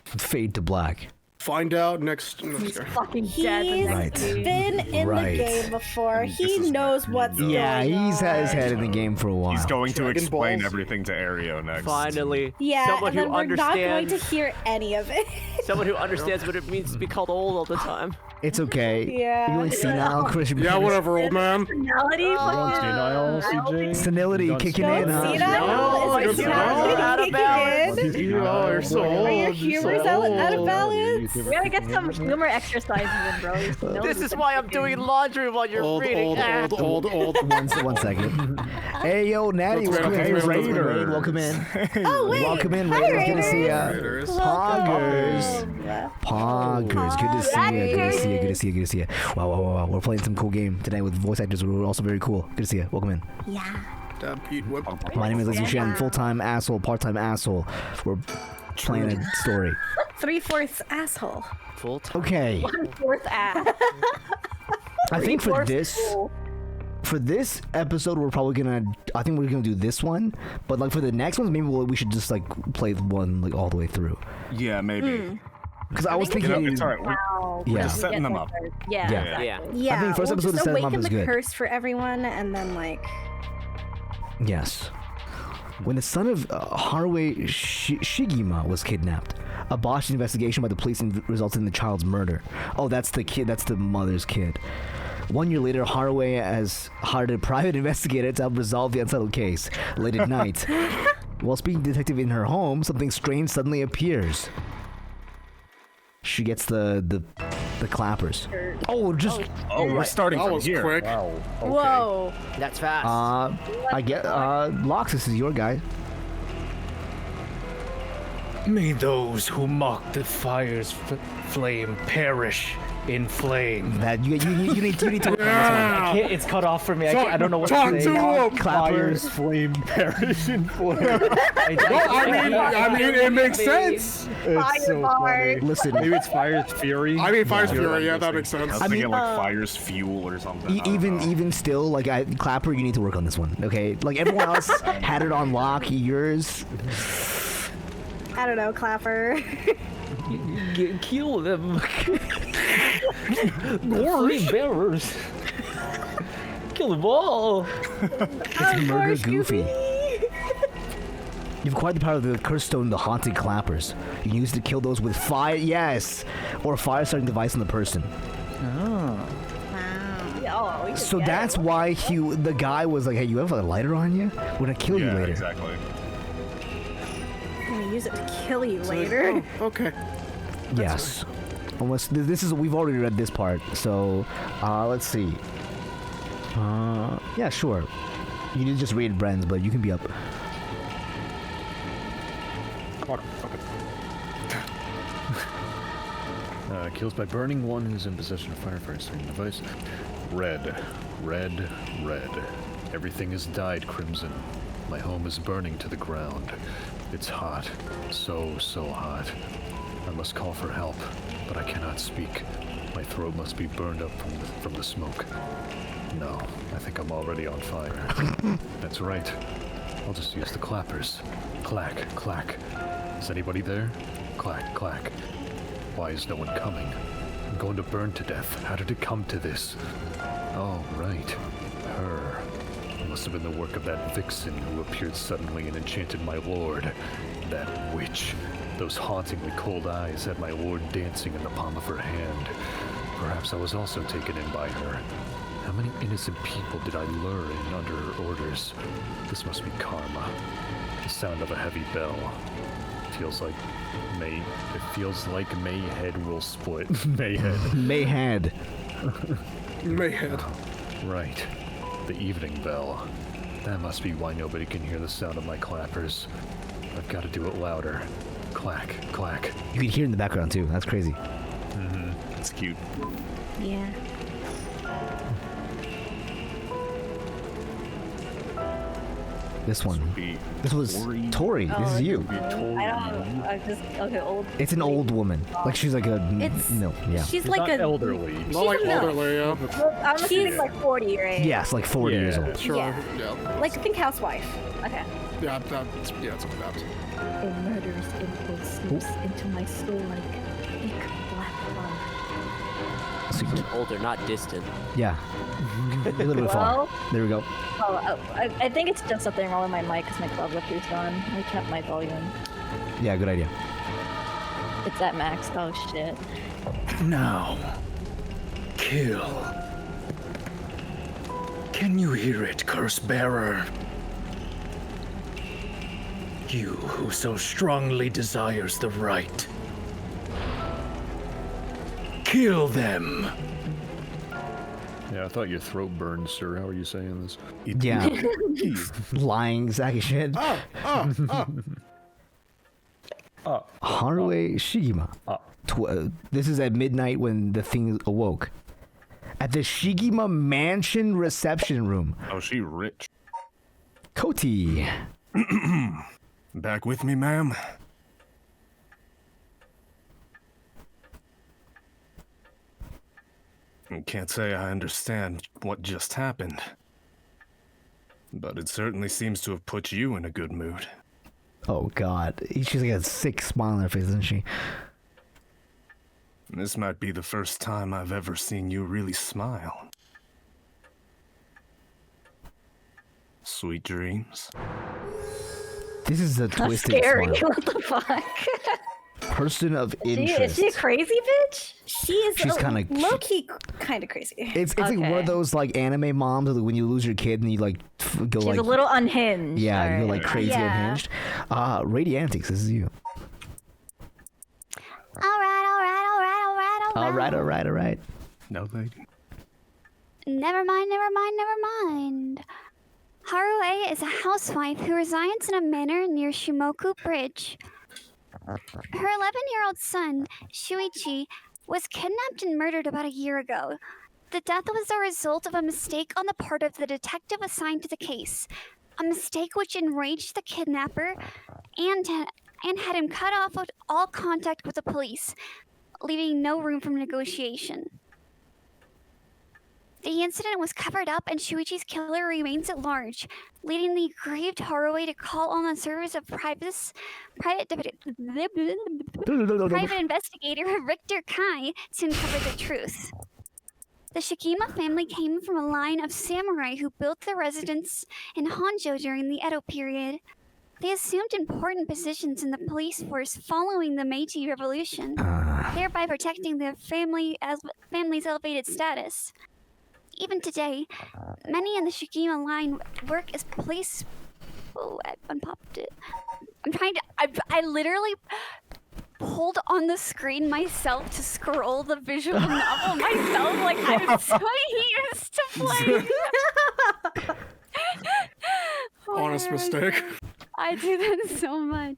Fade to black. Find out next. He's fucking dead. He's Right. been in Right. the game before. And this He is knows what's going on. Yeah, he's had his head in the game for a while. He's going to Dragon explain Balls. everything to Aereo next. Finally, Yeah, someone and then who we're not going understands. to hear any of it. Someone who understands what it means to be called old all the time. It's okay. Yeah. You're really senile, Christian. Yeah, whatever, old man. Personality. Don't senile, CJ. Senility Don't kicking senile. in, huh? Senile? Is you're it senile out of kicking balance. in? You're so Are your old. humors out of balance? We gotta get some humor exercises in, bro. This is why I'm doing laundry while you're Old, reading. old. One second. Hey, yo, Natty, Let's welcome go, in. let's go, Hey, let's go. Raid, welcome in. Oh, wait. Welcome in, Hi, Raiders. Good to see ya. Raiders. Poggers. Poggers. Good to see ya. Good to see ya. Good to see ya. Good to see ya. Wow. We're playing some cool game tonight with voice actors who are also very cool. Good to see ya. Welcome in. Yeah. Dab Pete Whip. My name is Lizzie Shen, full-time asshole, part-time asshole. We're playing a story. 3/4 asshole. Full time. Okay. Fourth ass. I think for Fourth this... school. For this episode, we're probably gonna. I think we're gonna do this one, but like for the next ones, maybe we should just like play one like all the way through. Yeah, maybe. Because I was You know, thinking, it's alright. Wow. Yeah. Just setting them up. Yeah. Yeah. Exactly. Yeah. Yeah. I think first we'll episode to just set them up awaken is the good. curse for everyone, and then like. yes, when the son of Haruo Shigima was kidnapped, a botched investigation by the police resulted in the child's murder. Oh, that's the kid. That's the mother's kid. 1 year later, Haruo has hired a private investigator to help resolve the unsettled case. Late at night, while speaking to the detective in her home, something strange suddenly appears. She gets the clappers. Oh, just We're starting That from was here. quick. Wow. Okay. Whoa. That's fast. I get Lox, this is your guy. May those who mock the fire's flame perish in flame. That you need to work on this one. I can't, it's cut off for me. I don't know what Talk to to say. him. Clappers. Flame perish in flame. I mean, it makes sense. It's so funny. Listen, Maybe it's Fire's Fury. I mean, Fire's Fury. Yeah, that makes I sense. was thinking like fire's fuel or something. I don't know. even still, like Clapper, you need to work on this one, okay? Like everyone else had it on lock. Yours, I don't know, Clapper. Kill them. Flame bearers. Kill them all. it's Murder Goofy. You've acquired the power of the Cursed Stone, the Haunted Clappers. You can use it to kill those with fire, yes, or a fire-starting device on the person. Oh, we So get that's it. why the guy was like, "Hey, you have a lighter on you? We're gonna kill you Yeah, later." exactly. I'm gonna use it to kill you later. Oh, okay. Yes. Almost. This is we've already read this part, so let's see. Yeah, sure. You did just read Bren's, but you can be up. Kills by burning one who's in possession of fire-starting device. Red. Everything has died crimson. My home is burning to the ground. It's hot. So hot. I must call for help, but I cannot speak. My throat must be burned up from the smoke. No, I think I'm already on fire. That's right. I'll just use the clappers. Clack, clack. Is anybody there? Clack, clack. Why is no one coming? I'm going to burn to death. How did it come to this? Oh, right. Her. It must have been the work of that vixen who appeared suddenly and enchanted my lord. That witch. Those hauntingly cold eyes had my lord dancing in the palm of her hand. Perhaps I was also taken in by her. How many innocent people did I lure in under her orders? This must be karma. The sound of a heavy bell. Feels like Mayhead will split. Mayhead. Mayhead. Mayhead. Right. The evening bell. That must be why nobody can hear the sound of my clappers. I've got to do it louder. Clack, clack. You can hear in the background too. That's crazy. It's cute. Yeah. This one. Be This was Tori. This is you. I don't. I just okay. Old. It's an old woman. Like she's like a It's- no. Yeah. She's She's like not a elderly. Not like a milf. elderly, yeah. Well, I'm assuming like 40 your age. Yes, like 40 years Yeah. old. Sure. Yeah. Yeah. like think housewife. Okay. Yeah, it's like that. A murderous impulse slips into my soul like thick Older, not distant. Yeah. A little bit far. There we go. I think it's just something wrong with my mic because my club lifter's on. I kept my volume. Yeah, good idea. It's at max. Oh shit. Now, kill. Can you hear it, curse bearer? You who so strongly desires the right. Kill them. Yeah, I thought your throat burned, sir. How are you saying this? Yeah. Lying sack of shit. Haruo Shigima. This is at midnight when the thing awoke. At the Shigima Mansion reception room. Oh, she rich. Koti. Back with me, ma'am? I can't say I understand what just happened. But it certainly seems to have put you in a good mood. Oh god. She's like a sick smile on her face, isn't she? This might be the first time I've ever seen you really smile. Sweet dreams. This is a That's twisted scary. smile. What the fuck? Person of Is interest. she a crazy bitch? She's kinda- low-key kind of crazy. It's like one of those like anime moms that when you lose your kid and you like go She's like a little unhinged. yeah, you're Alright. like crazy Yeah. unhinged. Radiantics, this is you. All right. No, lady. Never mind. Haruo is a housewife who resides in a manor near Shimoku Bridge. Her 11-year-old son, Shuichi, was kidnapped and murdered about a year ago. The death was a result of a mistake on the part of the detective assigned to the case. A mistake which enraged the kidnapper and had him cut off with all contact with the police, leaving no room for negotiation. The incident was covered up and Shuichi's killer remains at large, leading the aggrieved Haruo to call on the service of private investigator Richter Kai to uncover the truth. The Shikima family came from a line of samurai who built their residence in Honjo during the Edo period. They assumed important positions in the police force following the Meiji Revolution, thereby protecting the family's elevated status. Even today, many in the Shikima line work as police. Oh, I unpopped it. I literally pulled on the screen myself to scroll the visual novel myself. Like, I'm so used to playing. Honest mistake. I do that so much.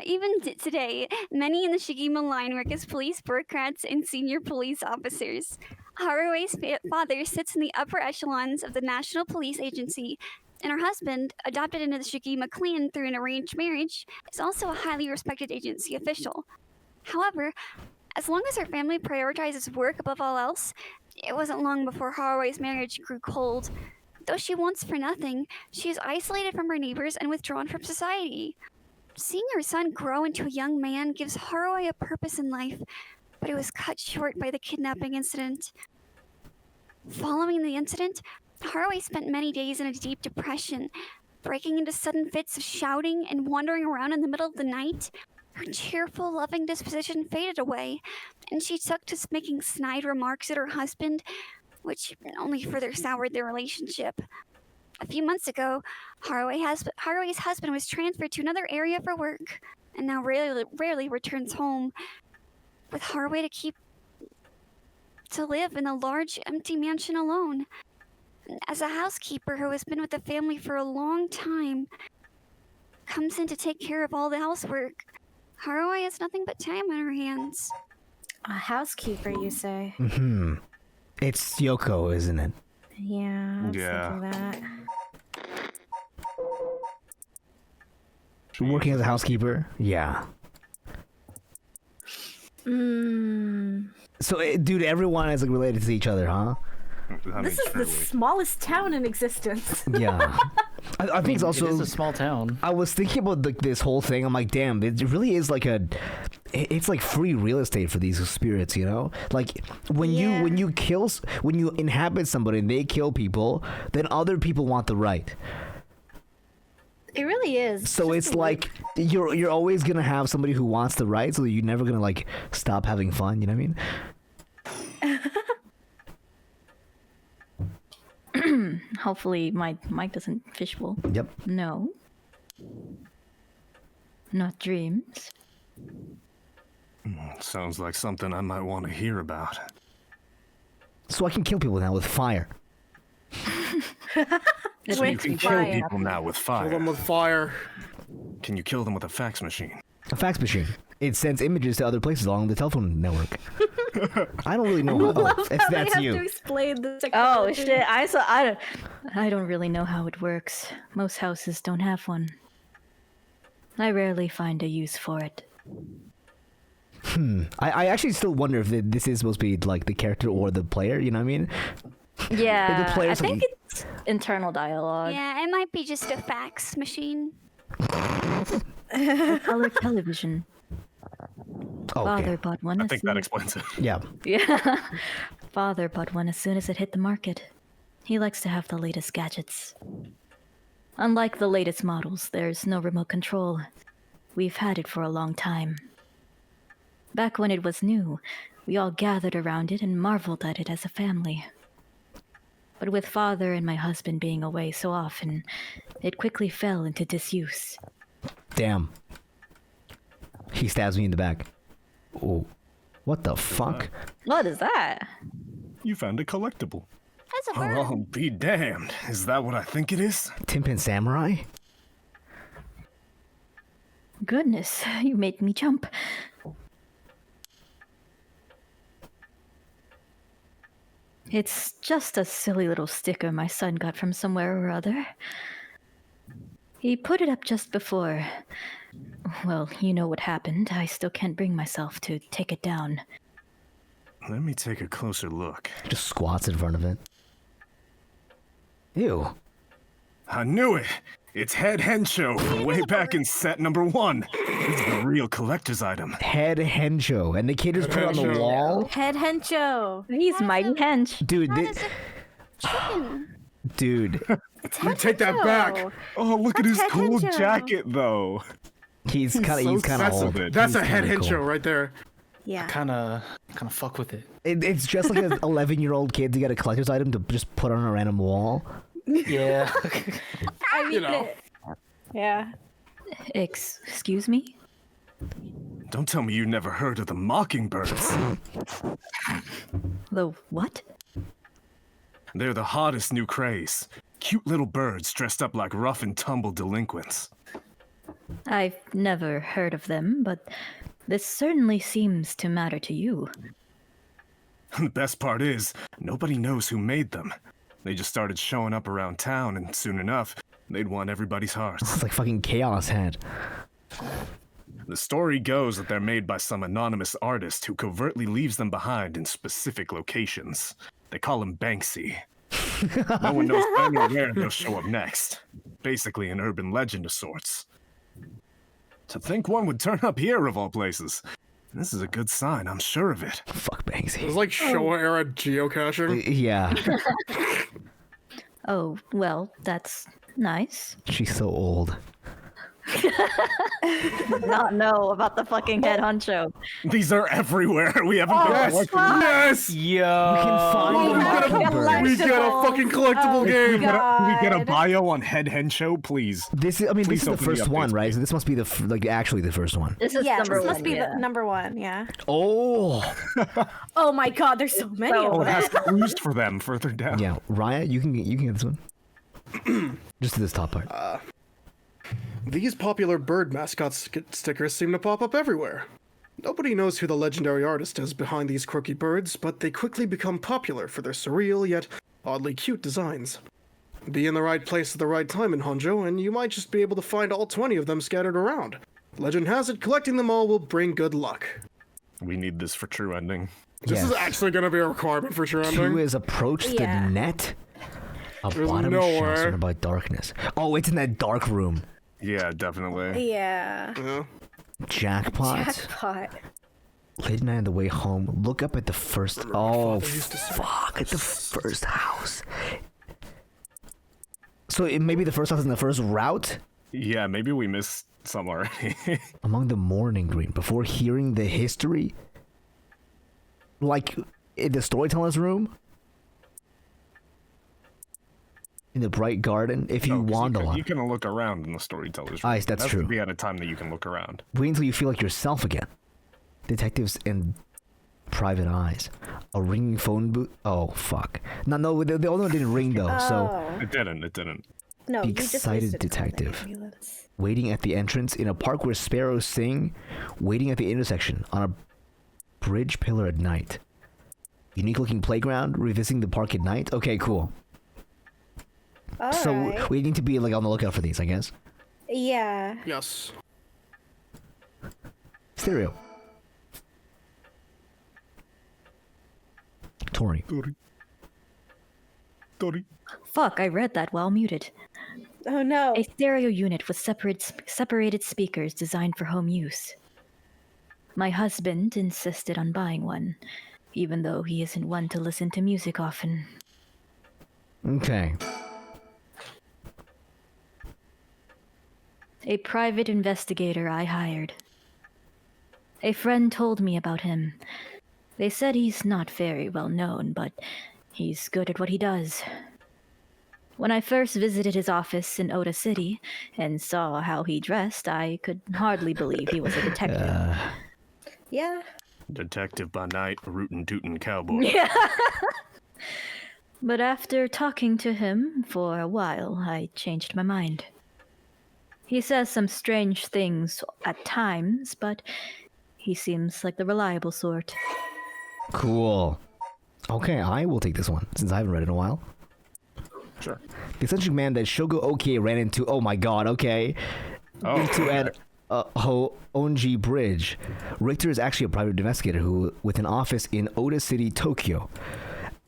Even today, many in the Shigima line work as police bureaucrats and senior police officers. Haruo's father sits in the upper echelons of the National Police Agency, and her husband, adopted into the Shigima clan through an arranged marriage, is also a highly respected agency official. However, as long as her family prioritizes work above all else, it wasn't long before Haruo's marriage grew cold. Though she wants for nothing, she is isolated from her neighbors and withdrawn from society. Seeing her son grow into a young man gives Haruo a purpose in life, but it was cut short by the kidnapping incident. Following the incident, Haruo spent many days in a deep depression, breaking into sudden fits of shouting and wandering around in the middle of the night. Her cheerful, loving disposition faded away, and she took to making snide remarks at her husband, which only further soured their relationship. A few months ago, Haruo's husband was transferred to another area for work, and now rarely returns home, with Haruo to live in a large, empty mansion alone. As a housekeeper who has been with the family for a long time, comes in to take care of all the housework, Haruo has nothing but time on her hands. A housekeeper, you say? Mm-hmm. It's Yoko, isn't it? Yeah, I was Yeah. thinking that. Working as a housekeeper? Yeah. So, dude, everyone is like related to each other, huh? I This mean, is the smallest town in existence. Yeah. I think it's also It is a small town. I was thinking about this whole thing. I'm like, damn, it really is like it's like free real estate for these spirits, you know? Like when Yeah. when you inhabit somebody and they kill people, then other people want the right. It really is. So just it's a like you're always gonna have somebody who wants the right, so you're never gonna like stop having fun. You know what I mean? Hopefully my mic doesn't fishbowl. Yep. No. Not dreams. Sounds like something I might want to hear about. So I can kill people now with fire. So you can kill fire. people now with Kill them fire. with fire. Can you kill them with a fax machine? A fax machine. It sends images to other places along the telephone network. I don't really know. That's They have you. to explain the Oh technology. shit! I don't really know how it works. Most houses don't have one. I rarely find a use for it. I actually still wonder if this is supposed to be like the character or the player. You know what I mean? Yeah, I players think like- it's internal dialogue. Yeah, it might be just a fax machine. Color television. Oh, Father okay. bought one. I as think soon that as- explains it. Yeah. Yeah. Father bought one as soon as it hit the market. He likes to have the latest gadgets. Unlike the latest models, there's no remote control. We've had it for a long time. Back when it was new, we all gathered around it and marveled at it as a family. But with Father and my husband being away so often, it quickly fell into disuse. Damn. He stabs me in the back. Oh, what the fuck? What is that? You found a collectible. That's a bird. Oh, be damned. Is that what I think it is? Timpan Samurai? Goodness, you made me jump. It's just a silly little sticker my son got from somewhere or other. He put it up just before. Well, you know what happened. I still can't bring myself to take it down. Let me take a closer look. Just squats in front of it. Ew. I knew it! It's Head Hensho from way back in set number 1. It's a real collector's item. Head Hensho. And the kid is put on the Hensho. wall. Head hencho. He's mighty hench. Dude, That is a chicken. dude. We take that back. Oh, look at his Head cool Hensho. jacket, though. He's kind of so he's kind of That's old. a, that's He's a head kinda hencho cool. right there. Yeah. Kind of fuck with it. It's just like an 11-year-old kid to get a collector's item to just put on a random wall. Yeah. I mean, You know. yeah. Excuse me? Don't tell me you never heard of the Mockingbirds. The what? They're the hottest new craze. Cute little birds dressed up like rough and tumble delinquents. I've never heard of them, but this certainly seems to matter to you. The best part is, nobody knows who made them. They just started showing up around town, and soon enough, they'd won everybody's hearts. It's like fucking Chaos Head. The story goes that they're made by some anonymous artist who covertly leaves them behind in specific locations. They call him Banksy. No one knows when or where they'll show up next. Basically an urban legend of sorts. To think one would turn up here of all places. This is a good sign, I'm sure of it. Fuck It was Banksy. like Showa era geocaching. Yeah. Oh, well, that's nice. She's so old. Not know about the fucking head honcho. These are everywhere. We haven't been Yes! collecting. Yes! Yo. We can find Oh, the we got a- Mockingbird. We get a fucking collectible game. Can we get a bio on Head Hensho, please? This is, I mean, Please this is the open the first one, updates, right? please. So this must be the like actually the first one. This is Yeah, number this one. must be yeah. the number one, yeah. Oh. Oh my god, there's so many Oh, of it them. has clues for them further down. Yeah, Raya, you can get this one. Just to this top part. These popular bird mascot stickers seem to pop up everywhere. Nobody knows who the legendary artist is behind these quirky birds, but they quickly become popular for their surreal yet oddly cute designs. Be in the right place at the right time in Honjo, and you might just be able to find all 20 of them scattered around. Legend has it, collecting them all will bring good luck. We need this for true ending. This is Yes. actually going to be a requirement for true Two ending. is approach Yeah. the net. A There's bottom no shell way. surrounded by darkness. Oh, it's in that dark room. Yeah, definitely. Yeah. Yeah. Jackpot. Jackpot. Late night on the way home. Look up at the first. Oh, father used to say, fuck! At the first house. So it may be the first house in the first route. Yeah, maybe we missed some already. Among the morning green, before hearing the history, like in the storyteller's room, in the bright garden. If you wander a lot, you can look around in the storyteller's room. Ah, yes, that's true. Be at a time that you can look around. wait until you feel like yourself again. Detectives and private eyes. A ringing phone booth. Oh fuck! No, the other one didn't ring though. So Oh. It didn't. No, the you just excited listed it on the detective. ambulance. waiting at the entrance in a park where sparrows sing, waiting at the intersection on a bridge pillar at night. Unique looking playground, revisiting the park at night. Okay, cool. So Alright. we need to be like on the lookout for these, I guess. Yeah. Yes. Stereo. Tori. Tori. Fuck, I read that while muted. Oh no. A stereo unit with separated speakers designed for home use. My husband insisted on buying one, even though he isn't one to listen to music often. Okay. A private investigator I hired. A friend told me about him. They said he's not very well known, but he's good at what he does. When I first visited his office in Oda City and saw how he dressed, I could hardly believe he was a detective. Yeah. Detective by night, rootin' tootin' cowboy. Yeah. But after talking to him for a while, I changed my mind. He says some strange things at times, but he seems like the reliable sort. Cool. Okay, I will take this one, since I haven't read it in a while. Sure. The eccentric man that Shogo Okie ran into, oh my god, okay, into at Onji Bridge. Richter is actually a private investigator who, with an office in Oda City, Tokyo.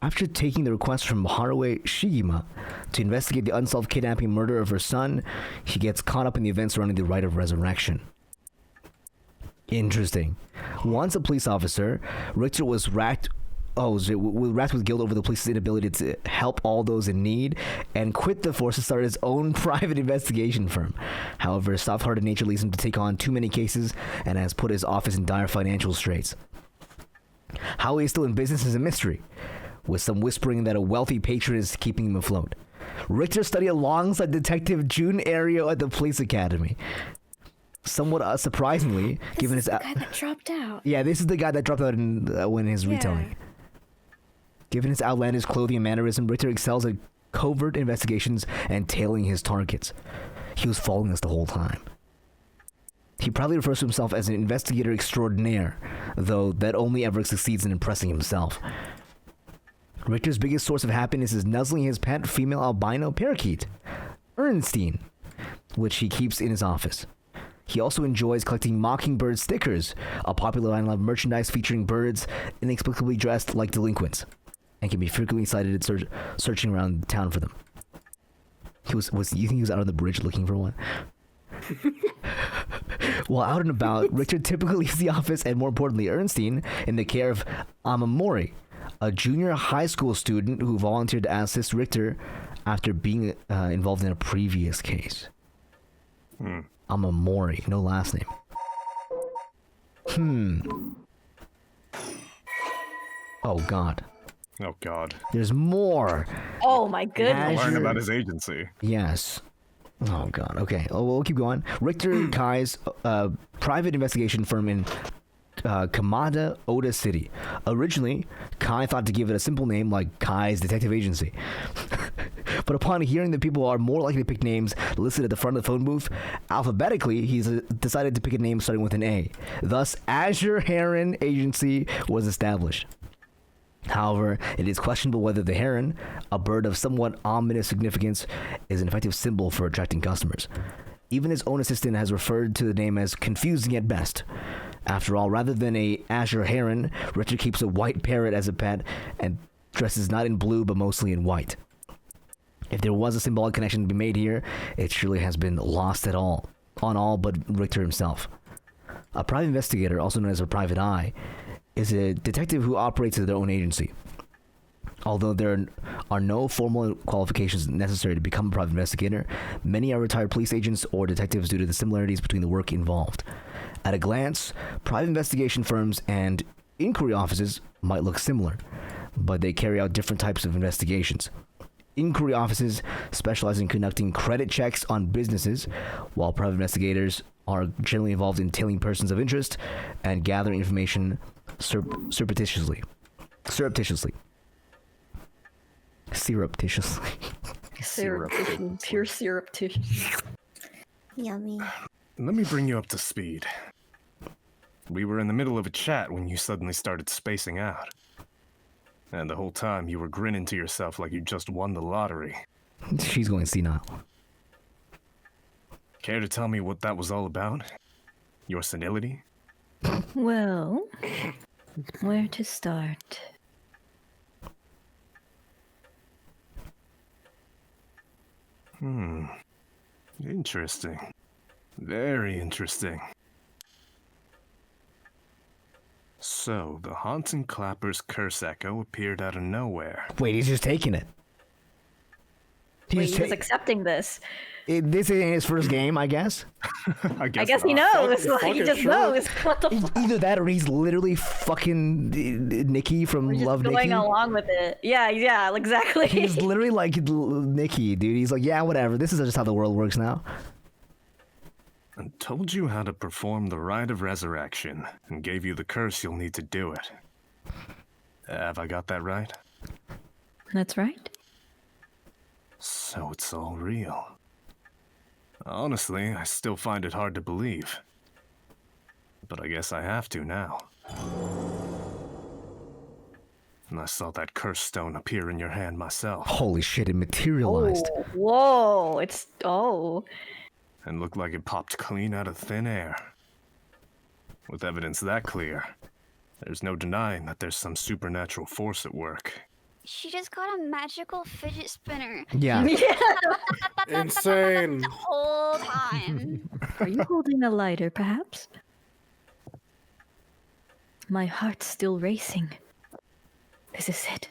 After taking the request from Haruo Shigima to investigate the unsolved kidnapping murder of her son, he gets caught up in the events surrounding the rite of resurrection. Interesting. Once a police officer, Richter was racked with guilt over the police's inability to help all those in need, and quit the force to start his own private investigation firm. However, his soft-hearted nature leads him to take on too many cases and has put his office in dire financial straits. How he is still in business is a mystery, with some whispering that a wealthy patron is keeping him afloat. Richter studied alongside Detective Jun Ario at the police academy. Somewhat surprisingly, given his... The guy that dropped out. Yeah, this is the guy that dropped out when his retelling. Given his outlandish clothing and mannerism, Richter excels at covert investigations and tailing his targets. He was following us the whole time. He proudly refers to himself as an investigator extraordinaire, though that only ever succeeds in impressing himself. Richter's biggest source of happiness is nuzzling his pet female albino parakeet, Ernstine, which he keeps in his office. He also enjoys collecting mockingbird stickers, a popular line of merchandise featuring birds inexplicably dressed like delinquents, and can be frequently sighted searching around town for them. You think he was out on the bridge looking for one? While out and about, Richard typically leaves the office and, more importantly, Ernstine, in the care of Amamori, a junior high school student who volunteered to assist Richter after being involved in a previous case. Amamori, no last name. Oh god. Oh god. There's more. Oh my goodness. Learn about his agency. Yes. Oh god. Okay. Oh, we'll keep going. Richter Kai's private investigation firm in Kamada, Oda City. Originally, Kai thought to give it a simple name like Kai's Detective Agency. But upon hearing that people are more likely to pick names listed at the front of the phone booth, alphabetically, he's decided to pick a name starting with an A. Thus, Azure Heron Agency was established. However, it is questionable whether the heron, a bird of somewhat ominous significance, is an effective symbol for attracting customers. Even his own assistant has referred to the name as confusing at best. After all, rather than a azure heron, Richard keeps a white parrot as a pet and dresses not in blue but mostly in white. If there was a symbolic connection to be made here, it surely has been lost on all but Richter himself. A private investigator, also known as a private eye, is a detective who operates as their own agency. Although there are no formal qualifications necessary to become a private investigator, many are retired police agents or detectives due to the similarities between the work involved. At a glance, private investigation firms and inquiry offices might look similar, but they carry out different types of investigations. Inquiry offices specialize in conducting credit checks on businesses, while private investigators are generally involved in tailing persons of interest and gathering information surreptitiously. Surreptitiously. Pure surreptitious. Yummy. Let me bring you up to speed. We were in the middle of a chat when you suddenly started spacing out. And the whole time you were grinning to yourself like you just won the lottery. She's going senile. Care to tell me what that was all about? Your senility? Well, where to start? Interesting. Very interesting. So, the Haunting Clapper's curse echo appeared out of nowhere. Wait, he's just taking it. Wait, he was accepting this. This ain't his first game, I guess. I I guess he not. knows. Like, he just knows. What the fuck? Either that or he's literally fucking Nikki from We're just Love going Nikki. along with it. Yeah, exactly. He's literally like Nikki, dude. He's like, yeah, whatever. This is just how the world works now. And told you how to perform the rite of resurrection, and gave you the curse you'll need to do it. Have I got that right? That's right. So it's all real. Honestly, I still find it hard to believe. But I guess I have to now. And I saw that curse stone appear in your hand myself. Holy shit, it materialized. Oh, whoa, And looked like it popped clean out of thin air. With evidence that clear, there's no denying that there's some supernatural force at work. She just got a magical fidget spinner. Yeah. Insane. The whole time. Are you holding a lighter, perhaps? My heart's still racing. This is it.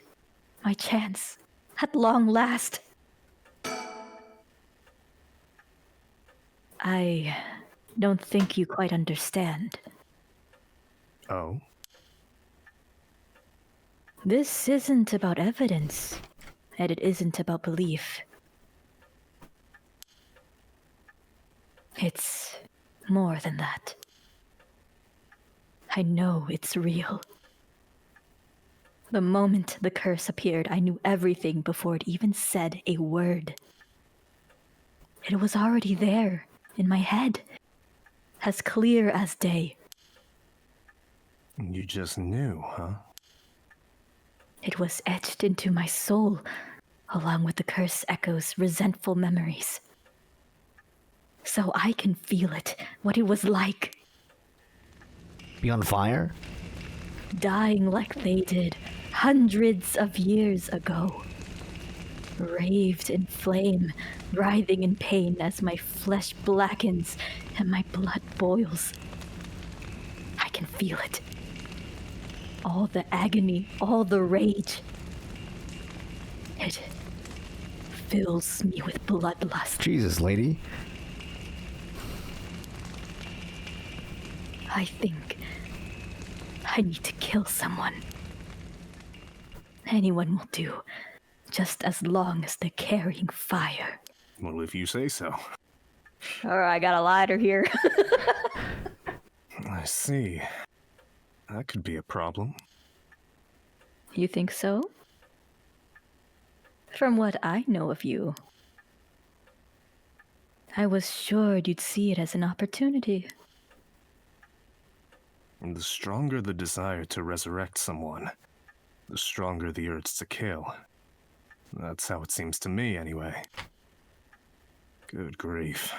My chance. At long last. I don't think you quite understand. Oh? This isn't about evidence, and it isn't about belief. It's more than that. I know it's real. The moment the curse appeared, I knew everything before it even said a word. It was already there, in my head, as clear as day. You just knew, huh? It was etched into my soul, along with the curse echo's resentful memories. So I can feel it, what it was like. Be on fire? Dying like they did hundreds of years ago. Raved in flame, writhing in pain as my flesh blackens and my blood boils. I can feel it. All the agony, all the rage. It fills me with bloodlust. Jesus, lady. I think I need to kill someone. Anyone will do, just as long as they're carrying fire. Well, if you say so. Alright, I got a lighter here. I see. That could be a problem. You think so? From what I know of you, I was sure you'd see it as an opportunity. And the stronger the desire to resurrect someone, the stronger the urge to kill. That's how it seems to me, anyway. Good grief.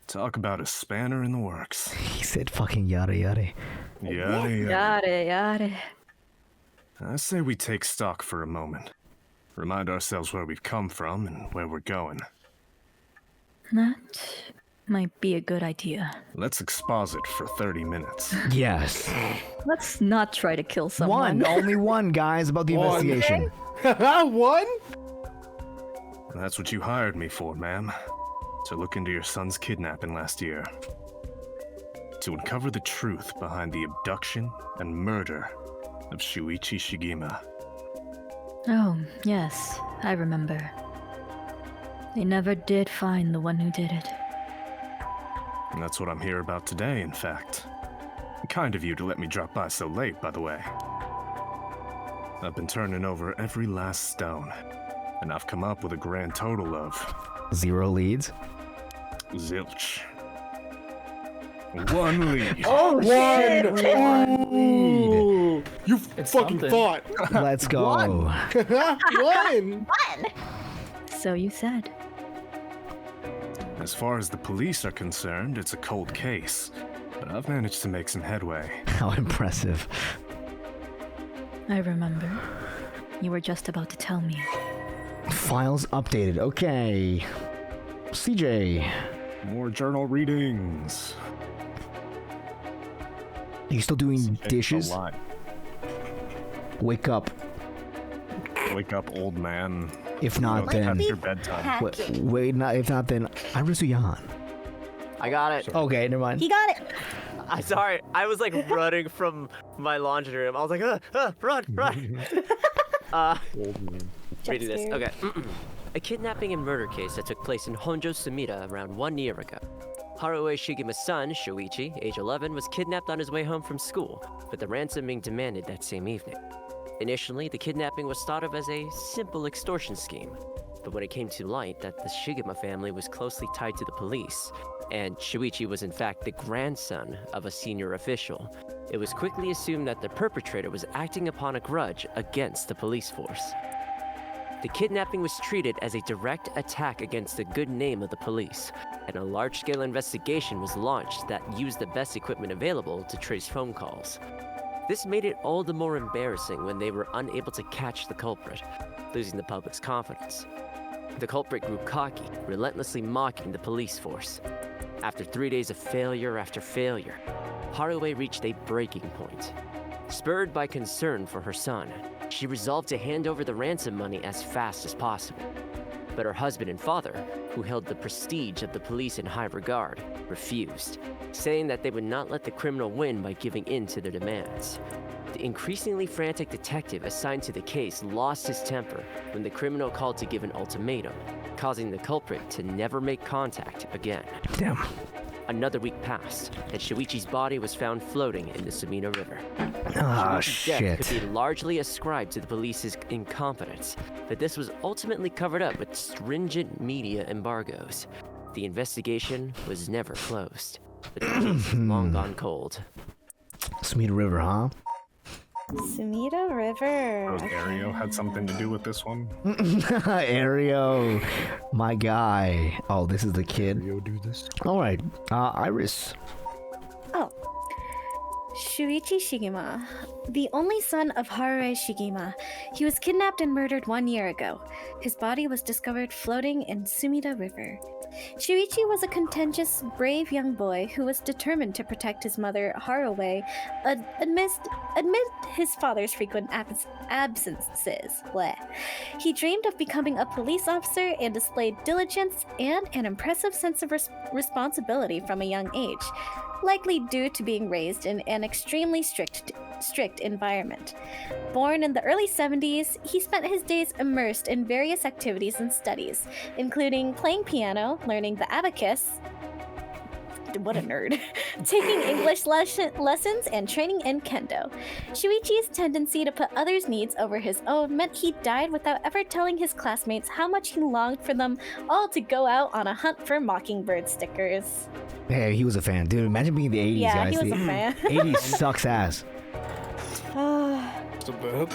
Talk about a spanner in the works. He said fucking yada yada. Yada yada. Yada yada. I say we take stock for a moment. Remind ourselves where we've come from and where we're going. That Might be a good idea. Let's exposit for 30 minutes. Yes. Let's not try to kill someone. One. Only one, guys, about the investigation. One? That's what you hired me for, ma'am. To look into your son's kidnapping last year. To uncover the truth behind the abduction and murder of Shuichi Shigema. Oh, yes, I remember. They never did find the one who did it. And that's what I'm here about today, in fact. Kind of you to let me drop by so late, by the way. I've been turning over every last stone, and I've come up with a grand total of 0 leads. zilch. 1 lead. Oh, One lead. You It's fucking something. thought. Let's go. One. So you said. As far as the police are concerned, it's a cold case, but I've managed to make some headway. How impressive. I remember. You were just about to tell me. Files updated. Okay. CJ, More journal readings. you still doing It's dishes? a lot. Wake up. Wake up, old man. If not, then After bedtime. wait. Not if not, then Arisuyan. I got it. Okay, never mind. He got it. I'm sorry. I was like running from my laundry room. I was like, run. Reading this. Okay. A kidnapping and murder case that took place in Honjo Sumida around 1 year ago. Harue Shigima's son, Shoichi, age 11, was kidnapped on his way home from school, with the ransom being demanded that same evening. Initially, the kidnapping was thought of as a simple extortion scheme, but when it came to light that the Shigema family was closely tied to the police, and Shoichi was in fact the grandson of a senior official, it was quickly assumed that the perpetrator was acting upon a grudge against the police force. The kidnapping was treated as a direct attack against the good name of the police, and a large-scale investigation was launched that used the best equipment available to trace phone calls. This made it all the more embarrassing when they were unable to catch the culprit, losing the public's confidence. The culprit grew cocky, relentlessly mocking the police force. After 3 days of failure after failure, Harue reached a breaking point. Spurred by concern for her son, she resolved to hand over the ransom money as fast as possible. But her husband and father, who held the prestige of the police in high regard, refused, saying that they would not let the criminal win by giving in to their demands. The increasingly frantic detective assigned to the case lost his temper when the criminal called to give an ultimatum, causing the culprit to never make contact again. Damn. Another week passed, and Shoichi's body was found floating in the Sumida River. Ah, Shoichi's death shit. could be largely ascribed to the police's incompetence, but this was ultimately covered up with stringent media embargoes. The investigation was never closed, but the case is long gone cold. Sumida River, huh? Sumida River. Those Ario had something to do with this one. Ario, my guy. Oh, this is the kid. Rio do this. All right, Iris. Oh. Shuichi Shigema, the only son of Harue Shigema. He was kidnapped and murdered 1 year ago. His body was discovered floating in Sumida River. Shuichi was a contentious, brave young boy who was determined to protect his mother, Harue, amid his father's frequent absences. Bleh. He dreamed of becoming a police officer and displayed diligence and an impressive sense of responsibility from a young age, likely due to being raised in an extremely strict environment. Born in the early 70s, he spent his days immersed in various activities and studies, including playing piano, learning the abacus, what a nerd, taking English lessons, and training in kendo. Shuichi's tendency to put others' needs over his own meant he died without ever telling his classmates how much he longed for them all to go out on a hunt for mockingbird stickers. Hey, he was a fan, dude. Imagine being the 80s, Yeah, guys. he was The a fan. 80s sucks ass. It's a bit.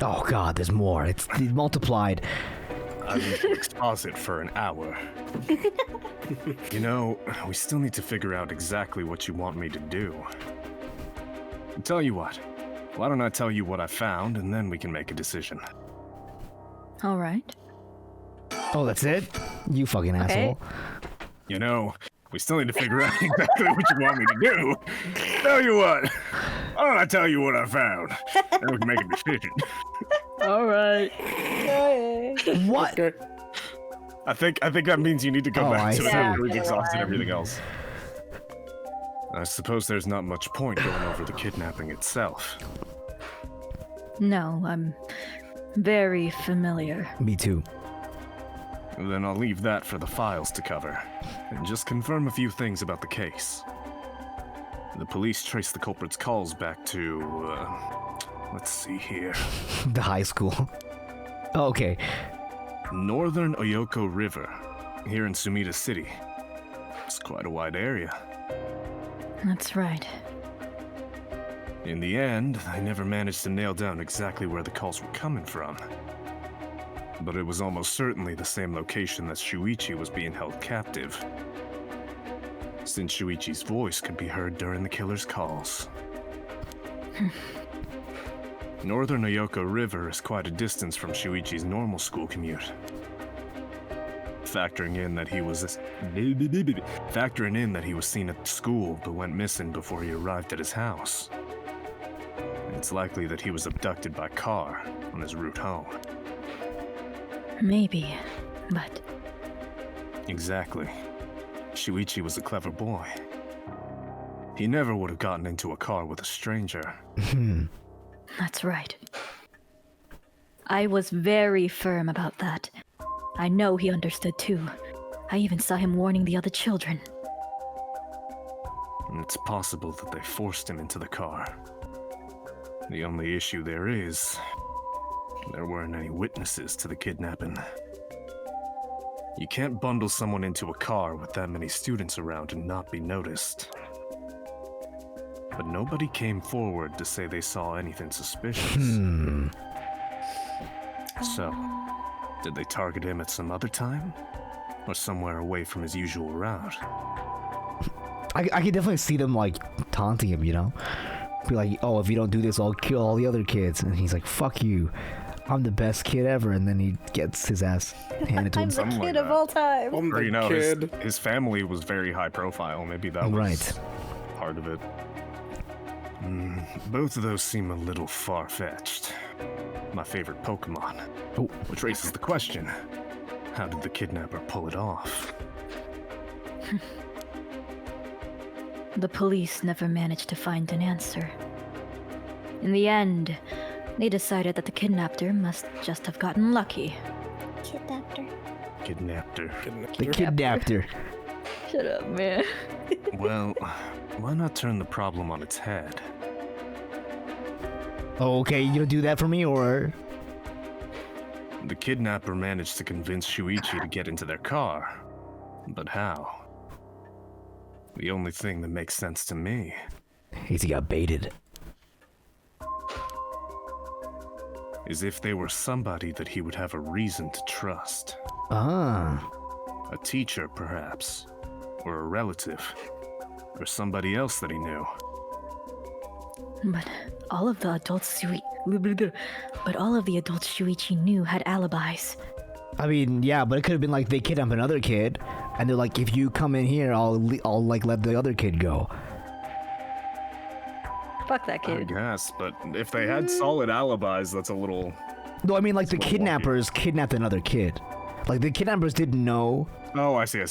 Oh god, there's more. It's multiplied. I will exposit for an hour. You know, we still need to figure out exactly what you want me to do. Tell you what, why don't I tell you what I found and then we can make a decision. All right. Oh, that's it? You fucking asshole. You know, We still need to figure out exactly what you want me to do. Tell you what, why don't I tell you what I found? Then we can make a decision. All right. What? Okay. I think that means you need to go Oh, back I to it see. after we've exhausted everything else. I suppose there's not much point going over the kidnapping itself. No, I'm very familiar. Me too. Then I'll leave that for the files to cover, and just confirm a few things about the case. The police traced the culprit's calls back to, let's see here. The high school. Okay. Northern Oyoko River, here in Sumida City. It's quite a wide area. That's right. In the end, I never managed to nail down exactly where the calls were coming from. But it was almost certainly the same location that Shuichi was being held captive, since Shuichi's voice could be heard during the killer's calls. Northern Oyoko River is quite a distance from Shuichi's normal school commute. Factoring in that he was seen at school but went missing before he arrived at his house. It's likely that he was abducted by car on his route home. Maybe, but Exactly. Shuichi was a clever boy. He never would have gotten into a car with a stranger. that's right. I was very firm about that. I know he understood too. I even saw him warning the other children. It's possible that they forced him into the car. The only issue there is, there weren't any witnesses to the kidnapping. You can't bundle someone into a car with that many students around and not be noticed. But nobody came forward to say they saw anything suspicious. So, did they target him at some other time? Or somewhere away from his usual route? I can definitely see them like taunting him, you know? Be like, oh, if you don't do this, I'll kill all the other kids. And he's like, fuck you. I'm the best kid ever. And then he gets his ass handed to him. I'm the Something like kid of that. all time. I'm Or, the you know, kid. his family was very high profile. Maybe that was Right. part of it. Both of those seem a little far-fetched. My favorite Pokemon. Oh. Which raises the question, how did the kidnapper pull it off? The police never managed to find an answer. In the end, they decided that the kidnapper must just have gotten lucky. Kidnapped her. Kidnapped her. They kidnapped her. Shut up, man. Well, why not turn the problem on its head? Oh, okay, you gonna do that for me, or? The kidnapper managed to convince Shuichi to get into their car. But how? The only thing that makes sense to me He got baited. is if they were somebody that he would have a reason to trust. Ah. A teacher, perhaps. Or a relative. Or somebody else that he knew. But all of the adults Shuichi knew had alibis. I mean, yeah, but it could have been like they kidnapped another kid, and they're like, if you come in here, I'll like let the other kid go. Fuck that I kid. guess, but if they had solid alibis, that's a little... No, I mean like the It's a little kidnappers kidnapped another kid. Like the kidnappers didn't know. Oh, I see.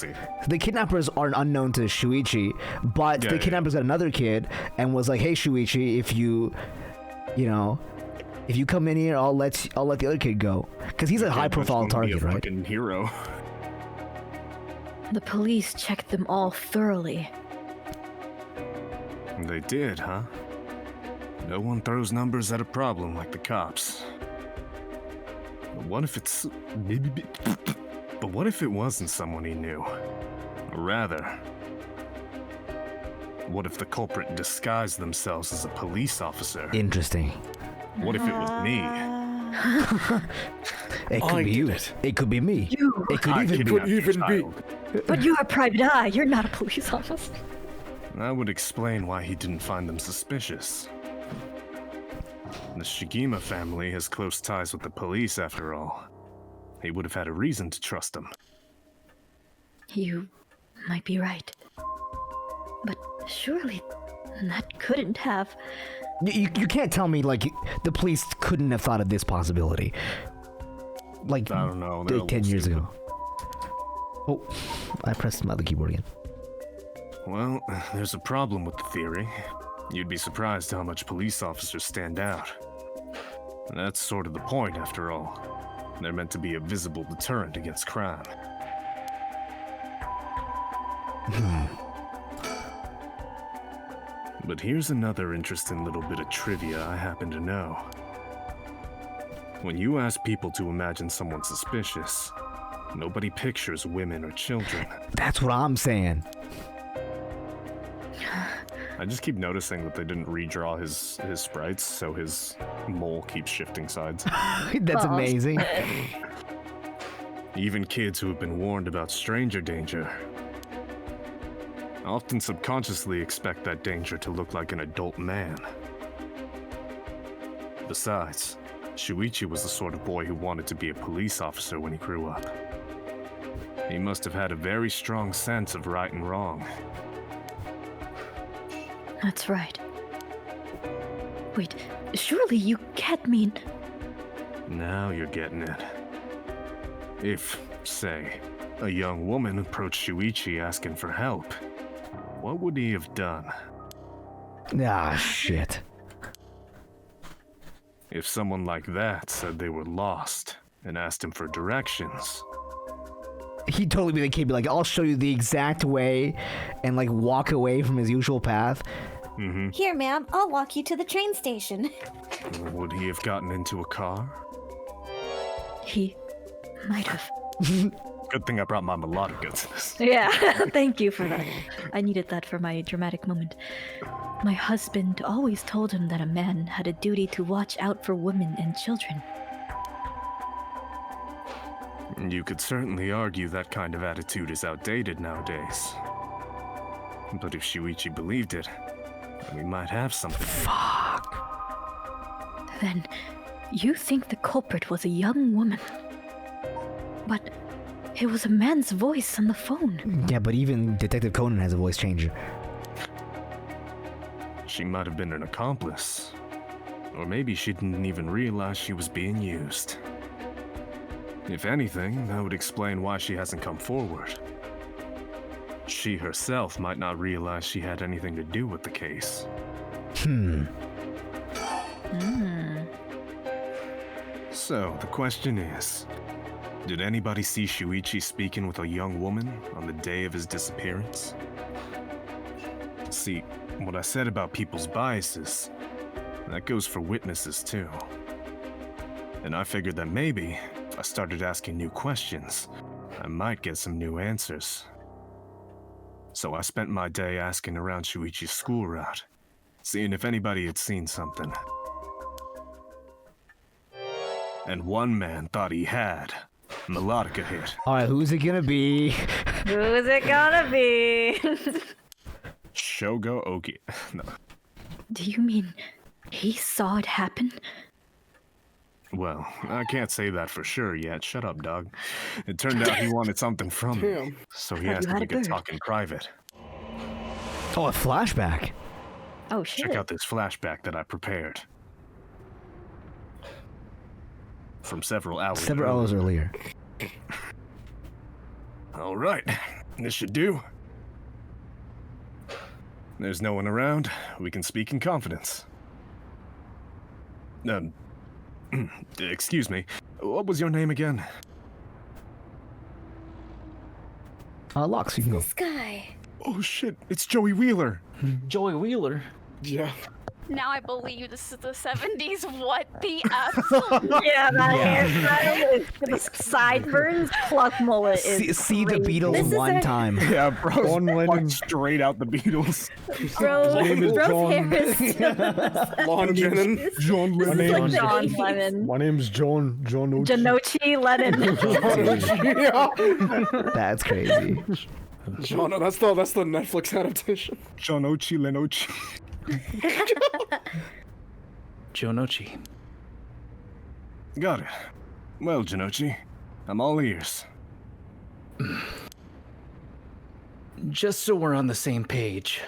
The kidnappers aren't unknown to Shuichi, but Yeah, the yeah. kidnappers got another kid and was like, hey Shuichi, if you come in here, I'll let the other kid go, because he's a high profile target, right? Fucking hero. The police checked them all thoroughly. They did, huh? No one throws numbers at a problem like the cops. But what if it's... But what if it wasn't someone he knew? Or rather, what if the culprit disguised themselves as a police officer? Interesting. What if it was me? It could I be did you. it. It could be me. You. It could I even be. kidnapped your even be. child. But you're a private eye. You're not a police officer. That would explain why he didn't find them suspicious. The Shigima family has close ties with the police, after all. He would have had a reason to trust them. You might be right. But surely that couldn't have. You can't tell me, like, the police couldn't have thought of this possibility. Like, I don't know. They're a 10 little years stupid. ago. Oh, I pressed my other keyboard again. Well, there's a problem with the theory. You'd be surprised how much police officers stand out. And that's sort of the point, after all. They're meant to be a visible deterrent against crime. But here's another interesting little bit of trivia I happen to know. When you ask people to imagine someone suspicious, nobody pictures women or children. That's what I'm saying. I just keep noticing that they didn't redraw his sprites, so his mole keeps shifting sides. That's amazing. Even kids who have been warned about stranger danger often subconsciously expect that danger to look like an adult man. Besides, Shuichi was the sort of boy who wanted to be a police officer when he grew up. He must have had a very strong sense of right and wrong. That's right. Wait, surely you can't mean... Now you're getting it. If, say, a young woman approached Shuichi asking for help, what would he have done? Ah, shit. If someone like that said they were lost and asked him for directions, He'd totally be the kid, be like, I'll show you the exact way, and like walk away from his usual path. Here, ma'am, I'll walk you to the train station. would he have gotten into a car? He might have. Good thing I brought my melodica to this. Yeah, thank you for that. I needed that for my dramatic moment. My husband always told him that a man had a duty to watch out for women and children. You could certainly argue that kind of attitude is outdated nowadays. But if Shuichi believed it, then we might have something. Fuck. Then, you think the culprit was a young woman. But it was a man's voice on the phone. Yeah, but even Detective Conan has a voice changer. She might have been an accomplice. Or maybe she didn't even realize she was being used. If anything, that would explain why she hasn't come forward. She herself might not realize she had anything to do with the case. So, the question is, did anybody see Shuichi speaking with a young woman on the day of his disappearance? See, what I said about people's biases, that goes for witnesses too. And I figured that maybe, if I started asking new questions, I might get some new answers. So I spent my day asking around Shuichi's school route, seeing if anybody had seen something. And one man thought he had. Melodica hit. Alright, who's it gonna be? Who's it gonna be? Shogo Oki. No. Do you mean he saw it happen? Well, I can't say that for sure yet. Shut up, dog. It turned out he wanted something from me, Damn. so he Have asked you if had we a could bird? talk in private. Oh, a flashback. Oh shit. Check out this flashback that I prepared. From several hours Several hours earlier. All right, this should do. There's no one around. We can speak in confidence. Excuse me. What was your name again? Locks, you can go. Sky. Oh shit, it's Joey Wheeler. Joey Wheeler. Yeah. Now I believe this is the 70s. What the F? Yeah, that Yeah. hairstyle is the sideburns pluck mullet is See the crazy. Beatles This is one a- time. Yeah, bro. John Lennon. Straight out the Beatles. Bro, name is bro's John. hair is still Lon Jennon. John This is Lennon. like John John Lennon. My name's John Ochi. Janochi Lennon. That's crazy. John, that's the Netflix adaptation. John Ochi Lenochi. Jonochi. Got it. Well, Janochi, I'm all ears. Just so we're on the same page.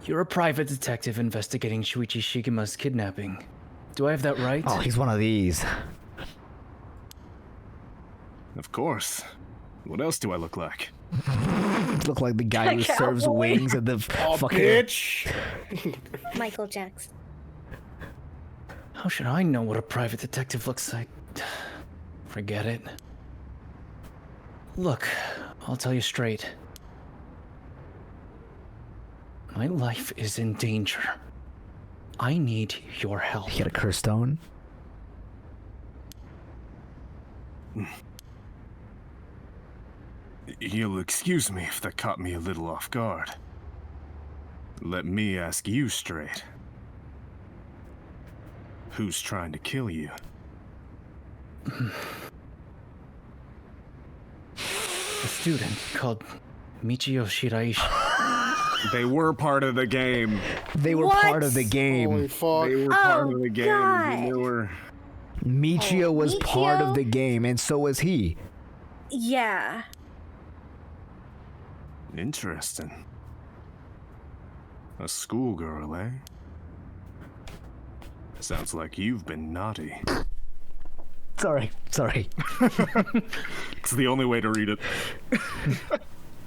You're a private detective investigating Shuichi Shigima's kidnapping. Do I have that right? Oh, he's one of these. Of course. What else do I look like? Look like the guy who serves wings at the fucking... bitch! Michael Jackson. How should I know what a private detective looks like? Forget it. Look, I'll tell you straight. My life is in danger. I need your help. He had a curse stone. You'll excuse me if that caught me a little off guard. Let me ask you straight. Who's trying to kill you? A student called Michio Shiraishi. They were part of the game. They were part of the game. Holy fuck. They were part of the game. God. They were... Michio was part of Michio? the game, and so was he. Yeah. Interesting. A schoolgirl, eh? Sounds like you've been naughty. Sorry. It's the only way to read it.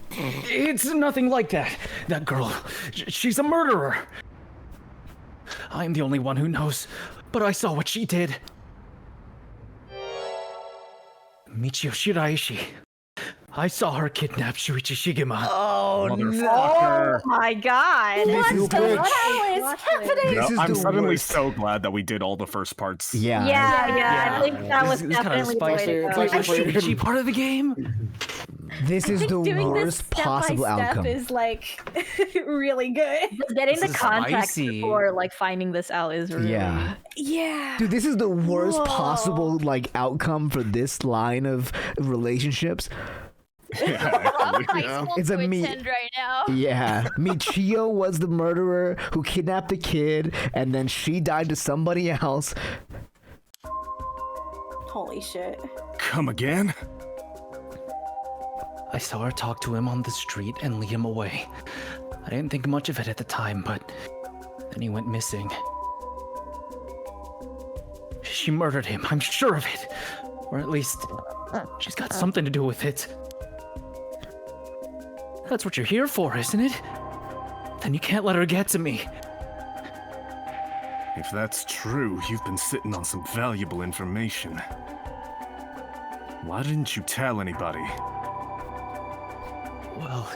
It's nothing like that. That girl, she's a murderer. I'm the only one who knows, but I saw what she did. Michio Shiraishi. I saw her kidnap Shuichi Shigema. Oh, Motherfucker. Oh my god. This is What the good. hell is happening? This is I'm the suddenly worst. so glad that we did all the first parts. Yeah. Yeah, I think that was This kind of definitely the way spikes to it. go. Like, was Shuichi part of the game? This is the Doing this worst step possible by step outcome. is like really good. Getting This the is context spicy. before like finding this out is really Yeah. Yeah. Dude, this is the worst Whoa. possible like outcome for this line of relationships. High school It's a to me- attend right now. Yeah. Michio was the murderer who kidnapped the kid, and then she died to somebody else. Holy shit. Come again? I saw her talk to him on the street and lead him away. I didn't think much of it at the time, but then he went missing. She murdered him, I'm sure of it. Or at least, she's got something to do with it. That's what you're here for, isn't it? Then you can't let her get to me. If that's true, you've been sitting on some valuable information. Why didn't you tell anybody? Well,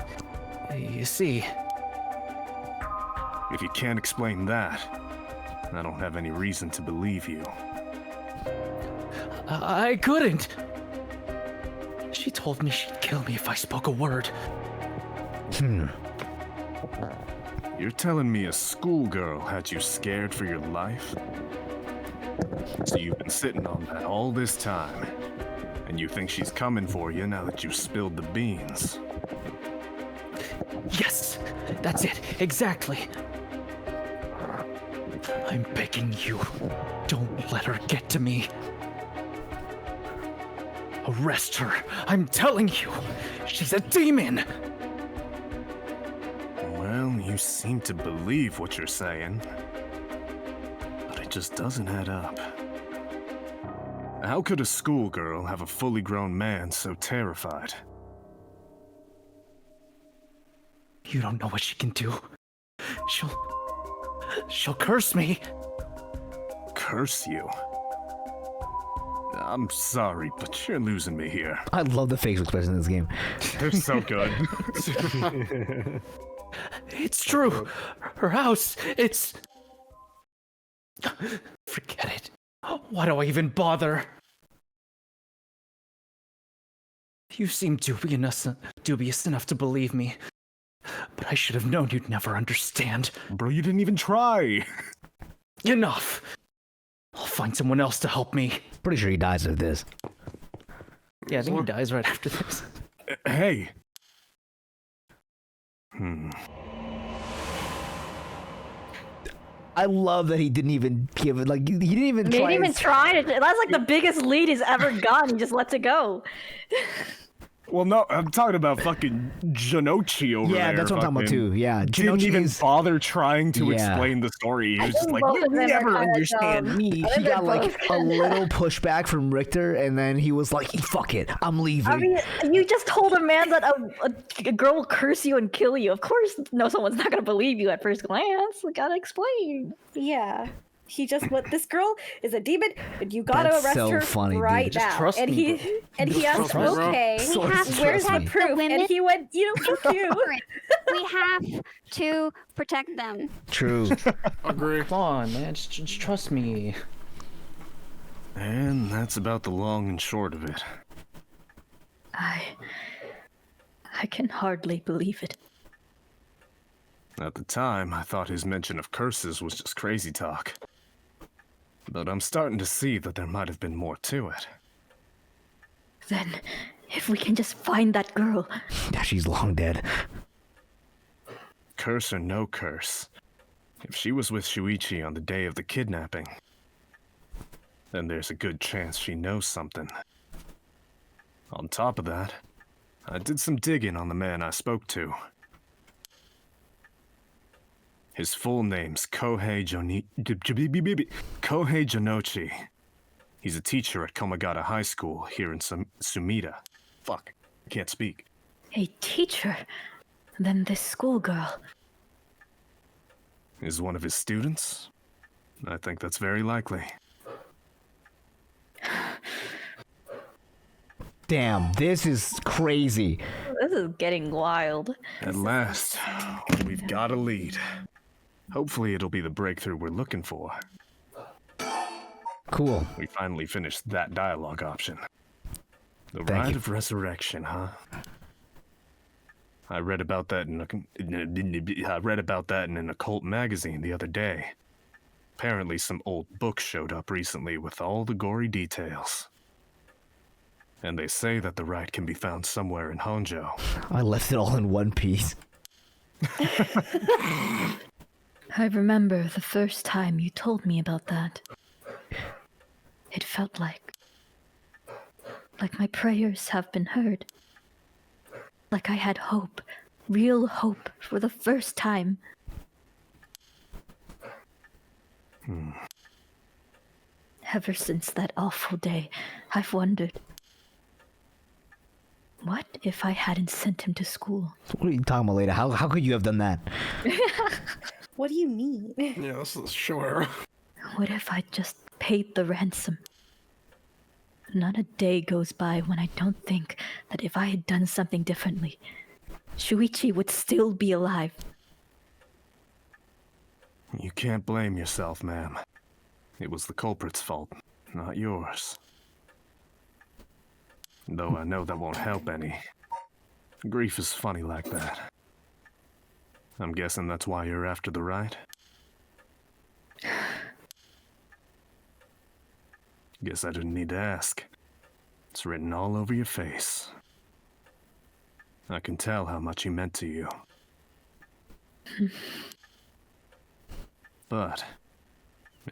you see, If you can't explain that, I don't have any reason to believe you. I couldn't. She told me she'd kill me if I spoke a word. You're telling me a schoolgirl had you scared for your life? So you've been sitting on that all this time, and you think she's coming for you now that you've spilled the beans? Yes, that's it, exactly. I'm begging you, don't let her get to me. Arrest her, I'm telling you, she's a demon. Well, you seem to believe what you're saying, but it just doesn't add up. How could a schoolgirl have a fully grown man so terrified? You don't know what she can do. She'll curse me. Curse you? I'm sorry, but you're losing me here. I love the facial expression in this game. They're so good. It's true. Her house, it's... Forget it. Why do I even bother? You seem dubious enough to believe me. But I should have known you'd never understand. Bro, you didn't even try. Enough. I'll find someone else to help me. Pretty sure he dies of this. Yeah, I think he dies right after this. Hey. I love that he didn't even give it, like, he didn't even He try. didn't even try to. That's like the biggest lead he's ever gotten. He just lets it go. Well, no, I'm talking about fucking Janochi over there. Yeah, that's what I'm talking about too. Yeah, Didn't Janochi even is- bother trying to Yeah. explain the story. He was just think like, both you of them are never kinda understand dumb. me. He They're got like both a kinda- little pushback from Richter, and then he was like, "Fuck it, I'm leaving." I mean, you just told a man that a girl will curse you and kill you. Of course, no, someone's not gonna believe you at first glance. I gotta explain. Yeah. He just what this girl is a demon and you gotta That's arrest so her funny, dude. right Just now. trust and me, he asked, trust me, bro. okay, So have trust where's my me. proof? women- And he went, fuck you. We have to protect them. True. Agree. Come on, man. Just trust me. And that's about the long and short of it. I can hardly believe it. At the time, I thought his mention of curses was just crazy talk. But I'm starting to see that there might have been more to it. Then, if we can just find that girl, Yeah, she's long dead. Curse or no curse, if she was with Shuichi on the day of the kidnapping, then there's a good chance she knows something. On top of that, I did some digging on the man I spoke to. His full name's Kohei Janochi. He's a teacher at Komagata High School here in Sumida. Fuck, can't speak. a teacher, then this schoolgirl. Is one of his students? I think that's very likely. Damn, this is crazy. This is getting wild. At last, we've got a lead. Hopefully it'll be the breakthrough we're looking for. Cool. We finally finished that dialogue option. The Thank Rite you. of Resurrection, huh? I read about that in an occult magazine the other day. Apparently some old book showed up recently with all the gory details. And they say that the rite can be found somewhere in Honjo. I left it all in one piece. I remember the first time you told me about that. It felt like my prayers have been heard. Like I had hope, real hope, for the first time. Ever since that awful day, I've wondered, what if I hadn't sent him to school? What are you talking about, later? How could you have done that? What do you mean? Yeah, this is sure. What if I just paid the ransom? Not a day goes by when I don't think that if I had done something differently, Shuichi would still be alive. You can't blame yourself, ma'am. It was the culprit's fault, not yours. Though I know that won't help any. Grief is funny like that. I'm guessing that's why you're after the rite? Guess I didn't need to ask. It's written all over your face. I can tell how much he meant to you. But,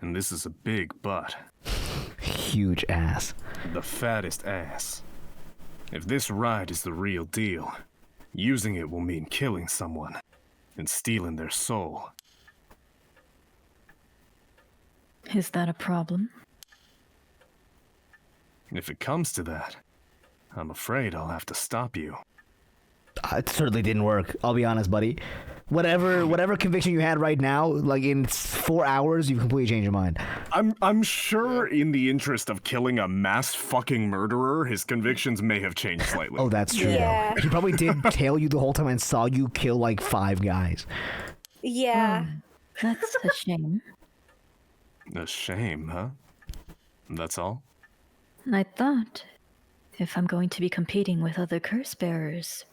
and this is a big but, Huge ass. the fattest ass. If this ride is the real deal, using it will mean killing someone and stealing their soul. Is that a problem? If it comes to that, I'm afraid I'll have to stop you. It certainly didn't work. I'll be honest, buddy. Whatever conviction you had right now, like in 4 hours, you've completely changed your mind. I'm sure in the interest of killing a mass fucking murderer, his convictions may have changed slightly. Oh, that's true. Yeah. Though. He probably did tail you the whole time and saw you kill like 5 guys. Yeah. That's a shame. A shame, huh? That's all? I thought, if I'm going to be competing with other curse bearers,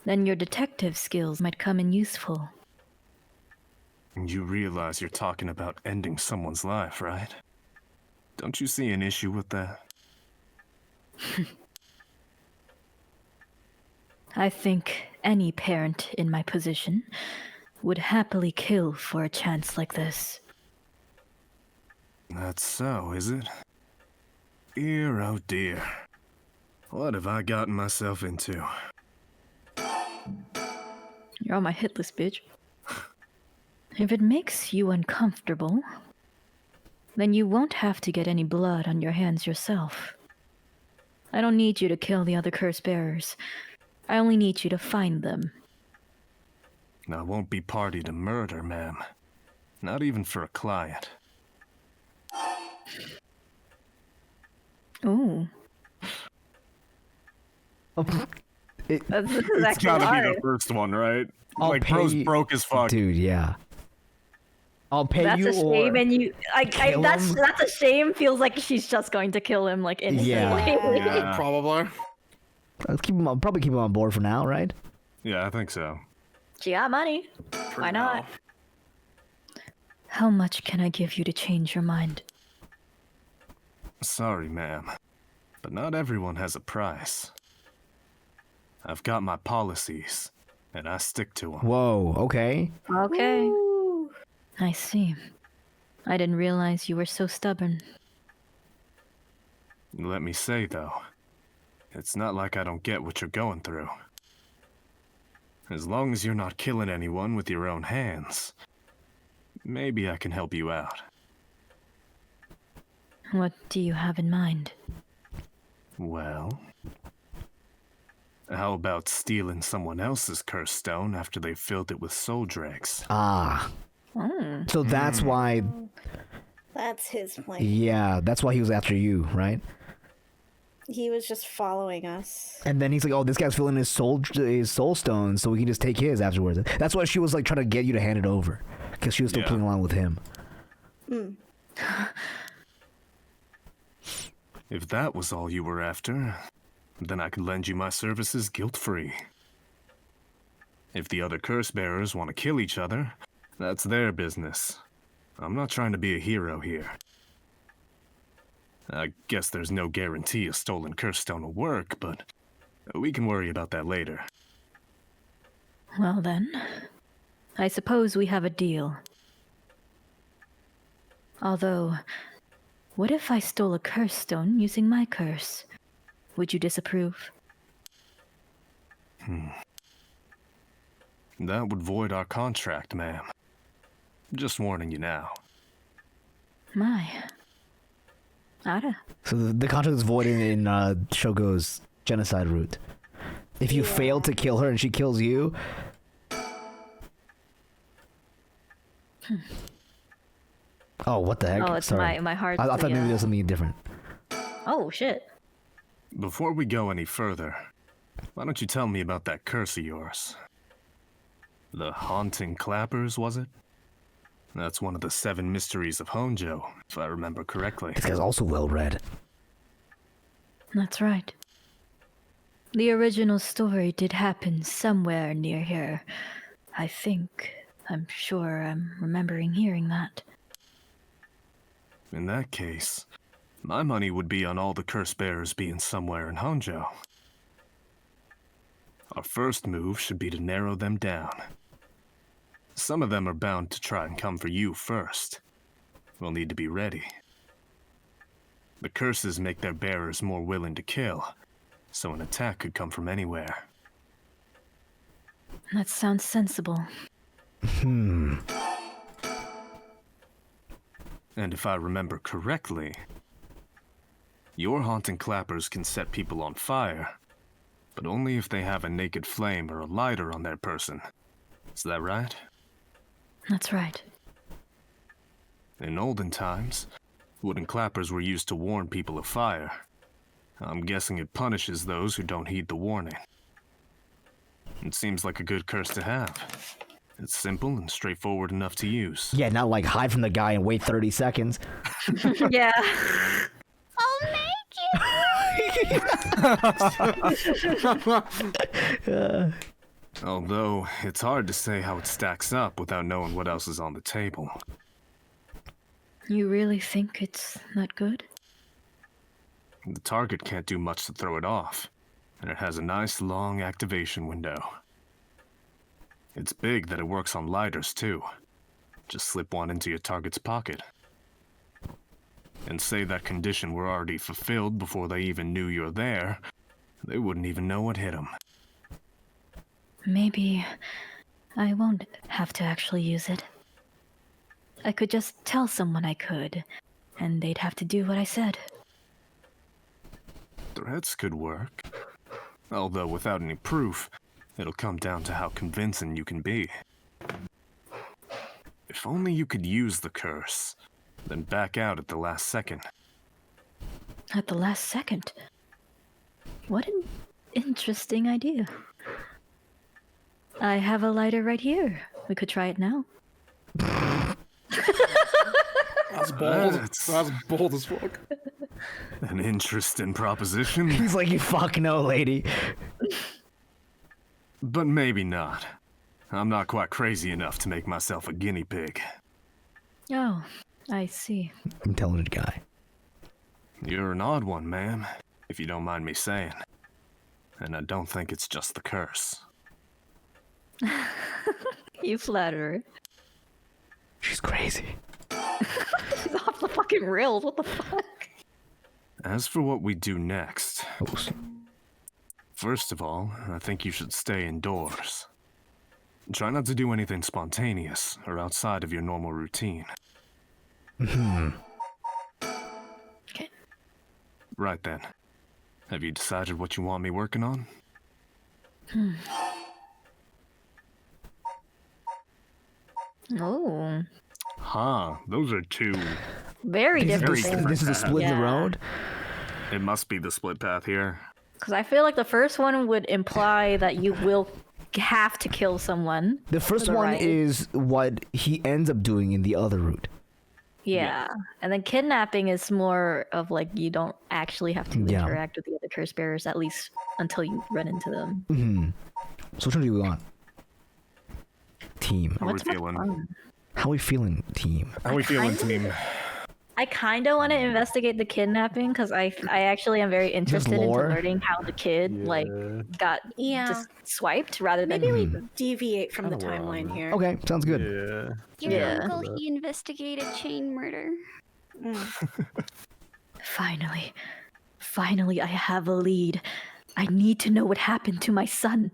then your detective skills might come in useful. You realize you're talking about ending someone's life, right? Don't you see an issue with that? I think any parent in my position would happily kill for a chance like this. That's so, is it? Dear, oh dear. What have I gotten myself into? You're on my hit list, bitch. If it makes you uncomfortable, then you won't have to get any blood on your hands yourself. I don't need you to kill the other curse bearers. I only need you to find them. I won't be party to murder, ma'am. Not even for a client. Ooh. This is It's actually gotta hard. be the first one, right? I'll Like, pay bro's you- broke as fuck. Dude, yeah. I'll pay That's you a shame, or and you. kill That's him. that's a shame. Feels like she's just going to kill him, like instantly. Yeah. Probably. let's keep him. I'll probably keep him on board for now, right? Yeah, I think so. She got money. Why not? How much can I give you to change your mind? Sorry, ma'am, but not everyone has a price. I've got my policies, and I stick to them. Whoa. Okay. Okay. I see. I didn't realize you were so stubborn. Let me say, though, it's not like I don't get what you're going through. As long as you're not killing anyone with your own hands, maybe I can help you out. What do you have in mind? Well, how about stealing someone else's curse stone after they filled it with soul dregs? Ah. Mm. So that's why. That's his plan. Yeah, that's why he was after you, right? He was just following us. And then he's like, "Oh, this guy's filling his soul stone, so we can just take his afterwards." That's why she was like trying to get you to hand it over, because she was still Yeah. playing along with him. Mm. If that was all you were after, then I could lend you my services guilt-free. If the other curse bearers want to kill each other, that's their business. I'm not trying to be a hero here. I guess there's no guarantee a stolen curse stone will work, but we can worry about that later. Well then, I suppose we have a deal. Although, what if I stole a curse stone using my curse? Would you disapprove? That would void our contract, ma'am. Just warning you now. My. Ada. So the contract is void in Shogo's genocide route. If you fail to kill her and she kills you. Oh, what the heck? Oh, it's Sorry. my heart. I thought maybe there was something different. Oh shit. Before we go any further, why don't you tell me about that curse of yours? The Haunting Clappers, was it? That's one of the 7 mysteries of Honjo, if I remember correctly. This guy's also well read. That's right. The original story did happen somewhere near here. I think. I'm sure I'm remembering hearing that. In that case, my money would be on all the curse bearers being somewhere in Honjo. Our first move should be to narrow them down. Some of them are bound to try and come for you first. We'll need to be ready. The curses make their bearers more willing to kill, so an attack could come from anywhere. That sounds sensible. And if I remember correctly, your Haunting Clappers can set people on fire, but only if they have a naked flame or a lighter on their person. Is that right? That's right. In olden times, wooden clappers were used to warn people of fire. I'm guessing it punishes those who don't heed the warning. It seems like a good curse to have. It's simple and straightforward enough to use. Yeah, not like hide from the guy and wait 30 seconds. Yeah. I'll make it! Although, it's hard to say how it stacks up without knowing what else is on the table. You really think it's that good? The target can't do much to throw it off, and it has a nice long activation window. It's big that it works on lighters, too. Just slip one into your target's pocket. And say that condition were already fulfilled before they even knew you're there, they wouldn't even know what hit them. Maybe I won't have to actually use it. I could just tell someone I could, and they'd have to do what I said. Threats could work. Although without any proof, it'll come down to how convincing you can be. If only you could use the curse, then back out at the last second. At the last second? What an interesting idea. I have a lighter right here. We could try it now. That's bold. That's bold as fuck. An interesting proposition. He's like, you fuck no, lady. But maybe not. I'm not quite crazy enough to make myself a guinea pig. Oh, I see. Intelligent guy. You're an odd one, ma'am, if you don't mind me saying. And I don't think it's just the curse. You flatter her. She's crazy. She's off the fucking rails. What the fuck? As for what we do next, first of all, I think you should stay indoors. Try not to do anything spontaneous or outside of your normal routine. Okay. Right then. Have you decided what you want me working on? Oh. Huh, those are two. Very different. This is a split in the road? It must be the split path here. Because I feel like the first one would imply that you will have to kill someone. The first one is what he ends up doing in the other route. Yeah. And then kidnapping is more of like you don't actually have to interact with the other curse bearers, at least until you run into them. So which one do you want? Team. How are we feeling? How we feeling, team? How we feeling, team? I kind of want to investigate the kidnapping because I actually am very interested into learning how the kid got just swiped rather than maybe we deviate from the timeline here. Okay, sounds good. Your uncle, he investigated chain murder. Finally, I have a lead. I need to know what happened to my son.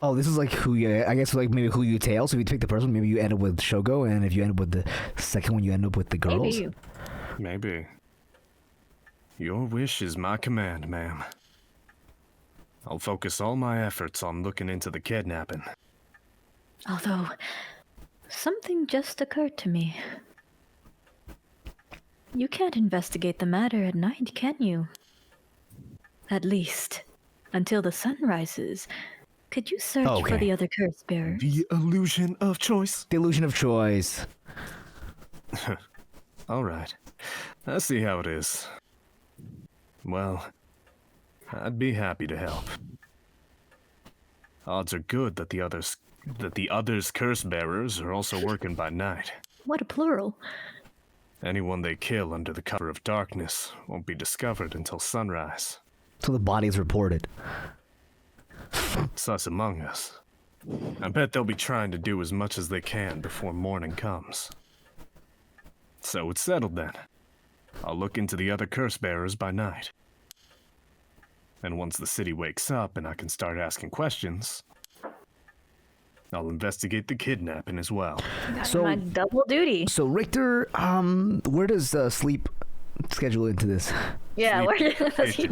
Oh, this is like who you, I guess like maybe who you tail. So if you pick the first one, maybe you end up with Shogo, and if you end up with the second one, you end up with the girls. Maybe. Your wish is my command, ma'am. I'll focus all my efforts on looking into the kidnapping. Although, something just occurred to me. You can't investigate the matter at night, can you? At least, until the sun rises. Could you search for the other curse bearers? The illusion of choice. The illusion of choice. All right. I see how it is. Well, I'd be happy to help. Odds are good that the others curse bearers are also working by night. What a plural. Anyone they kill under the cover of darkness won't be discovered until sunrise. Till the body is reported. Sus among us. I bet they'll be trying to do as much as they can before morning comes. So it's settled then. I'll look into the other curse bearers by night. And once the city wakes up and I can start asking questions, I'll investigate the kidnapping as well. So my double duty. So Richter, where does sleep schedule into this? Yeah, where does he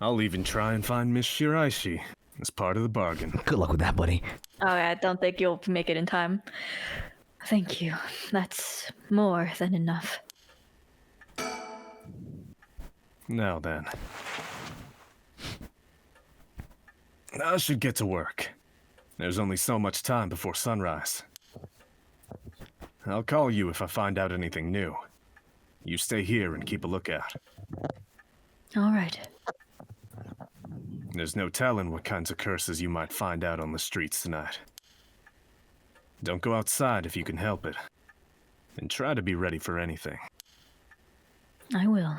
I'll even try and find Miss Shiraishi as part of the bargain. Good luck with that, buddy. Oh, I don't think you'll make it in time. Thank you. That's more than enough. Now then. I should get to work. There's only so much time before sunrise. I'll call you if I find out anything new. You stay here and keep a lookout. All right. There's no telling what kinds of curses you might find out on the streets tonight. Don't go outside if you can help it. And try to be ready for anything. I will.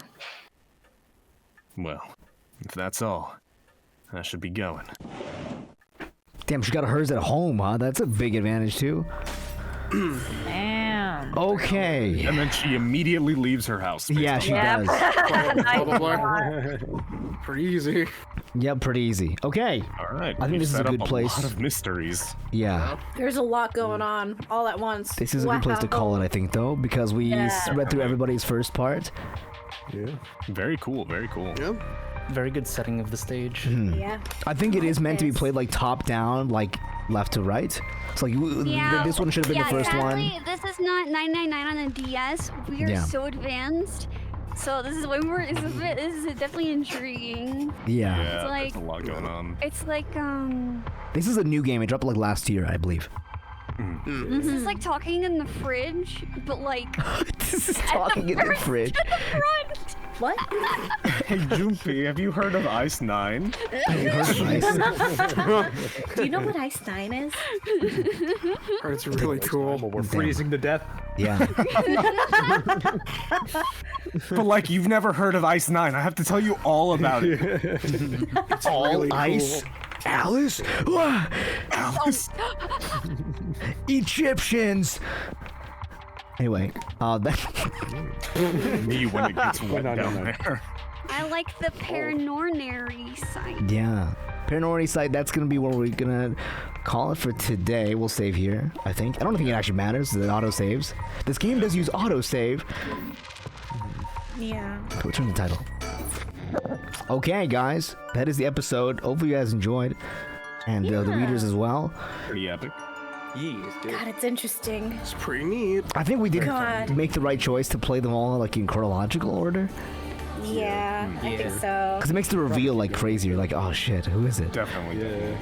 Well, if that's all, I should be going. Damn, she got hers at home, huh? That's a big advantage, too. Damn. Okay. And then she immediately leaves her house. Yeah, she does. Pretty easy. Yep, pretty easy. Okay. All right. I think this is a good place. A lot of mysteries. Yeah. There's a lot going on all at once. This is a good place to call it, I think, though, because we read through everybody's first part. Yeah. Very cool. Very cool. Yep. Very good setting of the stage. Yeah. I think it is meant to be played like top down, like left to right. So like this one should have been the first exactly. one. This is not 999 on the DS. We are so advanced. So this is way more. This is definitely intriguing. Yeah. Yeah, like, there's a lot going on. It's like This is a new game. It dropped like last year, I believe. This is like talking in the fridge, but like. This is talking in the fridge. At the front. What? Hey, Jumpy, have you heard of Ice 9? Have you heard of Ice? Do you know what Ice 9 is? It's really cool. We're freezing to death. Yeah. But like, you've never heard of Ice 9. I have to tell you all about it. It's All really ice. Cool. Alice? Ah! Alice. Egyptians. Anyway, Me when it gets wet No. down there. I like the Paranormasight site. yeah. Paranormasight, that's gonna be what we're gonna call it for today. We'll save here, I think. I don't think it actually matters that it auto saves. This game does use auto save. Yeah. We'll turn the title. Okay, guys, that is the episode. Hopefully you guys enjoyed, and the readers as well. Pretty epic. God, it's interesting. It's pretty neat. I think we did God. make the right choice to play them all like in chronological order, Yeah, I think so. because it makes the reveal like crazier. Like, oh shit, who is it? Definitely. Yeah.